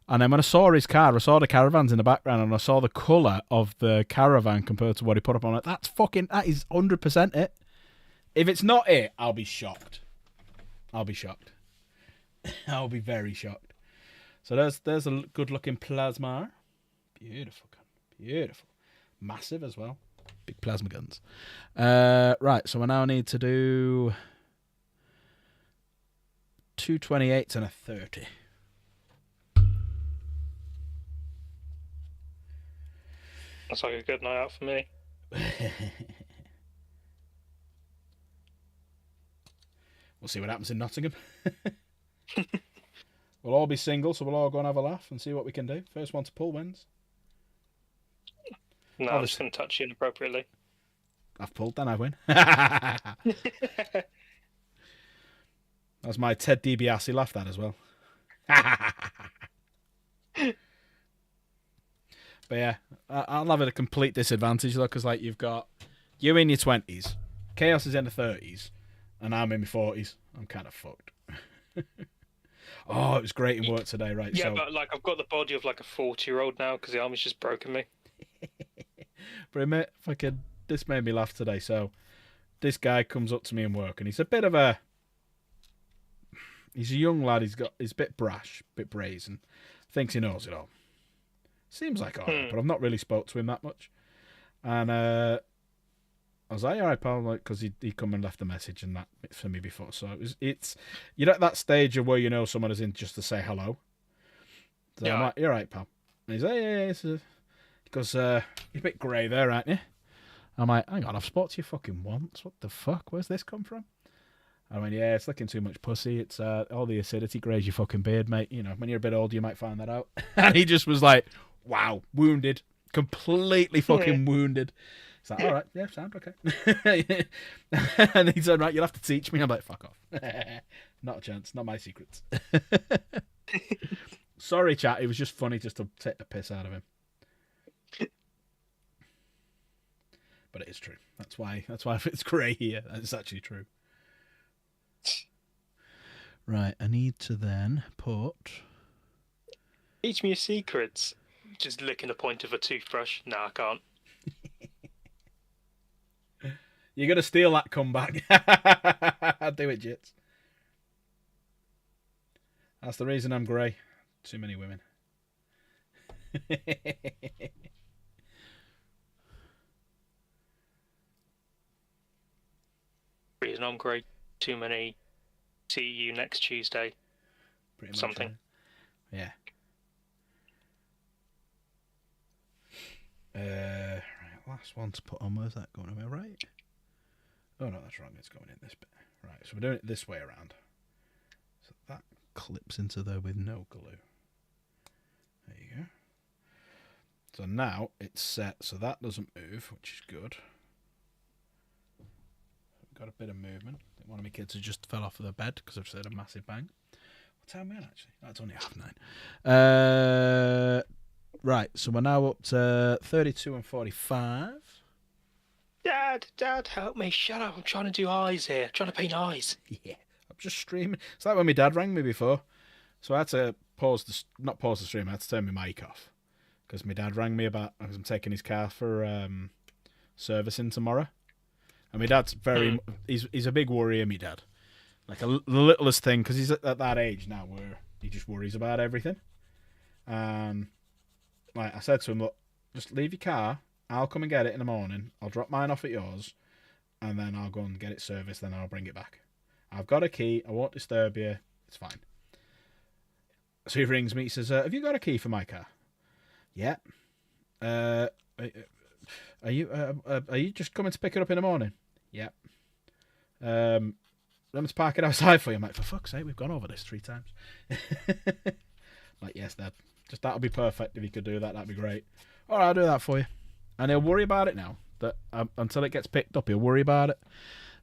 And then when I saw his car, I saw the caravans in the background, and I saw the colour of the caravan compared to what he put up on it. That is 100% it. If it's not it, I'll be shocked. I'll be very shocked. So there's a good looking plasma. Beautiful. Massive as well. Big plasma guns. Right, so I now need to do 2 28s and a 30. That's like a good night out for me. We'll see what happens in Nottingham. We'll all be single, so we'll all go and have a laugh and see what we can do. First one to pull wins. No, I'm just going to touch you inappropriately. I've pulled, then I win. That's my Ted DiBiase laugh, that as well. But yeah, I'll have a complete disadvantage though, because like you've got you in your 20s, Chaos is in the 30s, and I'm in my 40s. I'm kind of fucked. Oh, it was great in work today, right? Yeah, so, but like I've got the body of like a 40-year-old now because the army's just broken me. But this made me laugh today. So this guy comes up to me in work, and he's a young lad. He's a bit brash, a bit brazen, thinks he knows it all. Seems like all right, but I've not really spoke to him that much. And I was like, all right, pal, like, because he come and left a message and that for me before. So it's you're at that stage of where you know someone is in just to say hello. So yeah. I'm like, you're right, pal. And he's like, yeah. He goes, you're a bit grey there, aren't you? I'm like, hang on, I've spoke to you fucking once. What the fuck? Where's this come from? I went, yeah, it's looking too much pussy. It's all the acidity greys your fucking beard, mate. You know, when you're a bit older, you might find that out. And he just was like, wow, wounded. Completely fucking wounded. It's like, all right, yeah, sound okay. And he said, right, you'll have to teach me. I'm like, fuck off. Not a chance. Not my secrets. Sorry, chat. It was just funny just to take the piss out of him. But it is true. That's why it's grey here. It's actually true. Right, I need to then put... Teach me your secrets. Just licking the point of a toothbrush. No, I can't. You're going to steal that comeback. Do it, Jits. That's the reason I'm grey. Too many women. Reason I'm grey. Too many. See you next Tuesday. Pretty much something. Yeah. Right, last one to put on. Where's that going? Am I right? Oh no, that's wrong. It's going in this bit. Right, so we're doing it this way around. So that clips into there with no glue. There you go. So now it's set, so that doesn't move, which is good. We've got a bit of movement. I think one of my kids has just fell off of the bed because I've said a massive bang. What time are we on, actually? That's only 9:30. Right, so we're now up to 32 and 45. Dad, help me! Shut up! I'm trying to do eyes here. I'm trying to paint eyes. Yeah, I'm just streaming. It's like when my dad rang me before. So I had to not pause the stream, I had to turn my mic off. Because my dad rang me because I'm taking his car for servicing tomorrow. And my dad's he's a big worrier, my dad. Like the littlest thing, because he's at that age now where he just worries about everything. Like I said to him, look, just leave your car. I'll come and get it in the morning. I'll drop mine off at yours. And then I'll go and get it serviced. Then I'll bring it back. I've got a key. I won't disturb you. It's fine. So he rings me. He says, have you got a key for my car? Yeah. Are you just coming to pick it up in the morning? Yeah. Let me park it outside for you. I'm like, for fuck's sake, we've gone over this 3 times. Like, yes, Dad. Just that'll be perfect if you could do that. That'd be great. All right, I'll do that for you. And he'll worry about it now. That until it gets picked up, he'll worry about it.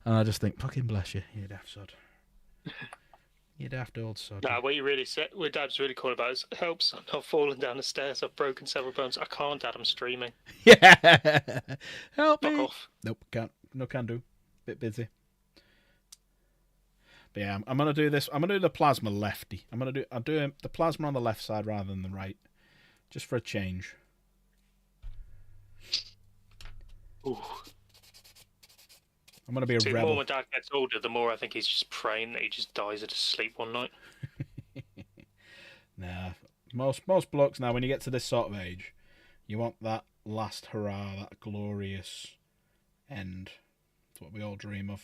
And I just think, fucking bless you, you daft sod. You daft old sod. Nah, what you really said, what Dad's really cool about is, help son, I've fallen down the stairs, I've broken several bones. I can't, Dad, I'm streaming. Yeah. Help Fuck me. off. Nope, can't. No can do. Bit busy. But yeah, I'm gonna do this. I'm gonna do the plasma lefty. I'll do the plasma on the left side rather than the right, just for a change. Ooh. I'm gonna be a See, the rebel. more my dad gets older, the more I think he's just praying that he just dies at his sleep one night. Nah, most blokes now, when you get to this sort of age, you want that last hurrah, that glorious end. It's what we all dream of.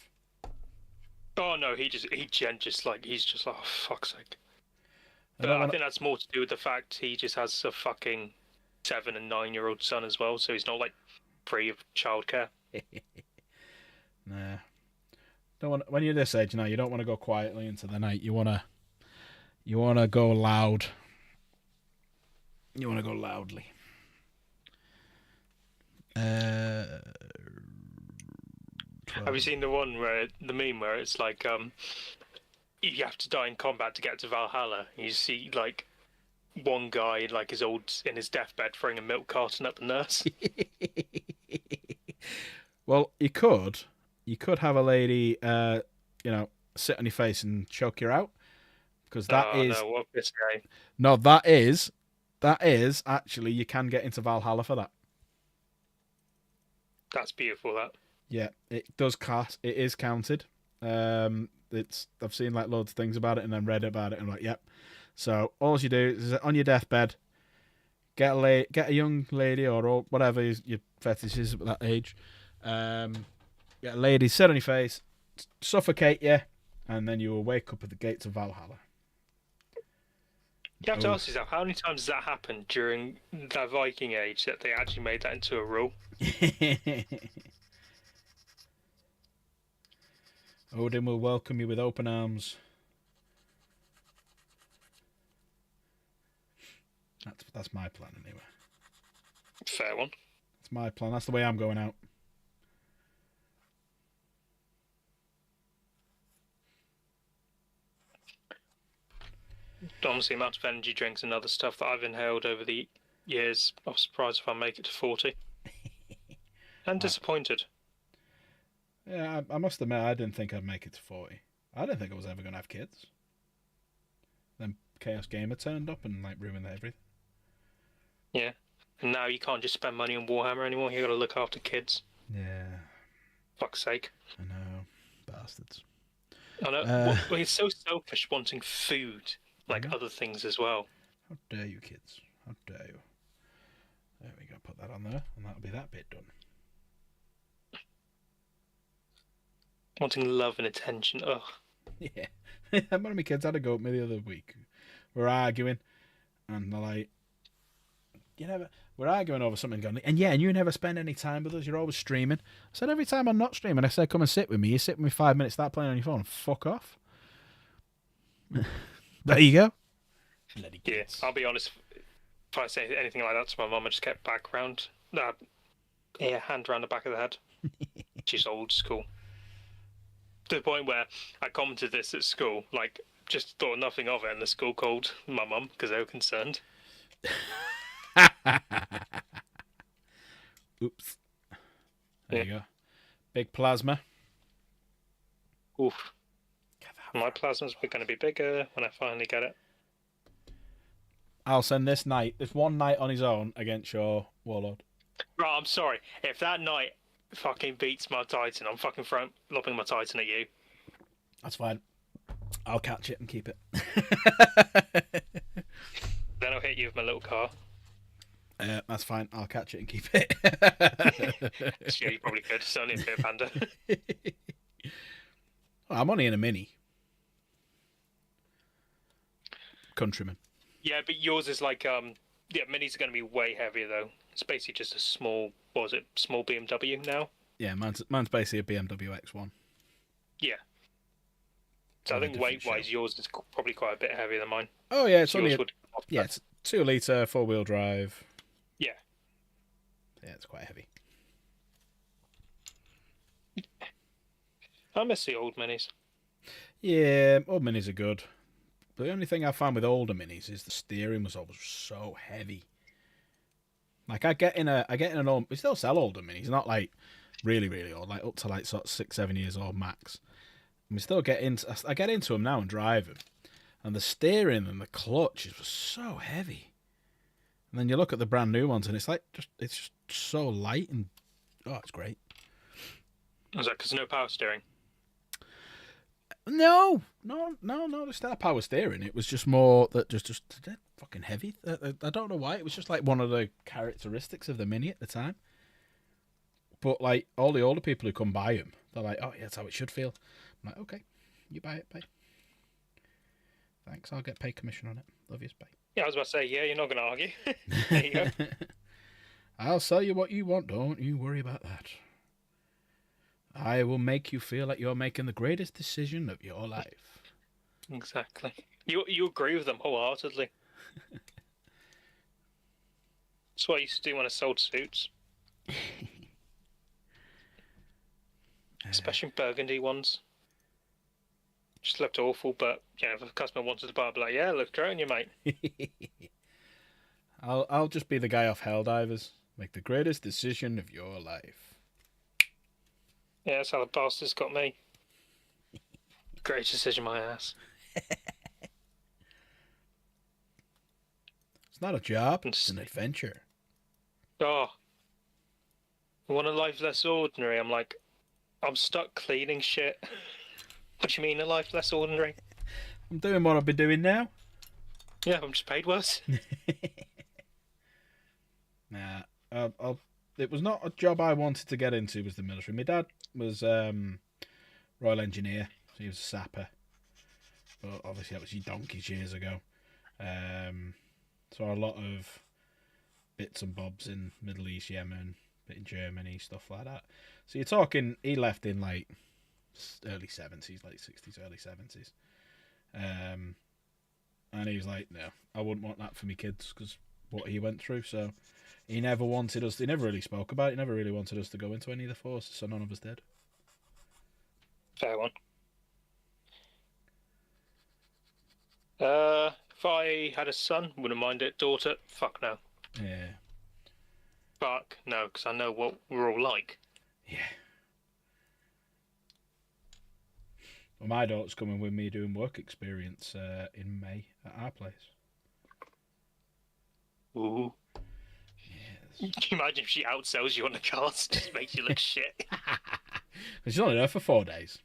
Oh no, he's just oh fuck's sake. I But don't I wanna- think that's more to do with the fact he just has a fucking 7 and 9-year-old son as well, so he's not like free of childcare. Nah. Don't want. When you're this age now, you don't want to go quietly into the night. You wanna go loud. You wanna go loudly. Have you seen the one where the meme where it's like you have to die in combat to get to Valhalla? You see like one guy like his in his deathbed throwing a milk carton at the nurse. Well, you could have a lady, sit on your face and choke you out, because that is no, what this guy? no, that is actually, you can get into Valhalla for that. That's beautiful. That. Yeah, it does cast. It is counted. I've seen like loads of things about it and then read about it and like, yep. So all you do is on your deathbed, get a young lady or whatever your fetish is at that age. Get a lady, sit on your face, suffocate you, and then you will wake up at the gates of Valhalla. You have to ask yourself, how many times has that happened during the Viking Age that they actually made that into a rule? Odin will welcome you with open arms. That's my plan anyway. Fair one. That's my plan. That's the way I'm going out. Honestly, the amount of energy drinks and other stuff that I've inhaled over the years, I'm surprised if I make it to 40. And disappointed. Yeah, I must admit, I didn't think I'd make it to 40. I didn't think I was ever going to have kids. Then Chaos Gamer turned up and like ruined everything. Yeah. And now you can't just spend money on Warhammer anymore. You got to look after kids. Yeah, Fuck's sake. I know, bastards. I know. Well, it's so selfish wanting food, like other things as well. How dare you, kids? How dare you? There we go. Put that on there, and that'll be that bit done. Wanting love and attention. Ugh. Yeah. One of my kids had a go at me the other week. We're arguing, and they're like, we're arguing over something, going, and you never spend any time with us. You're always streaming. I said, every time I'm not streaming, I said, come and sit with me. You sit with me 5 minutes, start playing on your phone, and fuck off. There you go. Bloody kids. Yeah, I'll be honest. If I say anything like that to my mum, I just get background. Hand around the back of the head. She's old school. To the point where I commented this at school, like, just thought nothing of it, and the school called my mum because they were concerned. Oops. There you go. Big plasma. Oof. My plasmas are going to be bigger when I finally get it. I'll send this one knight on his own against your warlord. Right, I'm sorry. If that knight fucking beats my Titan, I'm fucking lobbing my Titan at you. That's fine. I'll catch it and keep it. Then I'll hit you with my little car. That's fine. I'll catch it and keep it. Yeah, you probably could. It's only a bit of panda. Well, I'm only in a mini. Countryman. Yeah, but yours is like minis are going to be way heavier though. It's basically just a small BMW now. Yeah, mine's basically a BMW X1. Yeah. So I think weight-wise, yours is probably quite a bit heavier than mine. Oh yeah, it's so only it's 2 litre 4-wheel drive. Yeah. Yeah, it's quite heavy. I miss the old minis. Yeah, old minis are good. But the only thing I found with older minis is the steering was always so heavy. Like I get in an old. We still sell older minis, not like really really old, like up to like sort of 6-7 years old max. And we still I get into them now and drive them, and the steering and the clutch is so heavy. And then you look at the brand new ones, and it's just so light and it's great. Is that because no power steering? No. There's still power steering. It was just more that just fucking heavy. I don't know why. It was just like one of the characteristics of the Mini at the time. But like all the older people who come buy them, they're like, "Oh yeah, that's how it should feel." I'm like, "Okay, you buy it, bye. Thanks, I'll get paid commission on it. Love you, bye." Yeah, I was about to say, yeah, you're not going to argue. There you go. I'll sell you what you want. Don't you worry about that. I will make you feel like you're making the greatest decision of your life. Exactly. You agree with them wholeheartedly. That's what I used to do when I sold suits. Especially burgundy ones. Just looked awful, but if a customer wanted to buy, I'd be like, yeah, look great on you, mate. I'll just be the guy off Helldivers. Make the greatest decision of your life. Yeah, that's how the bastards got me. Great decision, my ass. It's not a job, it's an adventure. Oh. Want a life less ordinary? I'm stuck cleaning shit. What do you mean a life less ordinary? I'm doing what I've been doing now. Yeah, I'm just paid worse. Nah, it was not a job I wanted to get into, was the military. My dad was Royal Engineer, so he was a sapper. But obviously that was donkeys years ago. So a lot of bits and bobs in Middle East, Yemen, bit in Germany, stuff like that. So you're talking, he left in like early 70s, late 60s, early 70s. And he was like, no, I wouldn't want that for me kids because what he went through. So he never wanted us, he never really spoke about it, he never really wanted us to go into any of the forces, so none of us did. Fair one. If I had a son, wouldn't mind it. Daughter, fuck no. Yeah. Fuck no, because I know what we're all like. Yeah. Well, my daughter's coming with me doing work experience in May at our place. Ooh. Yes. Can you imagine if she outsells you on the cards? Just makes you look shit. She's only there for 4 days.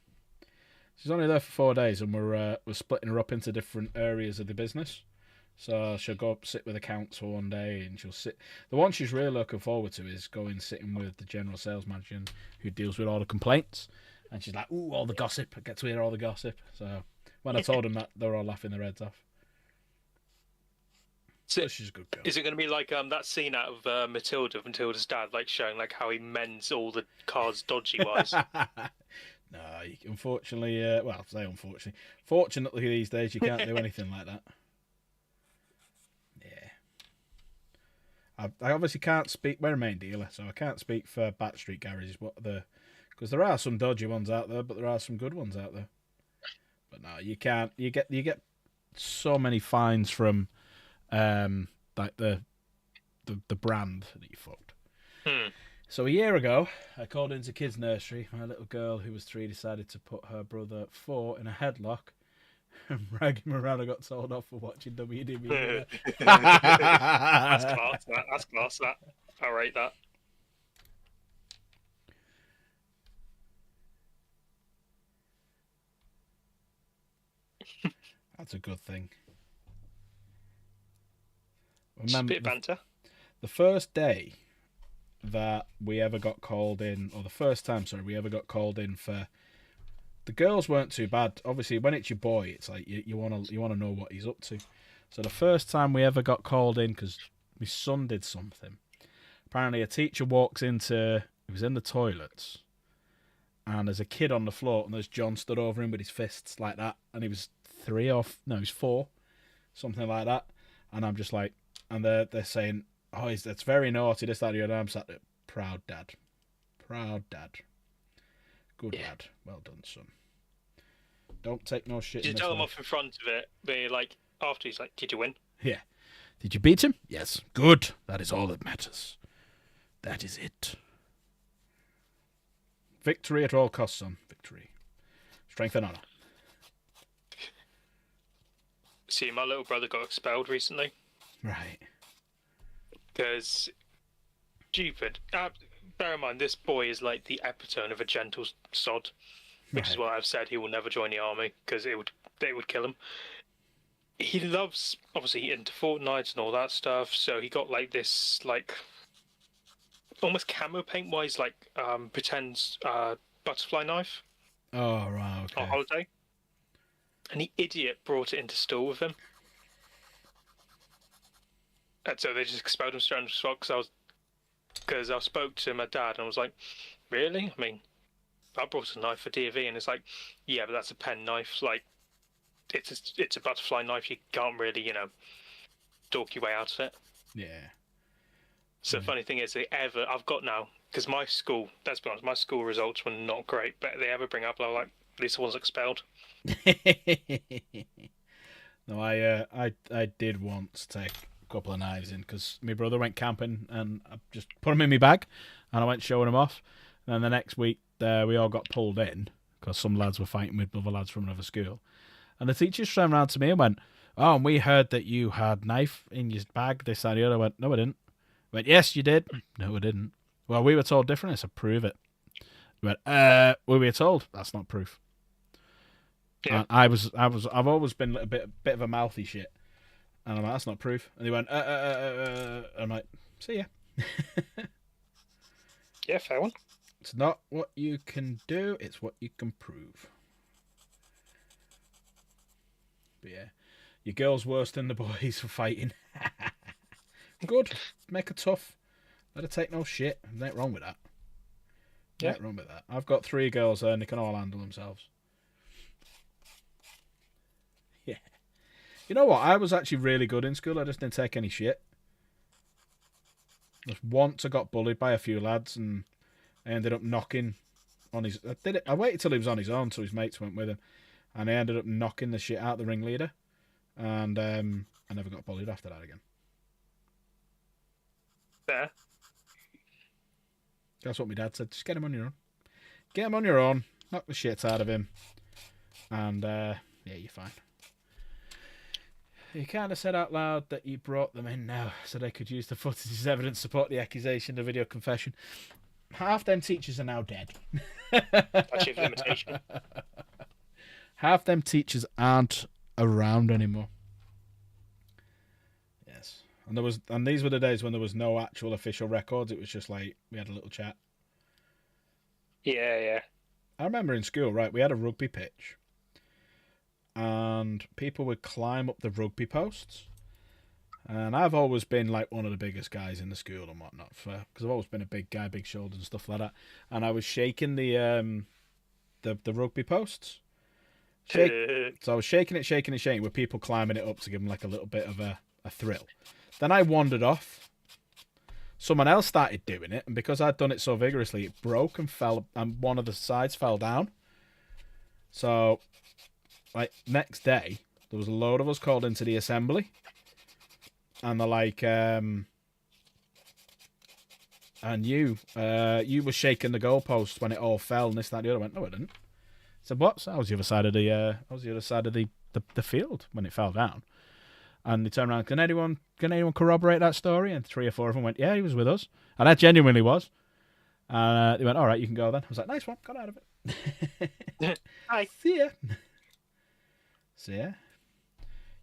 She's only there for 4 days, and we're splitting her up into different areas of the business. So she'll go up, sit with accounts for 1 day, and she'll sit. The one she's really looking forward to is going sitting with the general sales manager who deals with all the complaints. And she's like, ooh, all the gossip. I get to hear all the gossip. So when I told them that, they were all laughing their heads off. So she's a good girl. Is it going to be like that scene out of Matilda, Matilda's dad, like showing like how he mends all the cars dodgy-wise? No, unfortunately, well, I say unfortunately. Fortunately, these days, you can't do anything like that. Yeah. I obviously can't speak. We're a main dealer, so I can't speak for backstreet garages. Because there are some dodgy ones out there, but there are some good ones out there. But no, you can't. You get so many fines from like the brand that you fucked. So a year ago, I called into kids' nursery. My little girl, who was 3, decided to put her brother 4 in a headlock and drag him around. I got told off for watching WWE. That's class. That's class. That I rate that. That's a good thing. Just a bit of banter. The first day that we ever got called in, or the first time, sorry, we ever got called in for, the girls weren't too bad. Obviously, when it's your boy, it's like you want to know what he's up to. So the first time we ever got called in, because my son did something. Apparently, a teacher walks into, he was in the toilets, and there's a kid on the floor, and there's John stood over him with his fists like that, and he was 3 or no, he was 4, something like that. And I'm just like, and they're saying, oh, that's very naughty, this, that, and I'm sat there, proud dad. Good lad. Well done, son. Don't take no shit. Did you tell him off in front of it? Be like, after he's like, did you win? Yeah. Did you beat him? Yes. Good. That is all that matters. That is it. Victory at all costs, son. Victory. Strength and honor. See, my little brother got expelled recently. Right. Because, stupid. Bear in mind, this boy is like the epitome of a gentle sod, which is why I've said he will never join the army, because they would kill him. He loves, obviously, into Fortnite and all that stuff, so he got like this, like, almost camo paint wise, like, pretends butterfly knife. Oh, right, okay. On holiday. And the idiot brought it into school with him. And so they just expelled him straight on the spot, because I spoke to my dad and I was like, really? I mean, I brought a knife for DV, and it's like, yeah, but that's a pen knife. Like, it's a butterfly knife. You can't really, talk your way out of it. Yeah. So the funny thing is, I've got now, because my school, let's be honest, my school results were not great, but they ever bring up, like, at least I was expelled. No, I did once take a couple of knives in, because my brother went camping and I just put them in my bag and I went showing them off. And then the next week we all got pulled in because some lads were fighting with other lads from another school. And the teachers turned around to me and went, oh, and we heard that you had knife in your bag, this and the other. I went, no, I didn't. I went, yes, you did. No, I didn't. Well, we were told different. I said, prove it. I went, we were told. That's not proof. Yeah. And I've always been a bit of a mouthy shit. And I'm like, that's not proof. And they went, I'm like, see ya. Yeah, fair one. It's not what you can do, it's what you can prove. But yeah, your girl's worse than the boys for fighting. Good. Make her tough. Let her take no shit. There's nothing wrong with that. Yeah. Nothing wrong with that. I've got 3 girls there and they can all handle themselves. Yeah. You know what? I was actually really good in school. I just didn't take any shit. Just once I got bullied by a few lads and I ended up knocking on his... I waited till he was on his own so his mates went with him. And I ended up knocking the shit out of the ringleader. And I never got bullied after that again. Fair. That's what my dad said. Just get him on your own. Get him on your own. Knock the shit out of him. And, yeah, you're fine. He kind of said out loud that you brought them in now so they could use the footage as evidence to support the accusation, the video confession. Half them teachers are now dead. Actually, limitation. Half them teachers aren't around anymore. Yes. And these were the days when there was no actual official records. It was just like we had a little chat. Yeah. I remember in school, right, we had a rugby pitch. And people would climb up the rugby posts. And I've always been like one of the biggest guys in the school and whatnot, because I've always been a big guy, big shoulders and stuff like that. And I was shaking the rugby posts. So I was shaking it with people climbing it up to give them like a little bit of a thrill. Then I wandered off. Someone else started doing it, and because I'd done it so vigorously, it broke and fell, and one of the sides fell down. So, like, next day, there was a load of us called into the assembly. And they're like, And you were shaking the goalpost when it all fell, and this, that, and the other. I went, no, I didn't. I said, what? So I was the other side of the field when it fell down. And they turned around, can anyone corroborate that story? And 3 or 4 of them went, yeah, he was with us. And I genuinely was. And they went, all right, you can go then. I was like, nice one, got out of it. Hi. See ya. So yeah.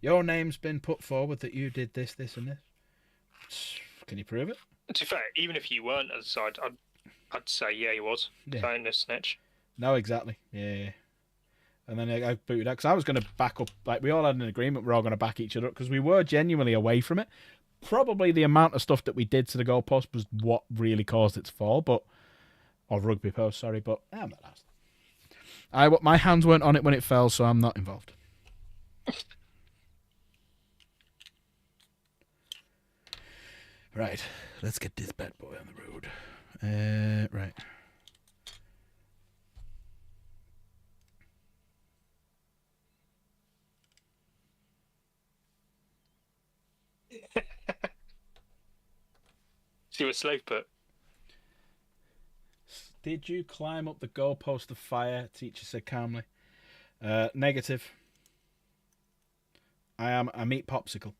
Your name's been put forward that you did this, and this. Can you prove it? To be fair, even if you weren't at the side, I'd say, yeah, he was. Yeah. Saying this snitch. No, exactly. Yeah. And then I booted out because I was going to back up. Like, we all had an agreement we're all going to back each other up because we were genuinely away from it. Probably the amount of stuff that we did to the goalpost was what really caused its fall, or rugby post, sorry. But I'm not asked. My hands weren't on it when it fell, so I'm not involved. Right, let's get this bad boy on the road. Right. See what Slave put? Did you climb up the goalpost of fire? Teacher said calmly. Negative. I am a meat popsicle.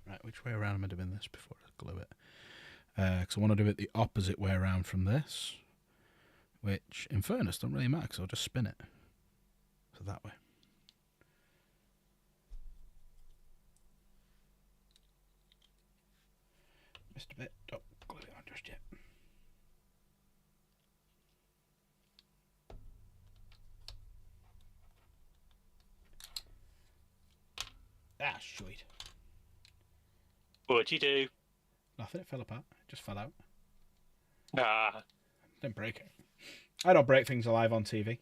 Right, which way around am I doing this before I glue it? Because I want to do it the opposite way around from this, which, in fairness, don't really matter because I'll just spin it. So that way. Missed a bit. Don't glue it on just yet. Ah, shite. What'd you do? Nothing, it fell apart. It just fell out. Ah. Didn't break it. I don't break things alive on TV.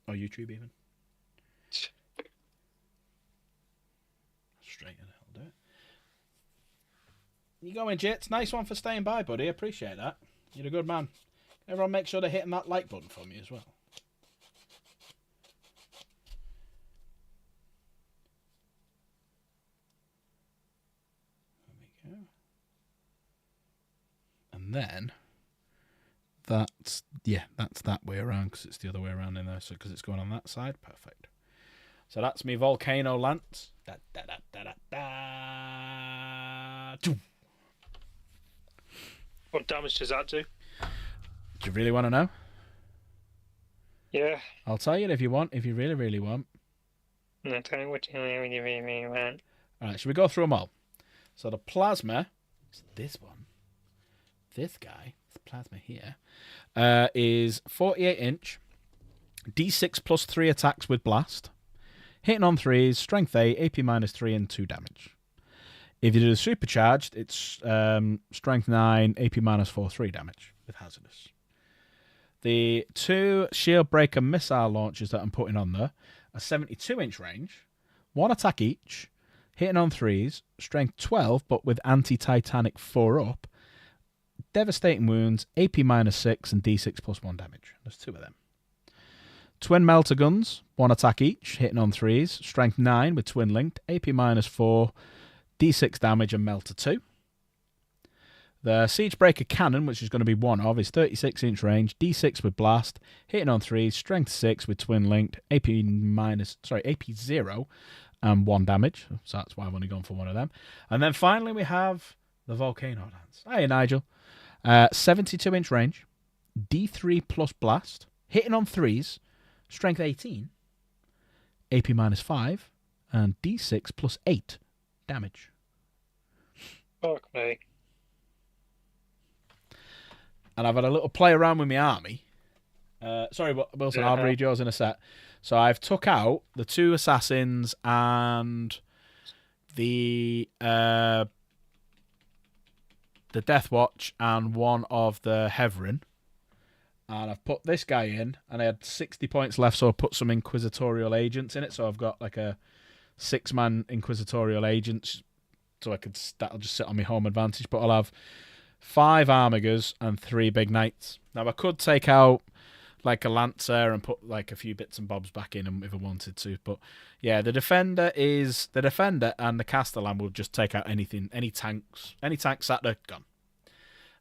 Or YouTube even. Straighten it, I'll do it. You going, Jits? Nice one for staying by, buddy. Appreciate that. You're a good man. Everyone make sure they're hitting that like button for me as well. There we go. And then that's that way around because it's the other way around in there. So because it's going on that side, perfect. So that's me volcano lance. Da, da, da, da, da, da. What damage does that do? Do you really want to know? Yeah. I'll tell you if you want. If you really, really want. No, tell me what you really want. All right, should we go through them all? So the plasma, this one, this guy, this plasma here, is 48 inch, D6 plus 3 attacks with blast, hitting on 3s, strength 8, AP minus 3, and 2 damage. If you do the supercharged, it's strength 9, AP minus 4, 3 damage with hazardous. The 2 shield breaker missile launchers that I'm putting on there are 72 inch range, 1 attack each, hitting on 3s, strength 12, but with anti-titanic 4 up, devastating wounds, AP minus 6, and D6 plus 1 damage. There's 2 of them. Twin melter guns, 1 attack each, hitting on 3s, strength 9 with twin linked, AP minus 4, D6 damage, and melter 2. The siege breaker cannon, which is going to be 1 of, is 36 inch range, D6 with blast, hitting on 3s, strength 6 with twin linked, AP 0, and 1 damage. So that's why I've only gone for 1 of them. And then finally we have the volcano lance. Hey Nigel. 72 inch range, D3 plus blast, hitting on 3s, strength 18, AP minus 5, and D6 plus 8 damage. Fuck me. And I've had a little play around with my army. Sorry, Wilson, I'll read yours in a sec. So I've took out the 2 assassins and the Death Watch and 1 of the Heverin. And I've put this guy in, and I had 60 points left, so I put some Inquisitorial agents in it. So I've got like a 6-man Inquisitorial agents so that'll just sit on my home advantage. But I'll have 5 Armigers and 3 big Knights. Now I could take out like a Lancer and put like a few bits and bobs back in if I wanted to. But yeah, the Defender and the Castellan will just take out anything, any tanks sat there, gone.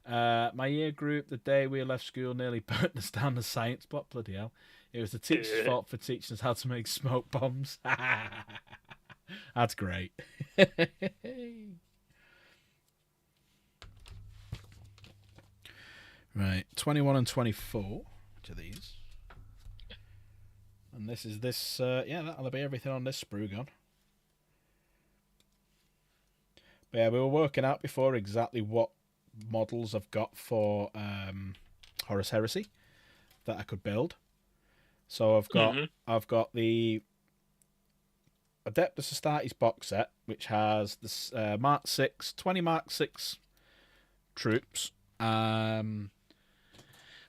My year group, the day we left school, nearly burnt us down the science block. Bloody hell. It was the teacher's fault for teaching us how to make smoke bombs. That's great. Right, 21 and 24 to these. And this is that'll be everything on this sprue gun. But yeah, we were working out before exactly what models I've got for Horus Heresy that I could build. So I've got the Adeptus Astartes box set, which has this Mark 6, 20 Mark 6 troops, a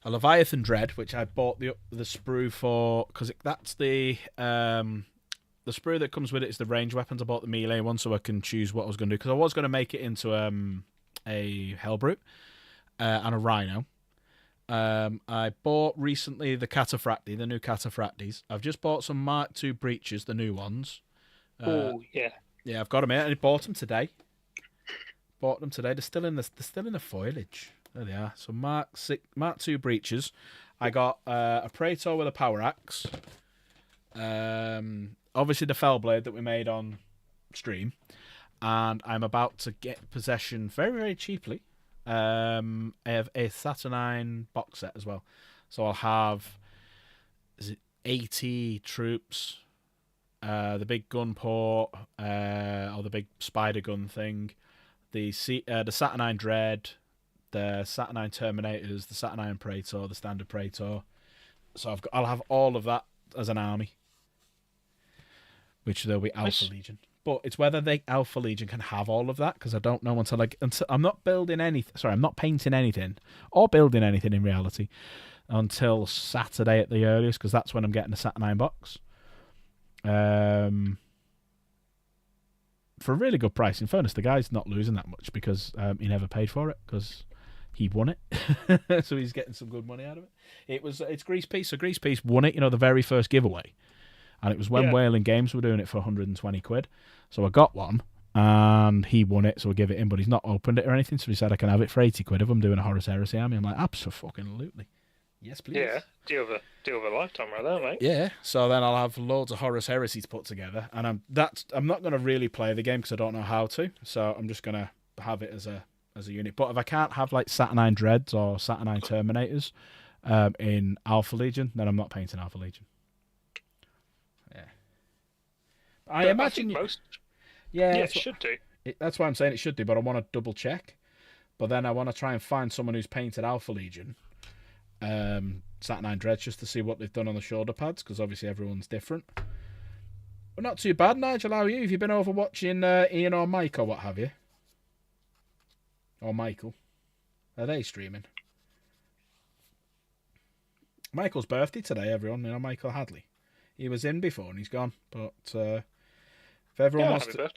Leviathan Dread, which I bought the sprue for, because that's the sprue that comes with it is the range weapons. I bought the melee one so I can choose what I was going to do, because I was going to make it into a Hellbrute and a Rhino. I bought recently the Cataphracti, the new Cataphractis. I've just bought some Mark II breaches, the new ones. Oh yeah. Yeah, I've got them here. I bought them today. They're still in the foliage. There they are. So Mark II breaches. I got a Praetor with a power axe. Obviously the Fellblade that we made on stream, and I'm about to get possession very, very cheaply of a Saturnine box set as well. So I'll have 80 troops, the big gun port, or the big spider gun thing, the Saturnine Dread, the Saturnine Terminators, the Saturnine Praetor, the standard Praetor. So I'll have all of that as an army, which there'll be Alpha Legion. But it's whether the Alpha Legion can have all of that, because I don't know until I'm not building anything. Sorry, I'm not painting anything or building anything in reality until Saturday at the earliest, because that's when I'm getting the Saturnine box. For a really good price. In fairness, the guy's not losing that much because he never paid for it, because he won it. So he's getting some good money out of it. It's Grease Peace. So Grease Peace won it, the very first giveaway. And it was when Whaling Games were doing it for 120 quid. So I got one, and he won it, so I give it him, but he's not opened it or anything, so he said I can have it for 80 quid if I'm doing a Horus Heresy army. I'm like, absolutely. Yes, please. Yeah, deal of a lifetime right there, mate. Yeah, so then I'll have loads of Horus Heresies put together, and I'm not going to really play the game because I don't know how to, so I'm just going to have it as a unit. But if I can't have like Saturnine Dreads or Saturnine Terminators in Alpha Legion, then I'm not painting Alpha Legion. Yeah. I imagine most. Yeah, it should do. That's why I'm saying it should do, but I want to double check. But then I want to try and find someone who's painted Alpha Legion, Saturnine Dreads, just to see what they've done on the shoulder pads, because obviously everyone's different. But not too bad, Nigel. How are you? Have you been over watching Ian or Mike or what have you? Or Michael? Are they streaming? Michael's birthday today, everyone. Michael Hadley. He was in before and he's gone. But if everyone wants to...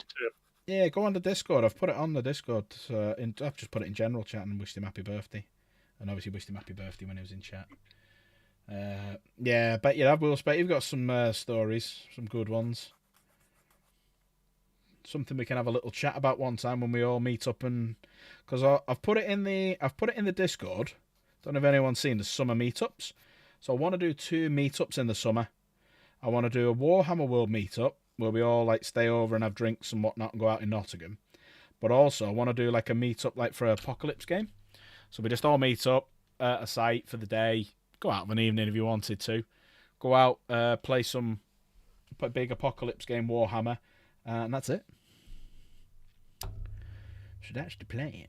Yeah, go on the Discord. I've put it on the Discord. I've just put it in general chat and wished him happy birthday. And obviously wished him happy birthday when he was in chat. Yeah, I bet you have, Will Spate. You've got some stories, some good ones. Something we can have a little chat about one time when we all meet up, and because I've put it in the Discord. Don't know if anyone's seen the summer meetups. So I want to do 2 meetups in the summer. I want to do a Warhammer World meetup where we all like stay over and have drinks and whatnot and go out in Nottingham. But also I want to do like a meetup like for an Apocalypse game. So we just all meet up at a site for the day. Go out of an evening if you wanted to. Go out, play some big Apocalypse game Warhammer, and that's it. So that's the plan.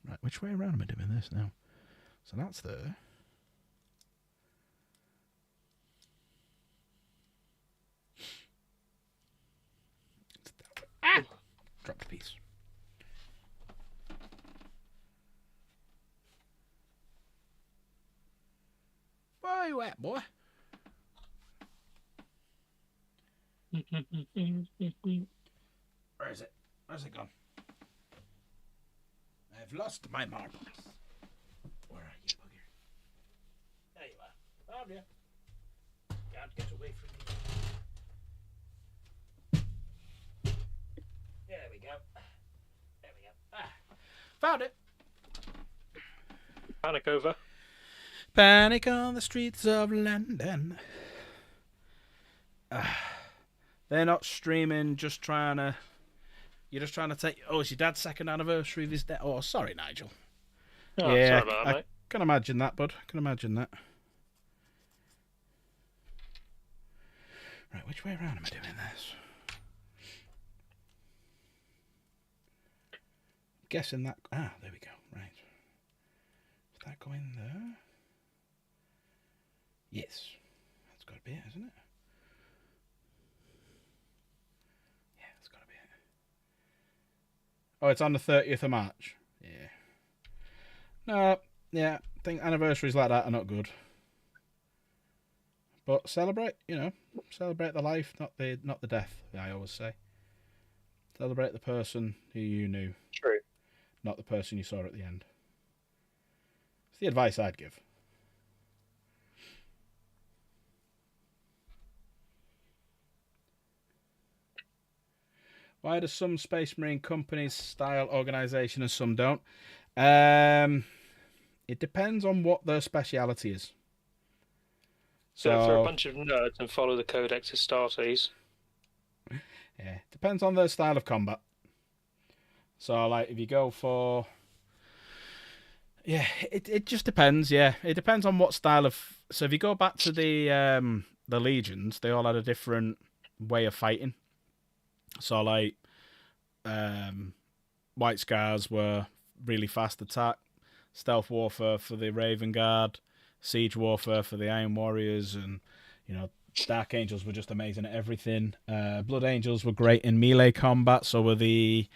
Right, which way around am I doing this now? So that's there. Ah! Dropped a piece. Where you at, boy? Where is it? Where's it gone? I've lost my marbles. Where are you, bugger? There you are. Found you. Can't get away from you. There we go. There we go. Ah, found it. Panic over. Panic on the streets of London. They're not streaming, just trying to... You're just trying to take... Oh, it's your dad's second anniversary of his death. Oh, sorry, Nigel. Oh, yeah, sorry about that, mate. I can imagine that, bud. I can imagine that. Right, which way around am I doing this? Guessing that... Ah, there we go. Right. Is that going there? Yes. That's got to be it, isn't it? Yeah, that's got to be it. Oh, it's on the 30th of March. Yeah. No, yeah. I think anniversaries like that are not good. But celebrate, celebrate the life, not the death, I always say. Celebrate the person who you knew. True. Not the person you saw at the end. It's the advice I'd give. Why do some Space Marine companies style organisation and some don't? It depends on what their speciality is. So for a bunch of nerds and follow the Codex Astartes. Yeah, depends on their style of combat. So, like, if you go for... Yeah, it just depends, yeah. It depends on what style of... So if you go back to the Legions, they all had a different way of fighting. So, like, White Scars were really fast attack, stealth warfare for the Raven Guard, siege warfare for the Iron Warriors, and, Dark Angels were just amazing at everything. Blood Angels were great in melee combat, so were the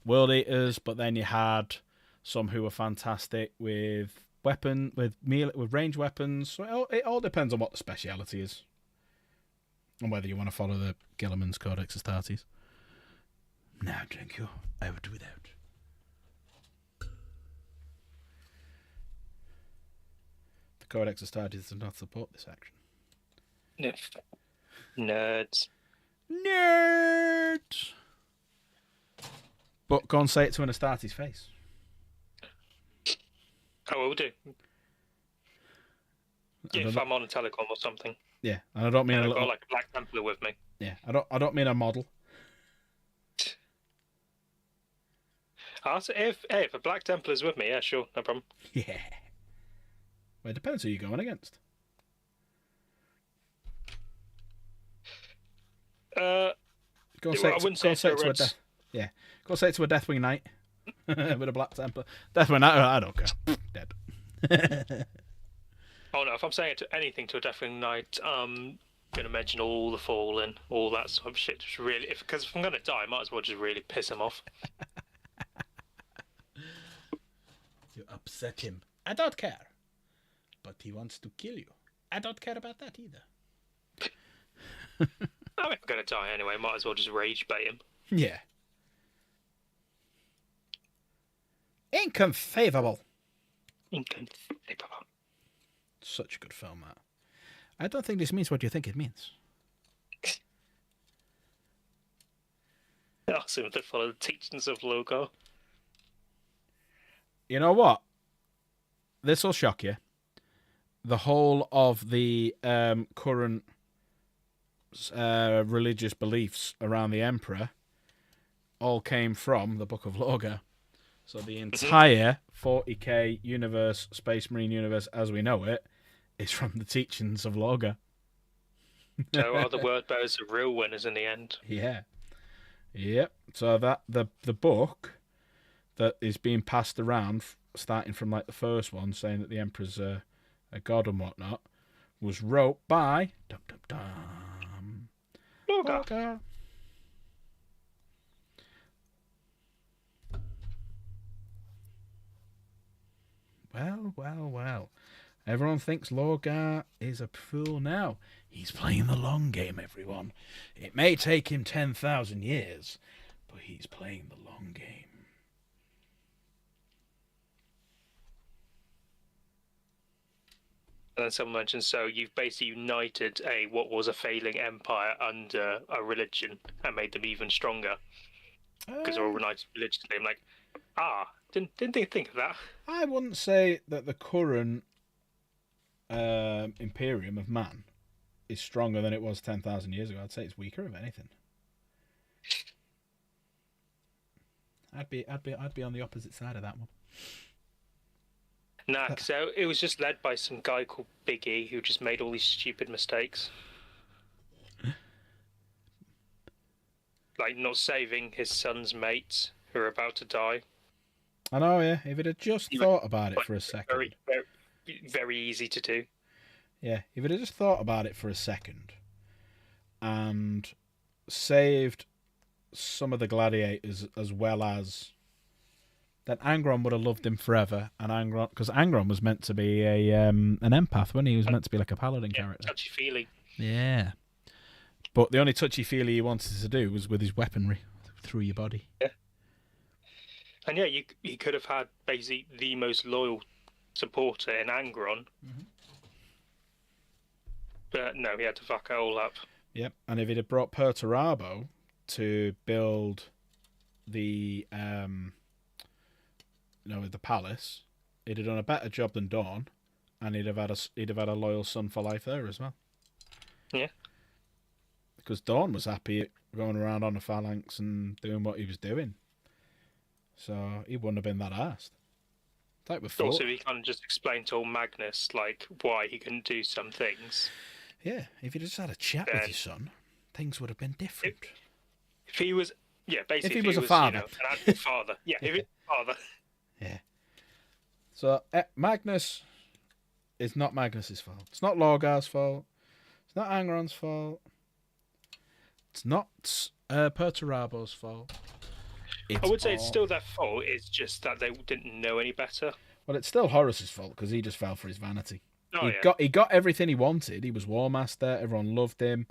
World Eaters, but then you had some who were fantastic with range weapons. So it all depends on what the speciality is, and whether you want to follow the Gilliman's Codex Astartes. No, thank you. I would do without. The Codex Astartes does not support this action. Nerds. Nerds! But go and say it to an Astartes face. I will do. If I'm on a telecom or something. Yeah, and I don't mean And a I've little... got like a Black Templar with me. Yeah, I don't mean a model. If a Black Templar's with me, yeah, sure, no problem. Yeah. Well, it depends who you're going against. Go and say, I wouldn't go say and say it it's to a Reds. death. Yeah, go and say it to a Deathwing Knight with a Black Templar. Deathwing Knight, I don't care. Dead. Oh no, if I'm saying anything to a Deathwing Knight, gonna mention all the Fallen, all that sort of shit. Just really, because if I'm gonna die, I might as well just really piss him off. You upset him. I don't care. But he wants to kill you. I don't care about that either. I mean, if I'm gonna die anyway, might as well just rage bait him. Yeah. Inconceivable. Inconceivable. Such a good film, that. I don't think this means what you think it means. Ask him to follow the teachings of Logo. You know what? This will shock you. The whole of the current religious beliefs around the Emperor all came from the Book of Lorga. So the entire 40k universe, Space Marine universe as we know it, is from the teachings of Lorga. So are the word bearers the real winners in the end? Yeah. Yep. So that the book that is being passed around, starting from like the first one, saying that the Emperor's a god and whatnot, was wrote by Lorga. Well. Everyone thinks Lorgar is a fool now. He's playing the long game, everyone. It may take him 10,000 years, but he's playing the long game. And then someone mentioned, so you've basically united what was a failing empire under a religion and made them even stronger because they're all united religiously. I'm like, didn't think of that. I wouldn't say that the current Imperium of Man is stronger than it was 10,000 years ago. I'd say it's weaker, if anything. I'd be on the opposite side of that one. Nah, so it was just led by some guy called Big E who just made all these stupid mistakes. Like not saving his son's mates who are about to die. I know, yeah. If it had just thought about it for a second. Very, very easy to do. Yeah, if it had just thought about it for a second and saved some of the gladiators as well as... Then Angron would have loved him forever, and because Angron was meant to be an empath, wasn't he? He was meant to be like a paladin character. Touchy-feely. Yeah. But the only touchy-feely he wanted to do was with his weaponry through your body. Yeah. And yeah, you could have had basically the most loyal supporter in Angron. Mm-hmm. But no, he had to fuck it all up. Yep, and if he'd have brought Perturabo to build the... with the palace, he'd have done a better job than Dawn, and he'd have had a loyal son for life there as well. Yeah. Because Dawn was happy going around on the phalanx and doing what he was doing, so he wouldn't have been that arsed. Like before. Also, he kind of just explained to old Magnus like why he couldn't do some things. Yeah, if he'd just had a chat with his son, things would have been different. If he was, basically, if he was a father, an adult father, if he was a father. Yeah. So Magnus is not Magnus's fault. It's not Lorgar's fault. It's not Angron's fault. It's not Perturabo's fault. I would say it's still their fault. It's just that they didn't know any better. Well, it's still Horus's fault because he just fell for his vanity. Oh, He got everything he wanted. He was War Master. Everyone loved him.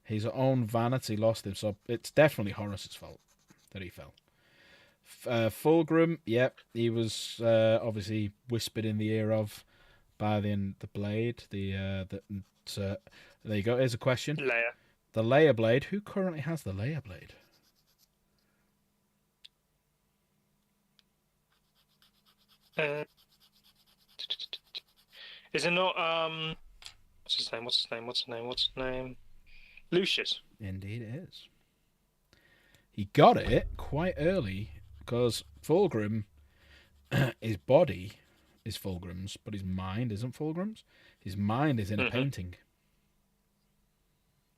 His own vanity lost him. So it's definitely Horus's fault that he fell. Fulgrim, yep, he was obviously whispered in the ear of by the blade. There you go. Here's a question. Leia. The Leia blade. Who currently has the Leia blade? Is it not What's his name? Lucius. Indeed, it is. He got it quite early. Because Fulgrim, his body is Fulgrim's, but his mind isn't Fulgrim's. His mind is in a painting.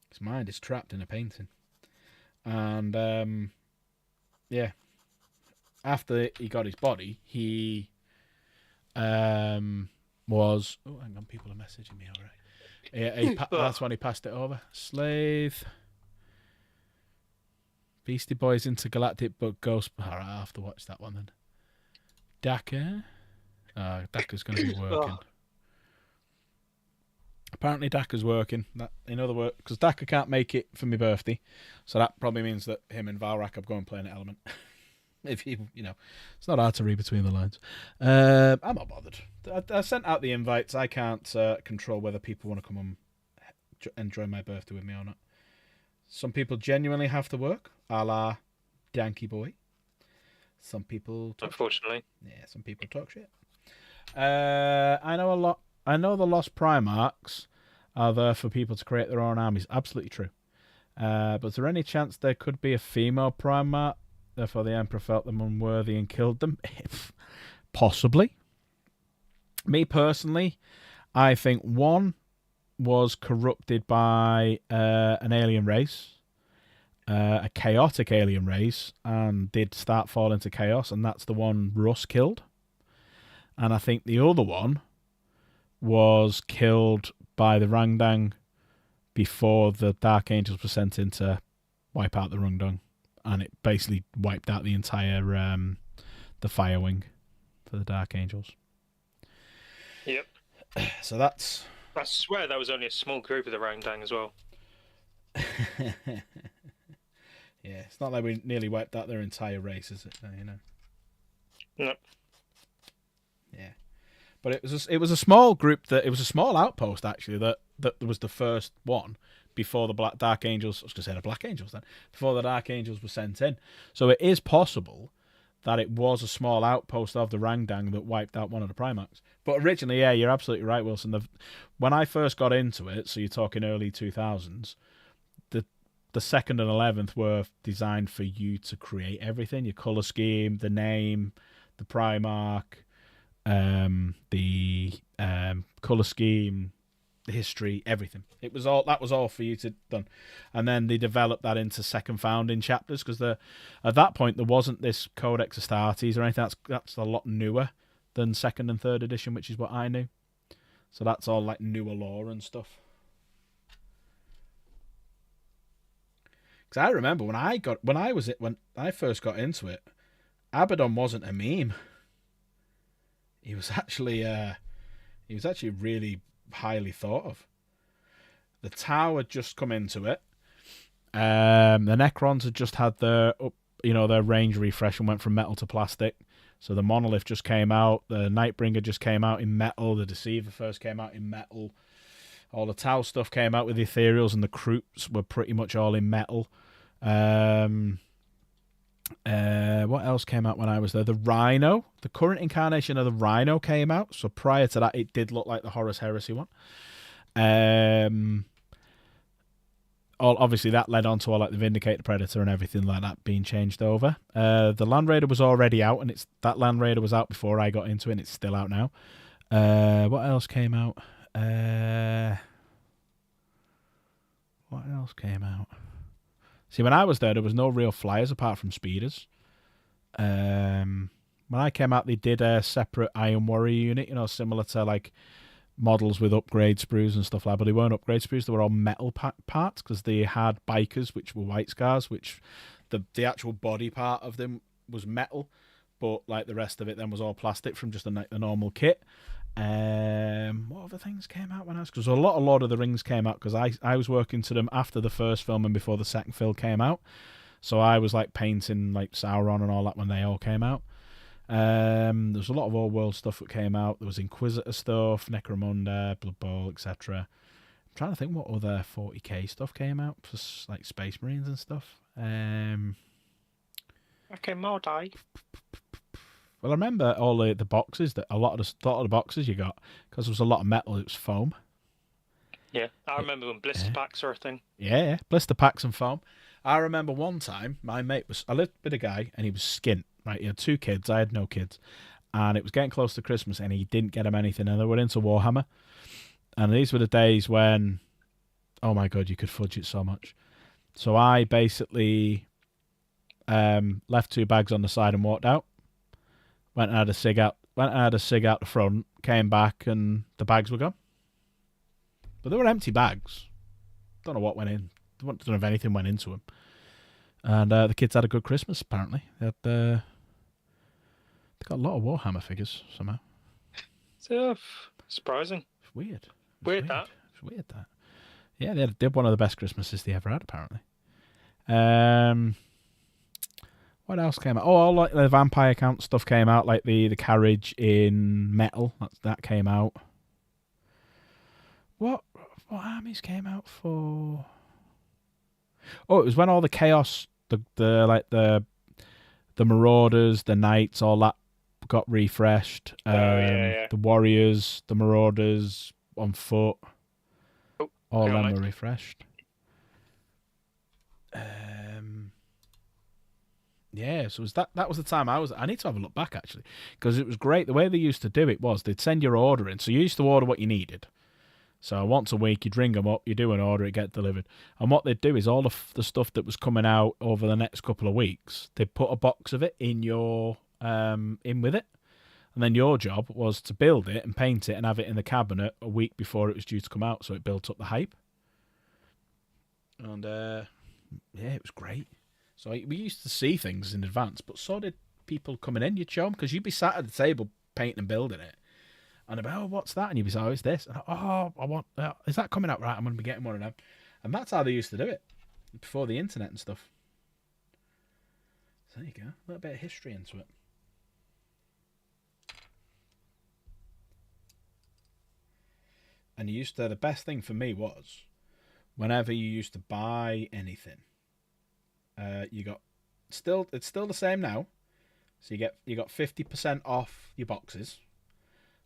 His mind is trapped in a painting. And, after he got his body, he was... Oh, hang on, people are messaging me already. That's when he passed it over. Slave... Beastie Boys Intergalactic, but Ghost... Alright, I'll have to watch that one then. Daka? Daka's going to be working. Apparently Daka's working. In other words, because Daka can't make it for my birthday, so that probably means that him and Valrak are going to play an element. If it's not hard to read between the lines. I'm not bothered. I sent out the invites. I can't control whether people want to come and enjoy my birthday with me or not. Some people genuinely have to work, a la Danky Boy. Some people... Unfortunately. Yeah, some people talk shit. I know the Lost Primarchs are there for people to create their own armies. Absolutely true. But is there any chance there could be a female Primarch? Therefore the Emperor felt them unworthy and killed them? Possibly. Me personally, I think one was corrupted by an alien race, a chaotic alien race, and did start falling into chaos, and that's the one Russ killed. And I think the other one was killed by the Rangdang before the Dark Angels were sent in to wipe out the Rangdang, and it basically wiped out the entire the Fire Wing for the Dark Angels. Yep. So that's. I swear that was only a small group of the Rangdang as well. Yeah, it's not like we nearly wiped out their entire race, is it? You know. No. Yeah, but it was a small group it was a small outpost actually that was the first one before the Dark Angels. I was going to say the Black Angels then, before the Dark Angels were sent in. So it is possible that it was a small outpost of the Rangdang that wiped out one of the Primarchs. But originally, yeah, you're absolutely right, Wilson. When I first got into it, so you're talking early 2000s, the 2nd and 11th were designed for you to create everything: your color scheme, the name, the Primarch, the color scheme, the history, everything. That was all for you to done, and then they developed that into second founding chapters because at that point there wasn't this Codex Astartes or anything. That's a lot newer than 2nd and 3rd edition, which is what I knew. So that's all like newer lore and stuff. Because I remember when I first got into it, Abaddon wasn't a meme. He was actually really highly thought of. The Tau had just come into it. The Necrons had just had their range refresh and went from metal to plastic. So the Monolith just came out. The Nightbringer just came out in metal. The Deceiver first came out in metal. All the Tau stuff came out with the Ethereals, and the Kroots were pretty much all in metal. What else came out when I was there? The Rhino, the current incarnation of the Rhino came out. So prior to that, it did look like the Horus Heresy one. Obviously that led on to all like the Vindicate, the Predator, and everything like that being changed over. The Land Raider was already out, and that Land Raider was out before I got into it, and it's still out now. What else came out? What else came out? See, when I was there was no real flyers apart from speeders. When I came out, they did a separate Iron Warrior unit, similar to like models with upgrade sprues and stuff like that. But they weren't upgrade sprues; they were all metal parts because they had bikers, which were White Scars, which the actual body part of them was metal, but like the rest of it then was all plastic from just the normal kit. What other things came out when I was? Because a lot of Lord of the Rings came out because I was working to them after the first film and before the second film came out. So I was like painting like Sauron and all that when they all came out. There's a lot of old world stuff that came out. There was Inquisitor stuff, Necromunda, Blood Bowl, etc. I'm trying to think what other 40k stuff came out, plus like Space Marines and stuff. Okay, Mordai. Well, I remember all the boxes that a lot of the boxes you got because there was a lot of metal. It was foam. Yeah, I remember when blister packs were a thing. Yeah, blister packs and foam. I remember one time I lived with a guy and he was skint. Right, he had 2 kids. I had no kids, and it was getting close to Christmas and he didn't get him anything. And they were into Warhammer, and these were the days when, oh my god, you could fudge it so much. So I basically left 2 bags on the side and walked out. Went and had a cig out the front, came back, and the bags were gone. But they were empty bags. Don't know what went in. Don't know if anything went into them. And the kids had a good Christmas, apparently. They got a lot of Warhammer figures, somehow. So, surprising. It's weird. It's weird, that. Yeah, they had one of the best Christmases they ever had, apparently. What else came out? Oh, all like the Vampire Count stuff came out, like the carriage in metal. That came out. What armies came out for? Oh, it was when all the Chaos, the Marauders, the Knights, all that got refreshed. Yeah. The Warriors, the Marauders on foot, all them were refreshed. Yeah, so that was the time I need to have a look back, actually, because it was great. The way they used to do it was they'd send your order in. So you used to order what you needed. So once a week, you'd ring them up, you do an order, it get delivered. And what they'd do is all the stuff that was coming out over the next couple of weeks, they'd put a box of it in in with it. And then your job was to build it and paint it and have it in the cabinet a week before it was due to come out, so it built up the hype. And yeah, it was great. So we used to see things in advance, but so did people coming in. You'd show them because you'd be sat at the table painting and building it, And they'd be, oh, what's that? And you'd be like, oh, it's this. And I want, is that coming out? Right, I'm going to be getting one of them. And that's how they used to do it before the internet and stuff. So there you go. A little bit of history into it. And the best thing for me was, whenever you used to buy anything, you got, it's still the same now. So you got 50% off your boxes.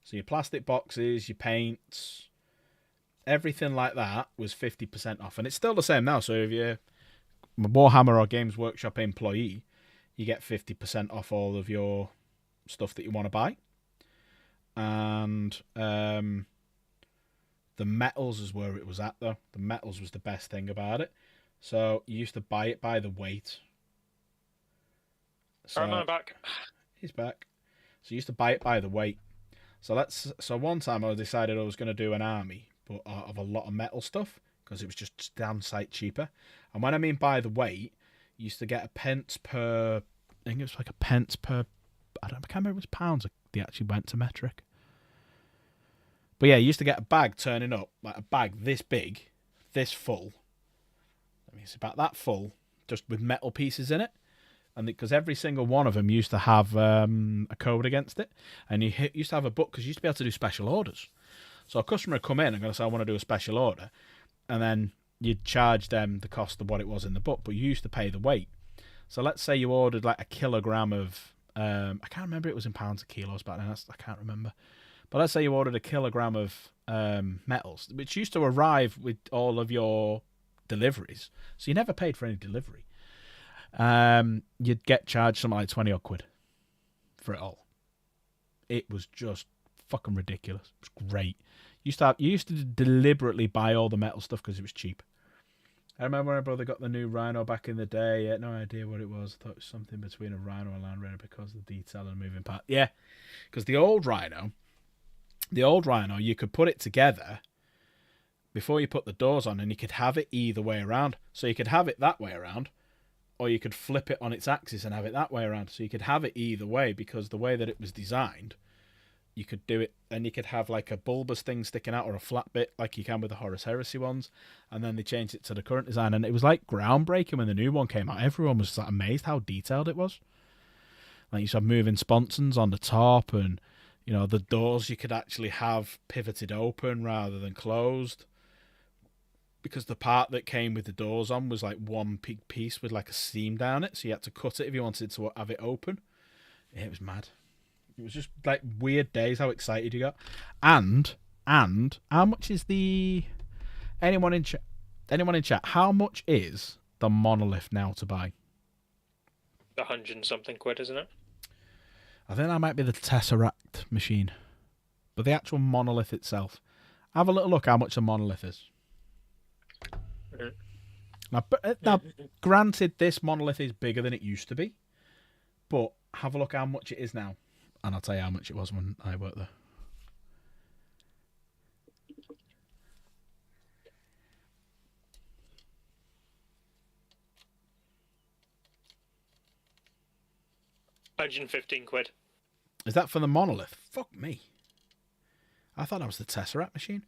So your plastic boxes, your paints, everything like that was 50% off. And it's still the same now. So if you're a Warhammer or Games Workshop employee, you get 50% off all of your stuff that you want to buy. And the metals is where it was at, though. The metals was the best thing about it. So you used to buy it by the weight. So, I'm back. He's back. So you used to buy it by the weight. So one time I decided I was going to do an army, but of a lot of metal stuff, because it was just damn sight cheaper. And when I mean by the weight, you used to get a pence per, I think it was like a pence per, I can't remember if it was pounds, they actually went to metric. But yeah, you used to get a bag turning up, like a bag this big, this full. I mean, it's about that full, just with metal pieces in it. And because every single one of them used to have a code against it. And you used to have a book, because you used to be able to do special orders. So a customer would come in and go, say, I want to do a special order. And then you'd charge them the cost of what it was in the book, but you used to pay the weight. So let's say you ordered like a kilogram of, I can't remember if it was in pounds or kilos back then, I can't remember. But let's say you ordered a kilogram of metals, which used to arrive with all of your deliveries. So you never paid for any delivery. You'd get charged something like 20 odd quid for it all. It was just fucking ridiculous. It was great. You used to deliberately buy all the metal stuff because it was cheap. I remember when my brother got the new Rhino back in the day. He had no idea what it was. I thought it was something between a Rhino and a Land Raider because of the detail and moving part. Yeah, because the old Rhino, you could put it together before you put the doors on, and you could have it either way around. So you could have it that way around, or you could flip it on its axis and have it that way around. So you could have it either way, because the way that it was designed, you could do it, and you could have like a bulbous thing sticking out or a flat bit like you can with the Horus Heresy ones. And then they changed it to the current design, and it was like groundbreaking when the new one came out. Everyone was like amazed how detailed it was. Like you used to have moving sponsons on the top, and you know, the doors you could actually have pivoted open rather than closed, because the part that came with the doors on was like one big piece with like a seam down it, so you had to cut it if you wanted to have it open. Yeah, it was mad. It was just like weird days, how excited you got. And how much is the anyone in chat, how much is the monolith now to buy? 100 and something quid, isn't it? I think that might be the Tesseract machine. But the actual monolith itself. Have a little look how much the monolith is. Now, granted, this monolith is bigger than it used to be, but have a look how much it is now, and I'll tell you how much it was when I worked there. £115. Is that for the monolith? Fuck me. I thought that was the Tesseract machine.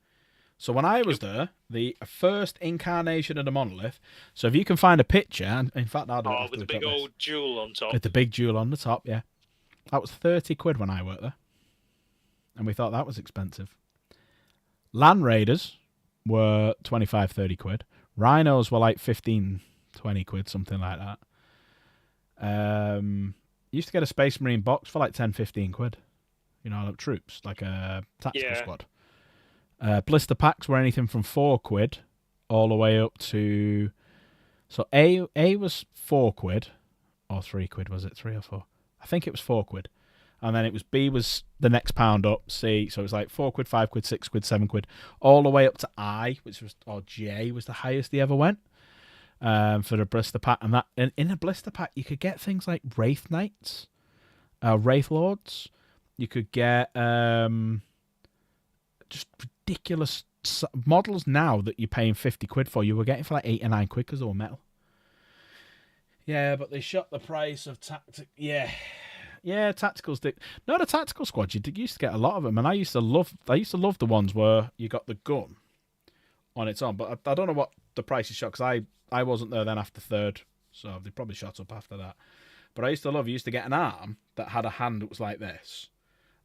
So when I was there, the first incarnation of the monolith, so if you can find a picture, and in fact, I'll do it with the big old jewel on top. With the big jewel on the top, yeah. That was 30 quid when I worked there. And we thought that was expensive. Land Raiders were 25, 30 quid. Rhinos were like 15, 20 quid, something like that. Used to get a Space Marine box for like 10, 15 quid. You know, like troops, like a tactical squad. Blister packs were anything from 4 quid all the way up to... So A was 4 quid, or 3 quid, was it? 3 or 4? I think it was 4 quid. And then it was B was the next pound up, C, so it was like 4 quid, 5 quid, 6 quid, 7 quid, all the way up to I, or J was the highest they ever went for the blister pack. And in a blister pack, you could get things like Wraith Knights, Wraith Lords. You could get just ridiculous models now that you're paying 50 quid for. You were getting for like 8 or 9 quid because they were metal. Yeah, but they shot the price of tactic. Yeah, Yeah, tacticals. No, the tactical squad. You used to get a lot of them, and I used to love the ones where you got the gun on its own. But I don't know what the price is shot because I wasn't there then after third, so they probably shot up after that. But I used to love. You used to get an arm that had a hand that was like this,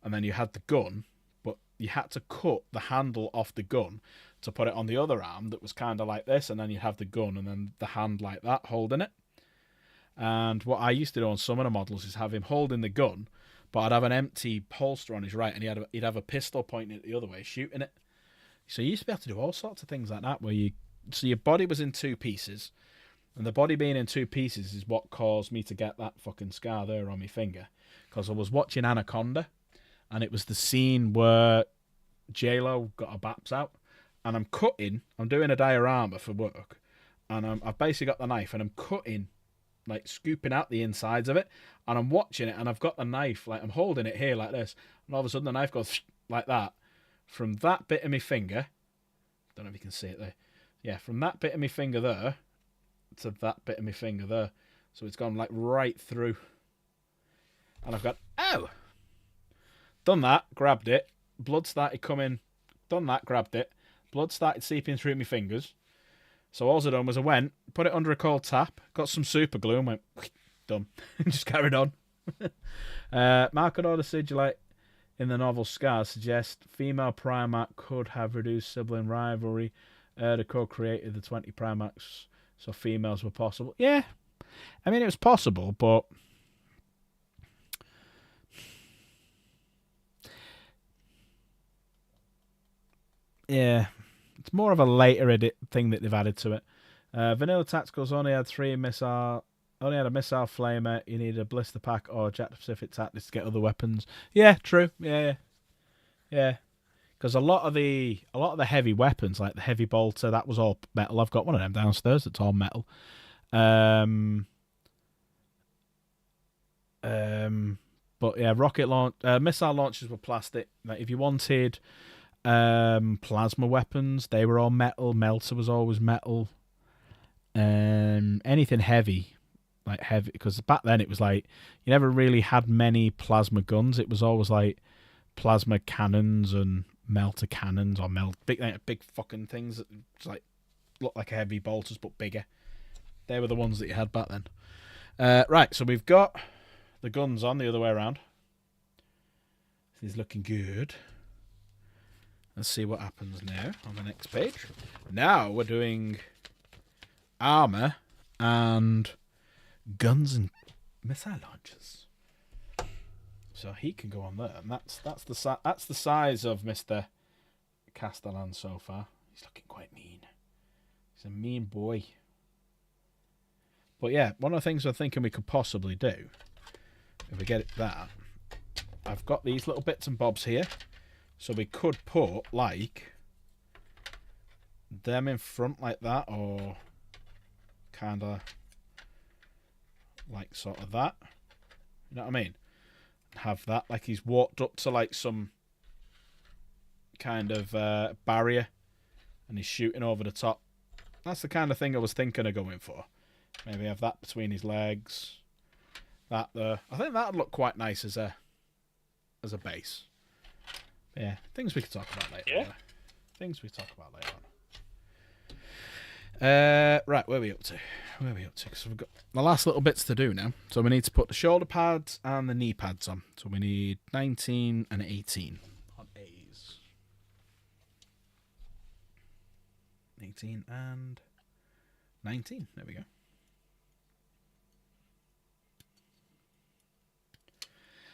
and then you had the gun, but you had to cut the handle off the gun to put it on the other arm that was kind of like this, and then you have the gun and then the hand like that holding it. And what I used to do on some of the models is have him holding the gun, but I'd have an empty holster on his right, and he'd have a pistol pointing it the other way, shooting it. So you used to be able to do all sorts of things like that, where your body was in two pieces, and the body being in two pieces is what caused me to get that fucking scar there on my finger, because I was watching Anaconda, and it was the scene where J-Lo got her baps out, and I'm doing a diorama for work, and I've basically got the knife, and I'm cutting, like scooping out the insides of it, and I'm watching it, and I've got the knife, like I'm holding it here like this, and all of a sudden the knife goes like that, from that bit of my finger, don't know if you can see it there, yeah, from that bit of my finger there, to that bit of my finger there, so it's gone like right through, and I've got, oh, done that, grabbed it, blood started coming, done that, grabbed it, blood started seeping through my fingers. So all I done was I went, put it under a cold tap, got some super glue, and went, done. And just carried on. Mark Order Sigilite in the novel Scars suggests female Primarch could have reduced sibling rivalry. The co-created the 20 Primarchs, so females were possible. Yeah, I mean, it was possible, but yeah, it's more of a later edit thing that they've added to it. Vanilla Tacticals only had a missile flamer. You need a blister pack or Jack Pacific Tactics to get other weapons. Yeah, true. Yeah. Because a lot of the heavy weapons, like the heavy bolter, that was all metal. I've got one of them downstairs that's all metal. But yeah, missile launchers were plastic. Like if you wanted plasma weapons, they were all metal. Melter was always metal. Anything heavy, because back then it was like you never really had many plasma guns. It was always like plasma cannons and melter cannons or big fucking things that just like looked like heavy bolters but bigger. They were the ones that you had back then. Right, so we've got the guns on the other way around. This is looking good. Let's see what happens now on the next page. Now we're doing armor and guns and missile launchers. So he can go on there, and that's the size of Mr. Castellan so far. He's looking quite mean. He's a mean boy. But yeah, one of the things I'm thinking we could possibly do, if we get it that, I've got these little bits and bobs here. So we could put, like, them in front like that, or kind of like sort of that. You know what I mean? Have that, like he's walked up to, like, some kind of barrier, and he's shooting over the top. That's the kind of thing I was thinking of going for. Maybe have that between his legs. That there. I think that would look quite nice as a base. Yeah, things we could talk about later. Yeah. Things we talk about later on. Right, where are we up to? Because we've got the last little bits to do now. So we need to put the shoulder pads and the knee pads on. So we need 19 and 18 on A's. 18 and 19. There we go.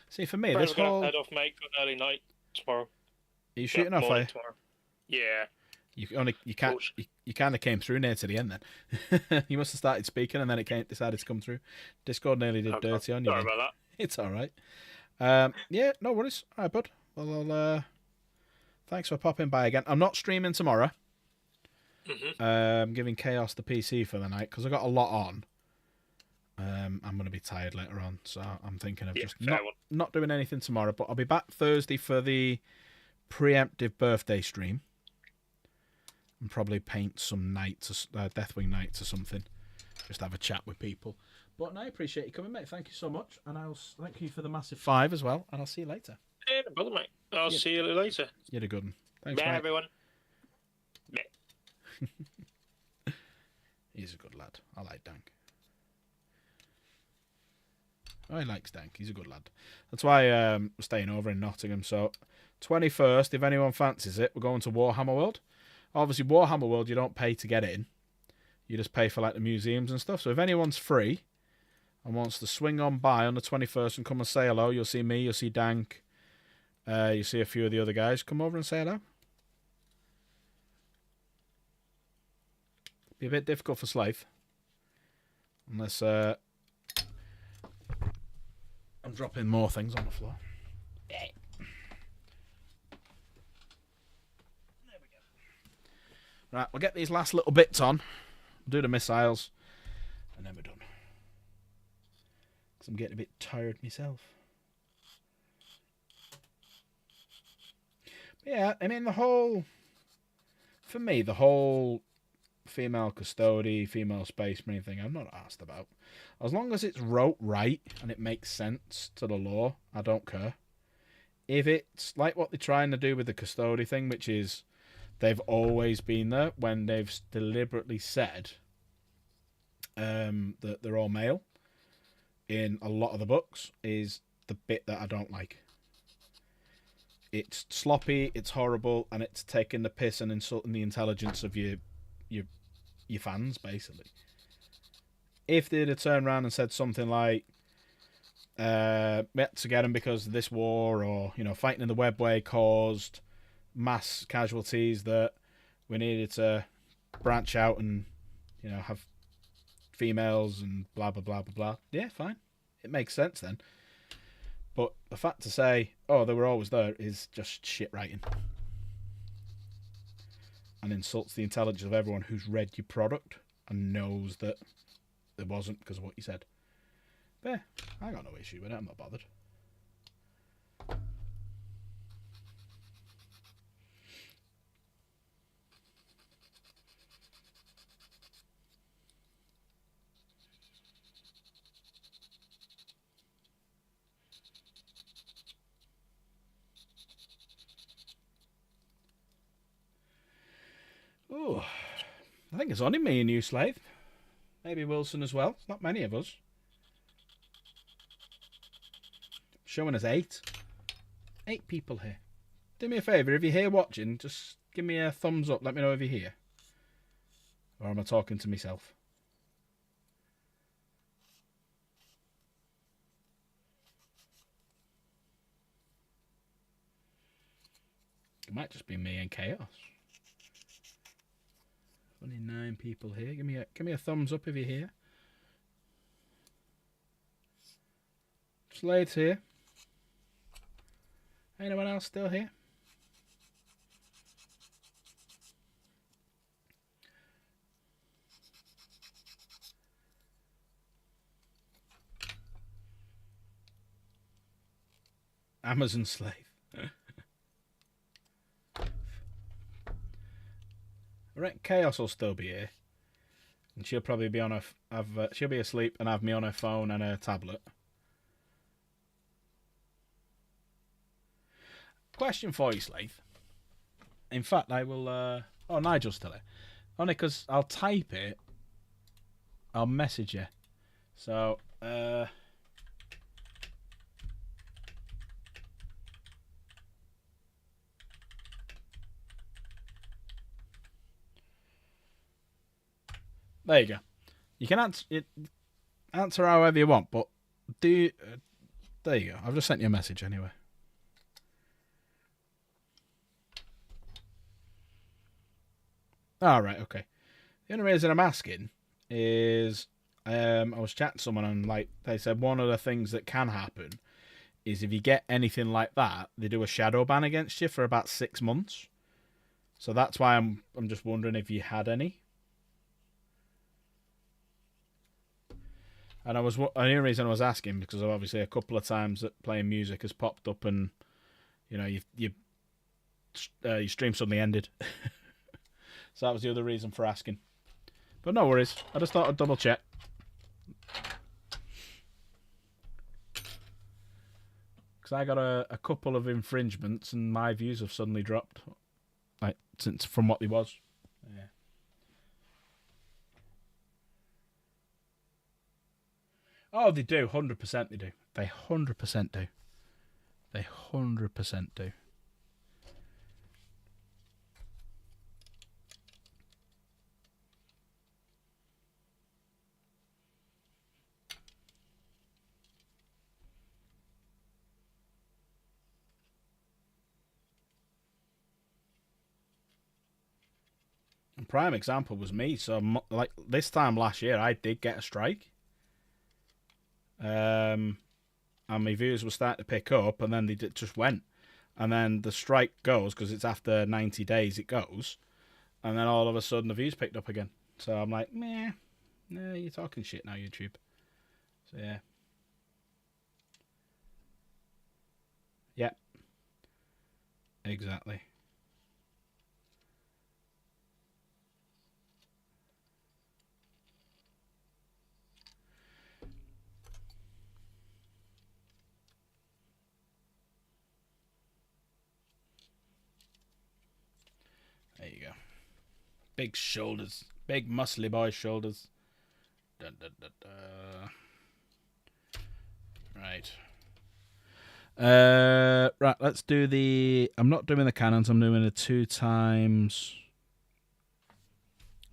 See, for me, this whole... head off, mate. Got an early night tomorrow. Are you shooting off, are you? Tomorrow. Yeah. You kind of came through near to the end then. You must have started speaking and then it decided to come through. Discord nearly did dirty on you. Sorry about that. It's all right. Yeah, no worries. All right, bud. Well, thanks for popping by again. I'm not streaming tomorrow. Giving Chaos the PC for the night because I got a lot on. I'm going to be tired later on, so I'm thinking of just not doing anything tomorrow. But I'll be back Thursday for the preemptive birthday stream. And probably paint some knights, Deathwing knights or something. just have a chat with people. But no, I appreciate you coming, mate. Thank you so much, and I'll thank you for the massive 5 as well. And I'll see you later. Yeah, no problem, mate. I'll see you later. You're a good one. Thanks, Bye, mate. everyone. Bye. He's a good lad. I like Dank. Oh, he likes Dank. He's a good lad. That's why we're staying over in Nottingham. So, 21st, if anyone fancies it, we're going to Warhammer World. Obviously, Warhammer World, you don't pay to get in. You just pay for like the museums and stuff. So, if anyone's free and wants to swing on by on the 21st and come and say hello, you'll see me, you'll see Dank, you'll see a few of the other guys. Come over and say hello. Be a bit difficult for Slave. Unless I'm dropping more things on the floor. There we go. Right, we'll get these last little bits on. Do the missiles. And then we're done. Because I'm getting a bit tired myself. But yeah, I mean, for me, the whole female custody, female space marine thing, I'm not asked about. As long as it's wrote right and it makes sense to the law, I don't care. If it's like what they're trying to do with the custody thing, which is they've always been there when they've deliberately said that they're all male in a lot of the books, is the bit that I don't like. It's sloppy, it's horrible, and it's taking the piss and insulting the intelligence of your fans, basically. If they'd have turned around and said something like, we had to get them because of this war, or, you know, fighting in the webway caused mass casualties that we needed to branch out and, you know, have females and blah, blah, blah, blah, blah. Yeah, fine. It makes sense then. But the fact to say, oh, they were always there, is just shit writing. And insults the intelligence of everyone who's read your product and knows that there wasn't because of what you said. But yeah, I got no issue with it. I'm not bothered. Oh, I think it's only me and you, Slave. Maybe Wilson as well. Not many of us. Showing us 8. 8 people here. Do me a favour, if you're here watching, just give me a thumbs up. Let me know if you're here. Or am I talking to myself? It might just be me and Chaos. Only 9 people here. Give me a thumbs up if you're here. Slade's here. Anyone else still here? Amazon Slave. I reckon Chaos will still be here, and she'll probably be on she'll be asleep and have me on her phone and her tablet. Question for you, Slave. In fact, I will. Oh, Nigel's still here. Only because I'll type it. I'll message you. So. There you go. You can answer however you want, but there you go. I've just sent you a message anyway. All right, okay. The only reason I'm asking is I was chatting to someone and they said one of the things that can happen is if you get anything like that, they do a shadow ban against you for about 6 months. So that's why I'm just wondering if you had any. And the only reason I was asking because obviously a couple of times that playing music has popped up and you know your stream suddenly ended. So that was the other reason for asking. But no worries. I just thought I'd double check. Because I got a couple of infringements and my views have suddenly dropped, like since from what they was. Yeah. Oh, they do. 100% they do. They 100% do. They 100% do. And prime example was me. So, like this time last year, I did get a strike. And my views were starting to pick up, and then they just went. And then the strike goes, because it's after 90 days it goes, and then all of a sudden the views picked up again. So I'm like, meh, nah, you're talking shit now, YouTube. So yeah. Yeah. Exactly. There you go. Big shoulders. Big muscly boy shoulders. Dun, dun, dun, dun. Right. Right, let's do the... I'm not doing the cannons. I'm doing the 2 times...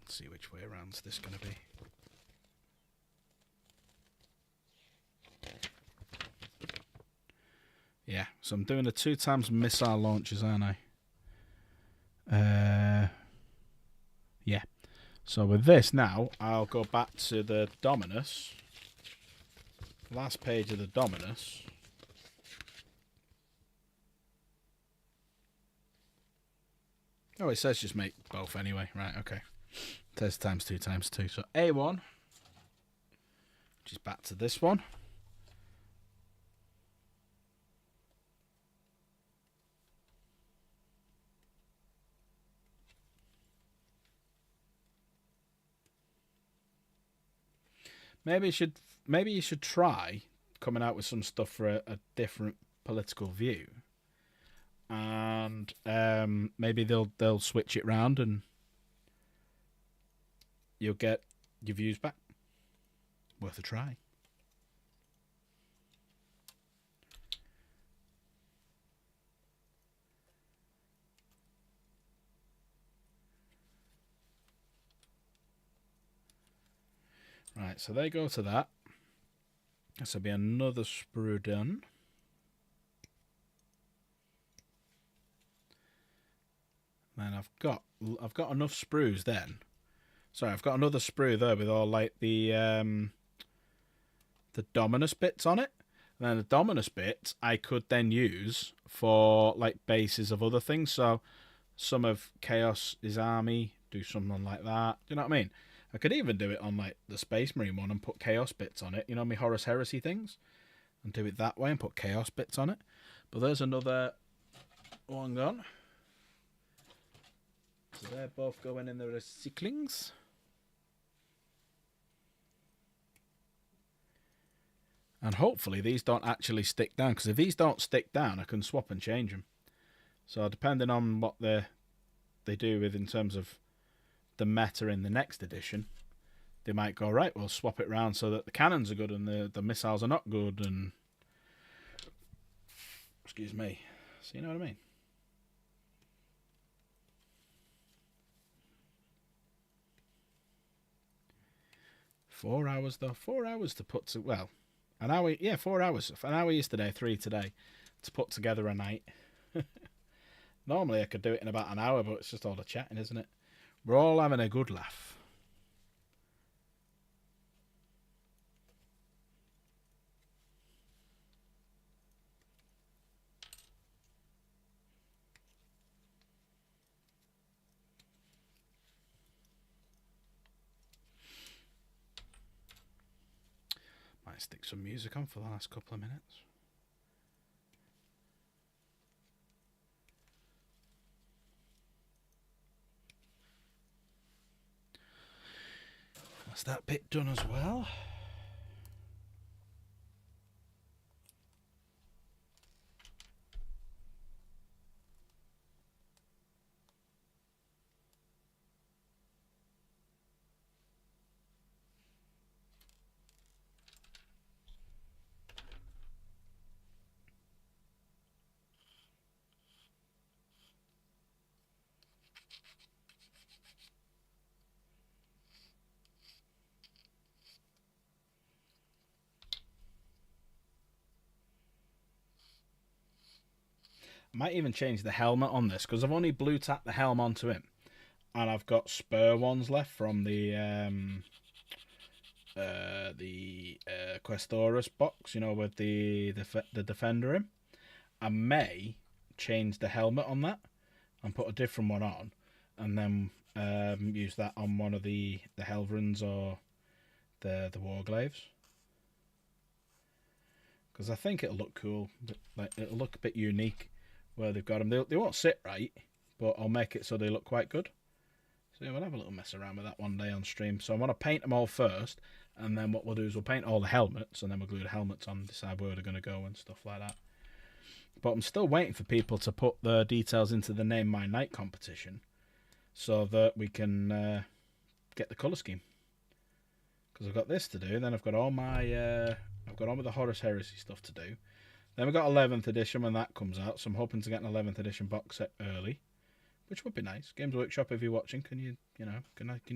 Let's see which way around is this going to be. Yeah, so I'm doing the 2 times missile launches, aren't I? Yeah. So with this now, I'll go back to the Dominus. Last page of the Dominus. Oh, it says just make both anyway. Right, okay. It says times 2 times 2. So A1, which is back to this one. Maybe you should try coming out with some stuff for a different political view, and maybe they'll switch it round and you'll get your views back. Worth a try. Right, so they go to that. This will be another sprue done. And I've got enough sprues then. Sorry, I've got another sprue there with all like the Dominus bits on it. And then the Dominus bits I could then use for like bases of other things. So some of Chaos's army, do something like that. Do you know what I mean? I could even do it on like the Space Marine one and put Chaos bits on it. You know, my Horus Heresy things. And do it that way and put Chaos bits on it. But there's another one gone. So they're both going in the recyclings. And hopefully these don't actually stick down. Because if these don't stick down, I can swap and change them. So depending on what they do with in terms of the meta in the next edition, they might go, right, we'll swap it round so that the cannons are good and the missiles are not good. And excuse me. So you know what I mean? Four hours though. 4 hours to put to, well, an hour, yeah, 4 hours. An hour yesterday, 3 today to put together a night. Normally I could do it in about an hour, but it's just all the chatting, isn't it? We're all having a good laugh. Might stick some music on for the last couple of minutes. That's that bit done as well. Might even change the helmet on this, because I've only blue tacked the helm onto him, and I've got spur ones left from the Questoris box, you know, with the defender in. I may change the helmet on that and put a different one on, and then use that on one of the Helverins or the Warglaves, because I think it'll look cool. Like, it'll look a bit unique where they've got them. They won't sit right, but I'll make it so they look quite good. So yeah, we'll have a little mess around with that one day on stream. So I want to paint them all first, and then what we'll do is we'll paint all the helmets, and then we'll glue the helmets on, decide where they're going to go and stuff like that. But I'm still waiting for people to put the details into the Name My Knight competition, so that we can get the colour scheme. Because I've got this to do, then I've got all my I've got all of the Horus Heresy stuff to do. Then we've got 11th edition when that comes out, so I'm hoping to get an 11th edition box set early, which would be nice. Games Workshop, if you're watching, can you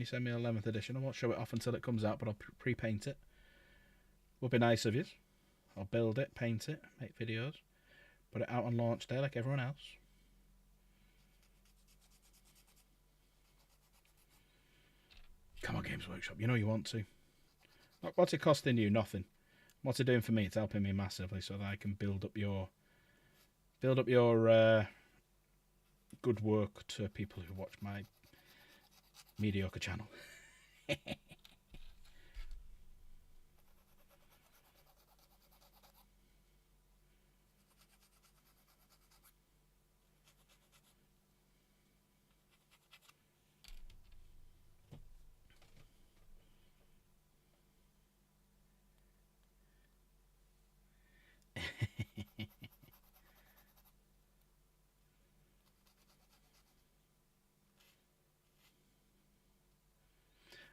send me an 11th edition? I won't show it off until it comes out, but I'll pre-paint it. Would be nice of you. I'll build it, paint it, make videos, put it out on launch day like everyone else. Come on, Games Workshop, you know you want to. What's it costing you? Nothing. What's it doing for me? It's helping me massively, so that I can build up your good work to people who watch my mediocre channel.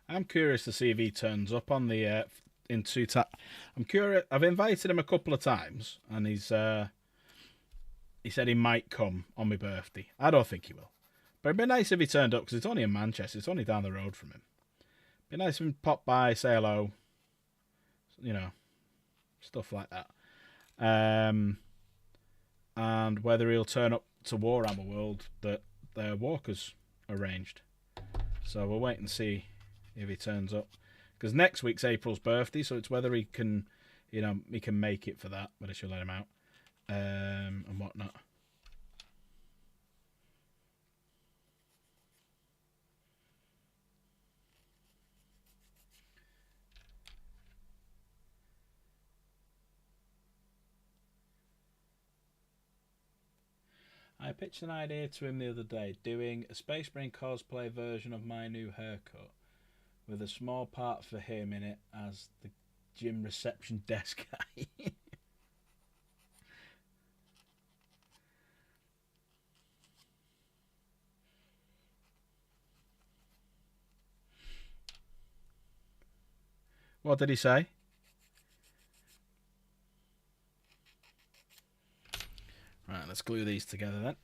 I'm curious to see if he turns up on the in I'm curious. I've invited him a couple of times, and he said he might come on my birthday. I don't think he will, but it'd be nice if he turned up, because it's only in Manchester. It's only down the road from him. It'd be nice if he pop by, say hello, you know, stuff like that. And whether he'll turn up to Warhammer World that the Walkers arranged. So we'll wait and see if he turns up, because next week's April's birthday, so it's whether he can, he can make it for that, whether she'll let him out, and whatnot. I pitched an idea to him the other day, doing a Space Marine cosplay version of my new haircut, with a small part for him in it as the gym reception desk guy. What did he say? Right, let's glue these together then.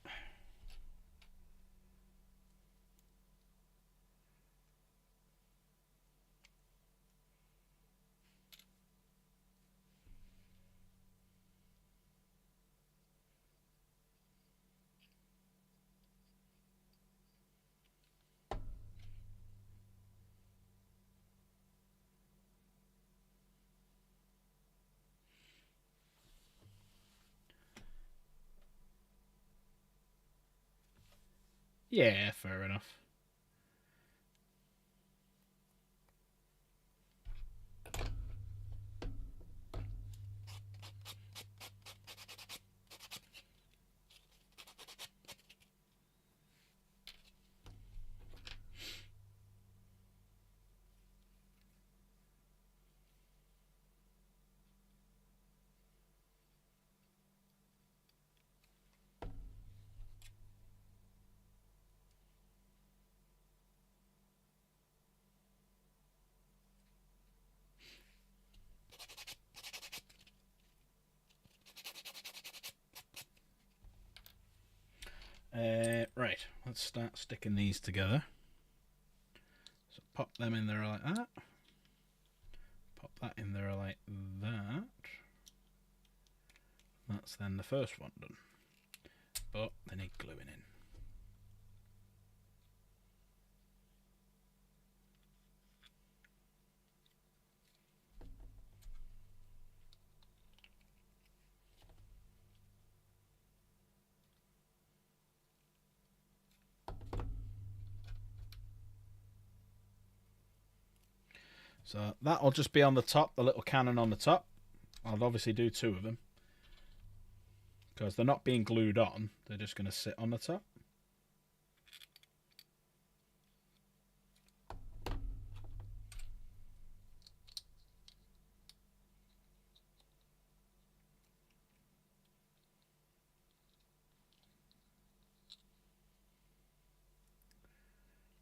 Yeah, fair enough. Right, let's start sticking these together. So pop them in there like that. Pop that in there like that. That's then the first one done. but they need gluing in. So that'll just be on the top, the little cannon on the top. I'll obviously do 2 of them, because they're not being glued on, they're just going to sit on the top.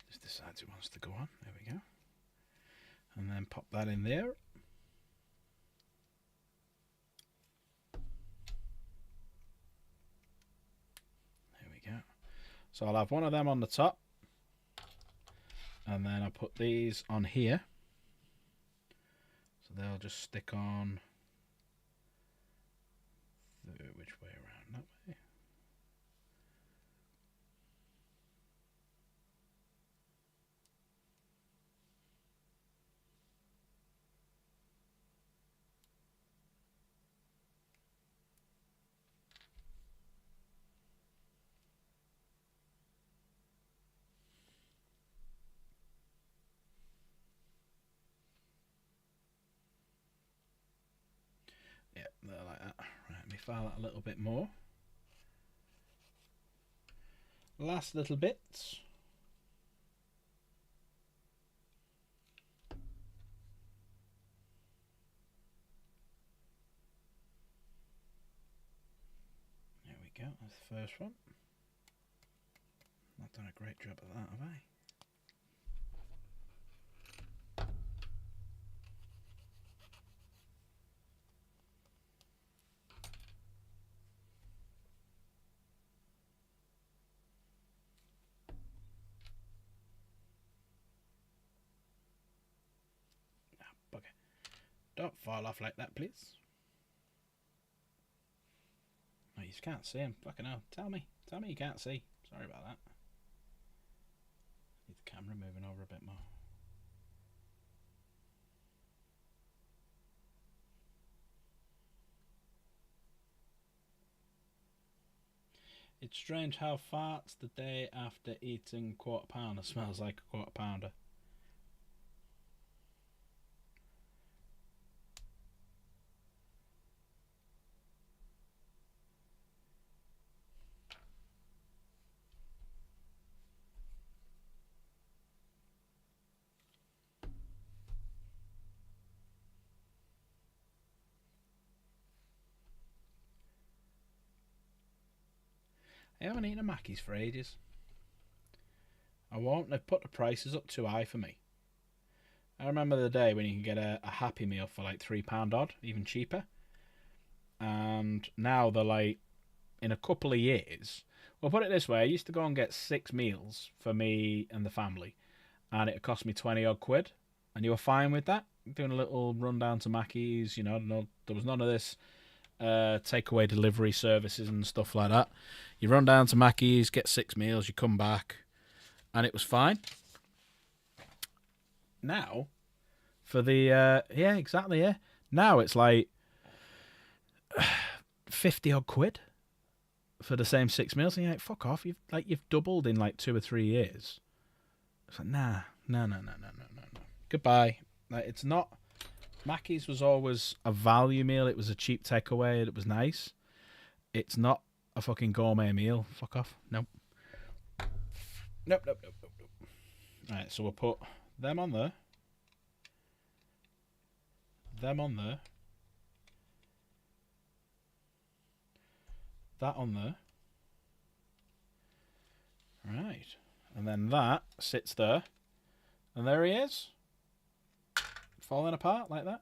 Just decides it wants to go on, there we go. And then pop that in there. There we go. So I'll have one of them on the top. And then I'll put these on here. So they'll just stick on. Which way around? That way. Yeah, they're like that. Right, let me file that a little bit more. Last little bits. There we go, that's the first one. Not done a great job of that, have I? Bugger. Don't fall off like that, please. Oh, you can't see him. Fucking hell. Tell me you can't see. Sorry about that. Need the camera moving over a bit more. It's strange how farts the day after eating quarter pounder smells like a quarter pounder. I haven't eaten a Mackey's for ages. I won't. They've put the prices up too high for me. I remember the day when you can get a Happy Meal for like £3 odd, even cheaper. And now they're like, in a couple of years... Well, put it this way, I used to go and get 6 meals for me and the family. And it cost me 20 odd quid. And you were fine with that? Doing a little run down to Mackey's, you know, there was none of this takeaway delivery services and stuff like that. You run down to Mackey's, get 6 meals, you come back, and it was fine. Now, for the yeah, exactly, yeah. Now it's like 50 odd quid for the same 6 meals, and you're like, fuck off, you've doubled in like 2 or 3 years. It's like, no. Goodbye. Like, it's not. Mackey's was always a value meal. It was a cheap takeaway. It was nice. It's not a fucking gourmet meal. Fuck off. Nope. Nope. Right, so we'll put them on there. Them on there. That on there. Right. And then that sits there. And there he is. Falling apart like that.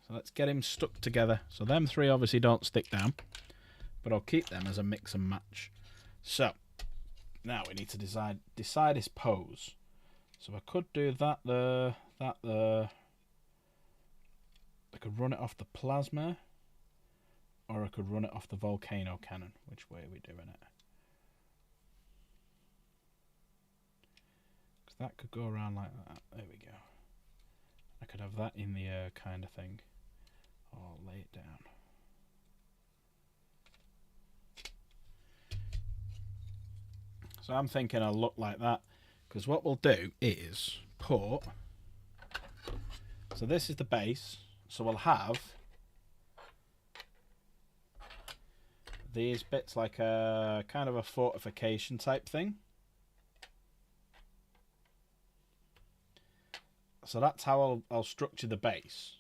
So let's get him stuck together. So them 3 obviously don't stick down, but I'll keep them as a mix and match. So now we need to decide his pose. So I could do that there, that there. I could run it off the plasma, Or I could run it off the volcano cannon. Which way are we doing it? Because that could go around like that. There we go. I could have that in the air kind of thing. Or lay it down. So I'm thinking I'll look like that. Because what we'll do is put... So this is the base. So we'll have these bits like a kind of a fortification type thing. So that's how I'll structure the base.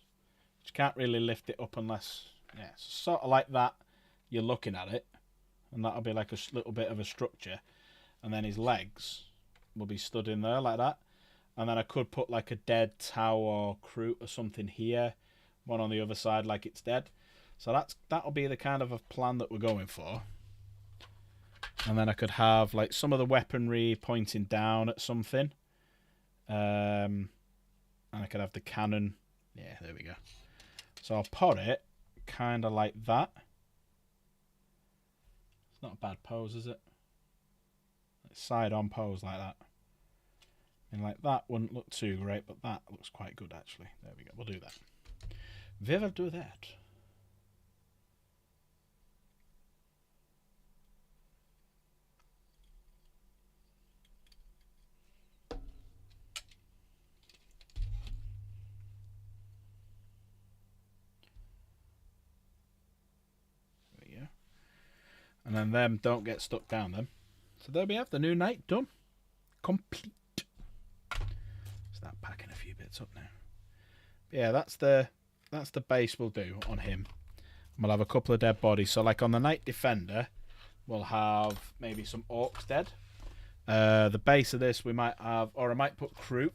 You can't really lift it up unless... Yeah, so sort of like that. You're looking at it. And that'll be like a little bit of a structure. And then his legs will be stood in there like that. And then I could put like a dead tower or Kroot or something here. One on the other side like it's dead. So that'll be the kind of a plan that we're going for. And then I could have like some of the weaponry pointing down at something. And I could have the cannon. Yeah, there we go. So I'll put it kind of like that. It's not a bad pose, is it? Side on pose like that. And like that wouldn't look too great, but that looks quite good actually. There we go. We'll do that. We will do that. There we go. And then them don't get stuck down them. So there we have the new knight done. Complete. Start packing a few bits up now. But yeah, that's the base we'll do on him. And we'll have a couple of dead bodies. So like on the Knight Defender, we'll have maybe some orcs dead. The base of this we might have, or I might put Kroot.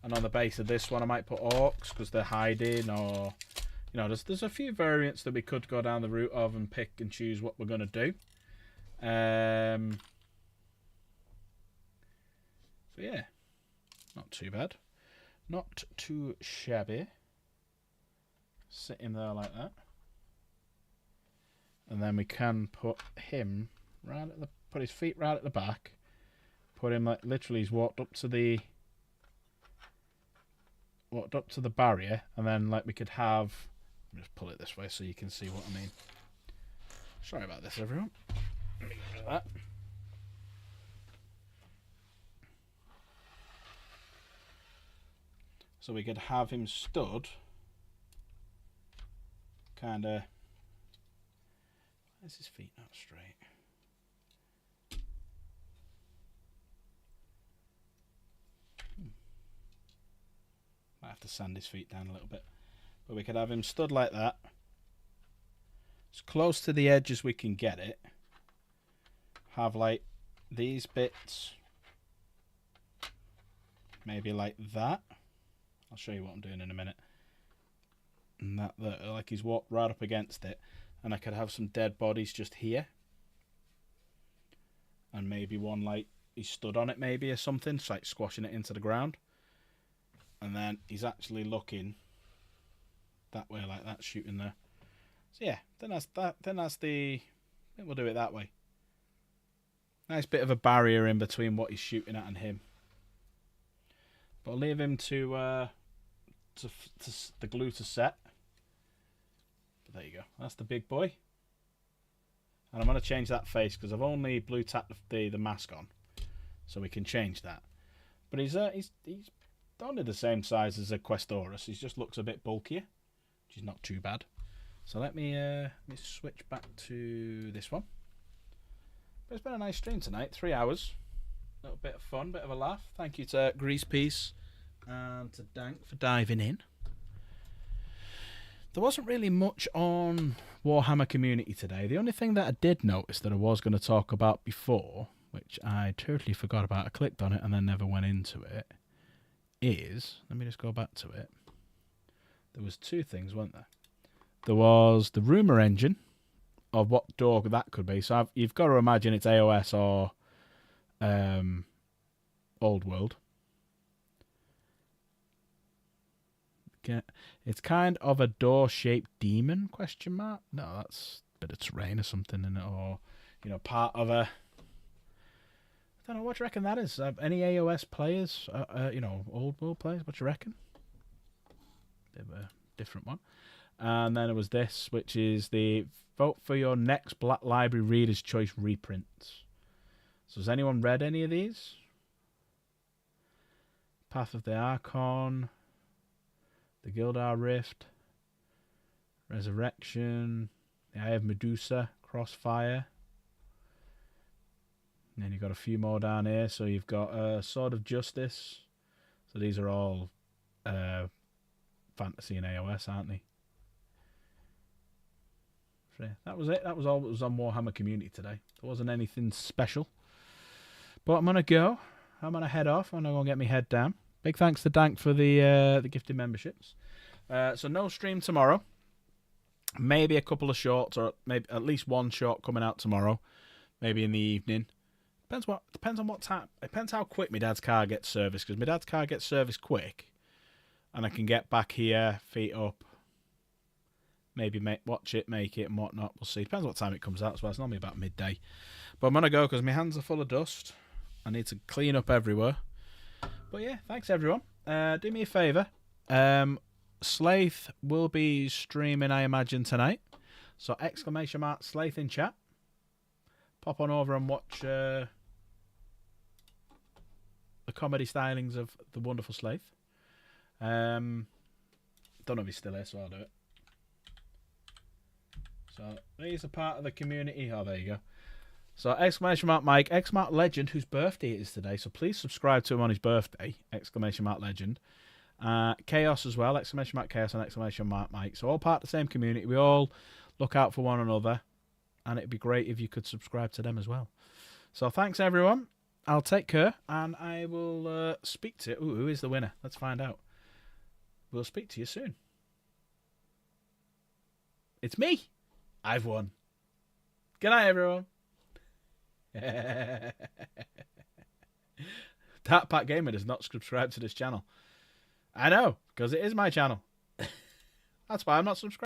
And on the base of this one I might put orcs because they're hiding, or you know, there's a few variants that we could go down the route of and pick and choose what we're gonna do. So yeah, not too bad. Not too shabby. Sit him there like that. And then we can put him right at the, put his feet right at the back. Put him like literally he's walked up to the barrier, and then like we could have, let me just pull it this way so you can see what I mean. Sorry about this everyone. Let me get rid of that. So we could have him stood kind of, where's his feet not straight? Might have to sand his feet down a little bit. But we could have him stood like that. As close to the edge as we can get it. Have like these bits. Maybe like that. I'll show you what I'm doing in a minute. And that like he's walked right up against it. And I could have some dead bodies just here. And maybe one like he stood on it maybe or something. Just like squashing it into the ground. And then he's actually looking that way like that, shooting there. So yeah, then that's that. Then that's the, I think we'll do it that way. Nice bit of a barrier in between what he's shooting at and him. But I'll leave him to the glue to set. But there you go. That's the big boy. And I'm going to change that face because I've only blue tapped the mask on, so we can change that. But he's only the same size as a Questoris. He just looks a bit bulkier, which is not too bad. So let me switch back to this one. But it's been a nice stream tonight. 3 hours. A little bit of fun, bit of a laugh. Thank you to Greasepiece and to Dank for diving in. There wasn't really much on Warhammer Community today. The only thing that I did notice that I was going to talk about before, which I totally forgot about, I clicked on it and then never went into it, is, let me just go back to it. There was two things, weren't there? There was the rumour engine of what door that could be. So you've got to imagine it's AOS or Old World. It's kind of a door-shaped demon, question mark? No, that's a bit of terrain or something in it, or, part of a... I don't know, what do you reckon that is? Any AOS players, old world players, what do you reckon? Bit of a different one. And then it was this, which is the vote for your next Black Library Reader's Choice reprints. So has anyone read any of these? Path of the Archon, the Gildar Rift, Resurrection, the Eye of Medusa, Crossfire. And then you've got a few more down here. So you've got Sword of Justice. So these are all fantasy and AOS, aren't they? So yeah, that was it. That was all that was on Warhammer Community today. There wasn't anything special. But I'm going to go. I'm going to head off. I'm going to go and get my head down. Big thanks to Dank for the gifted memberships. So no stream tomorrow. Maybe a couple of shorts, or maybe at least one short coming out tomorrow. Maybe in the evening. Depends on what time. Depends how quick my dad's car gets serviced. Because my dad's car gets serviced quick, and I can get back here, feet up. Maybe watch it, make it, and whatnot. We'll see. Depends what time it comes out as well. It's normally about midday. But I'm gonna go because my hands are full of dust. I need to clean up everywhere. But yeah, thanks everyone. Do me a favour. Slaith will be streaming, I imagine, tonight. So ! Slaith in chat. Pop on over and watch the comedy stylings of the wonderful Slaith. Don't know if he's still here, so I'll do it. So these are part of the community. Oh, there you go. So ! Mike, Legend, whose birthday it is today. So please subscribe to him on his birthday. ! Legend. Chaos as well. ! Chaos and ! Mike. So all part of the same community. We all look out for one another. And it'd be great if you could subscribe to them as well. So thanks, everyone. I'll take care, and I will speak to... Ooh, who is the winner? Let's find out. We'll speak to you soon. It's me. I've won. Good night, everyone. That Pat Gamer does not subscribe to this channel. I know, because it is my channel. That's why I'm not subscribed.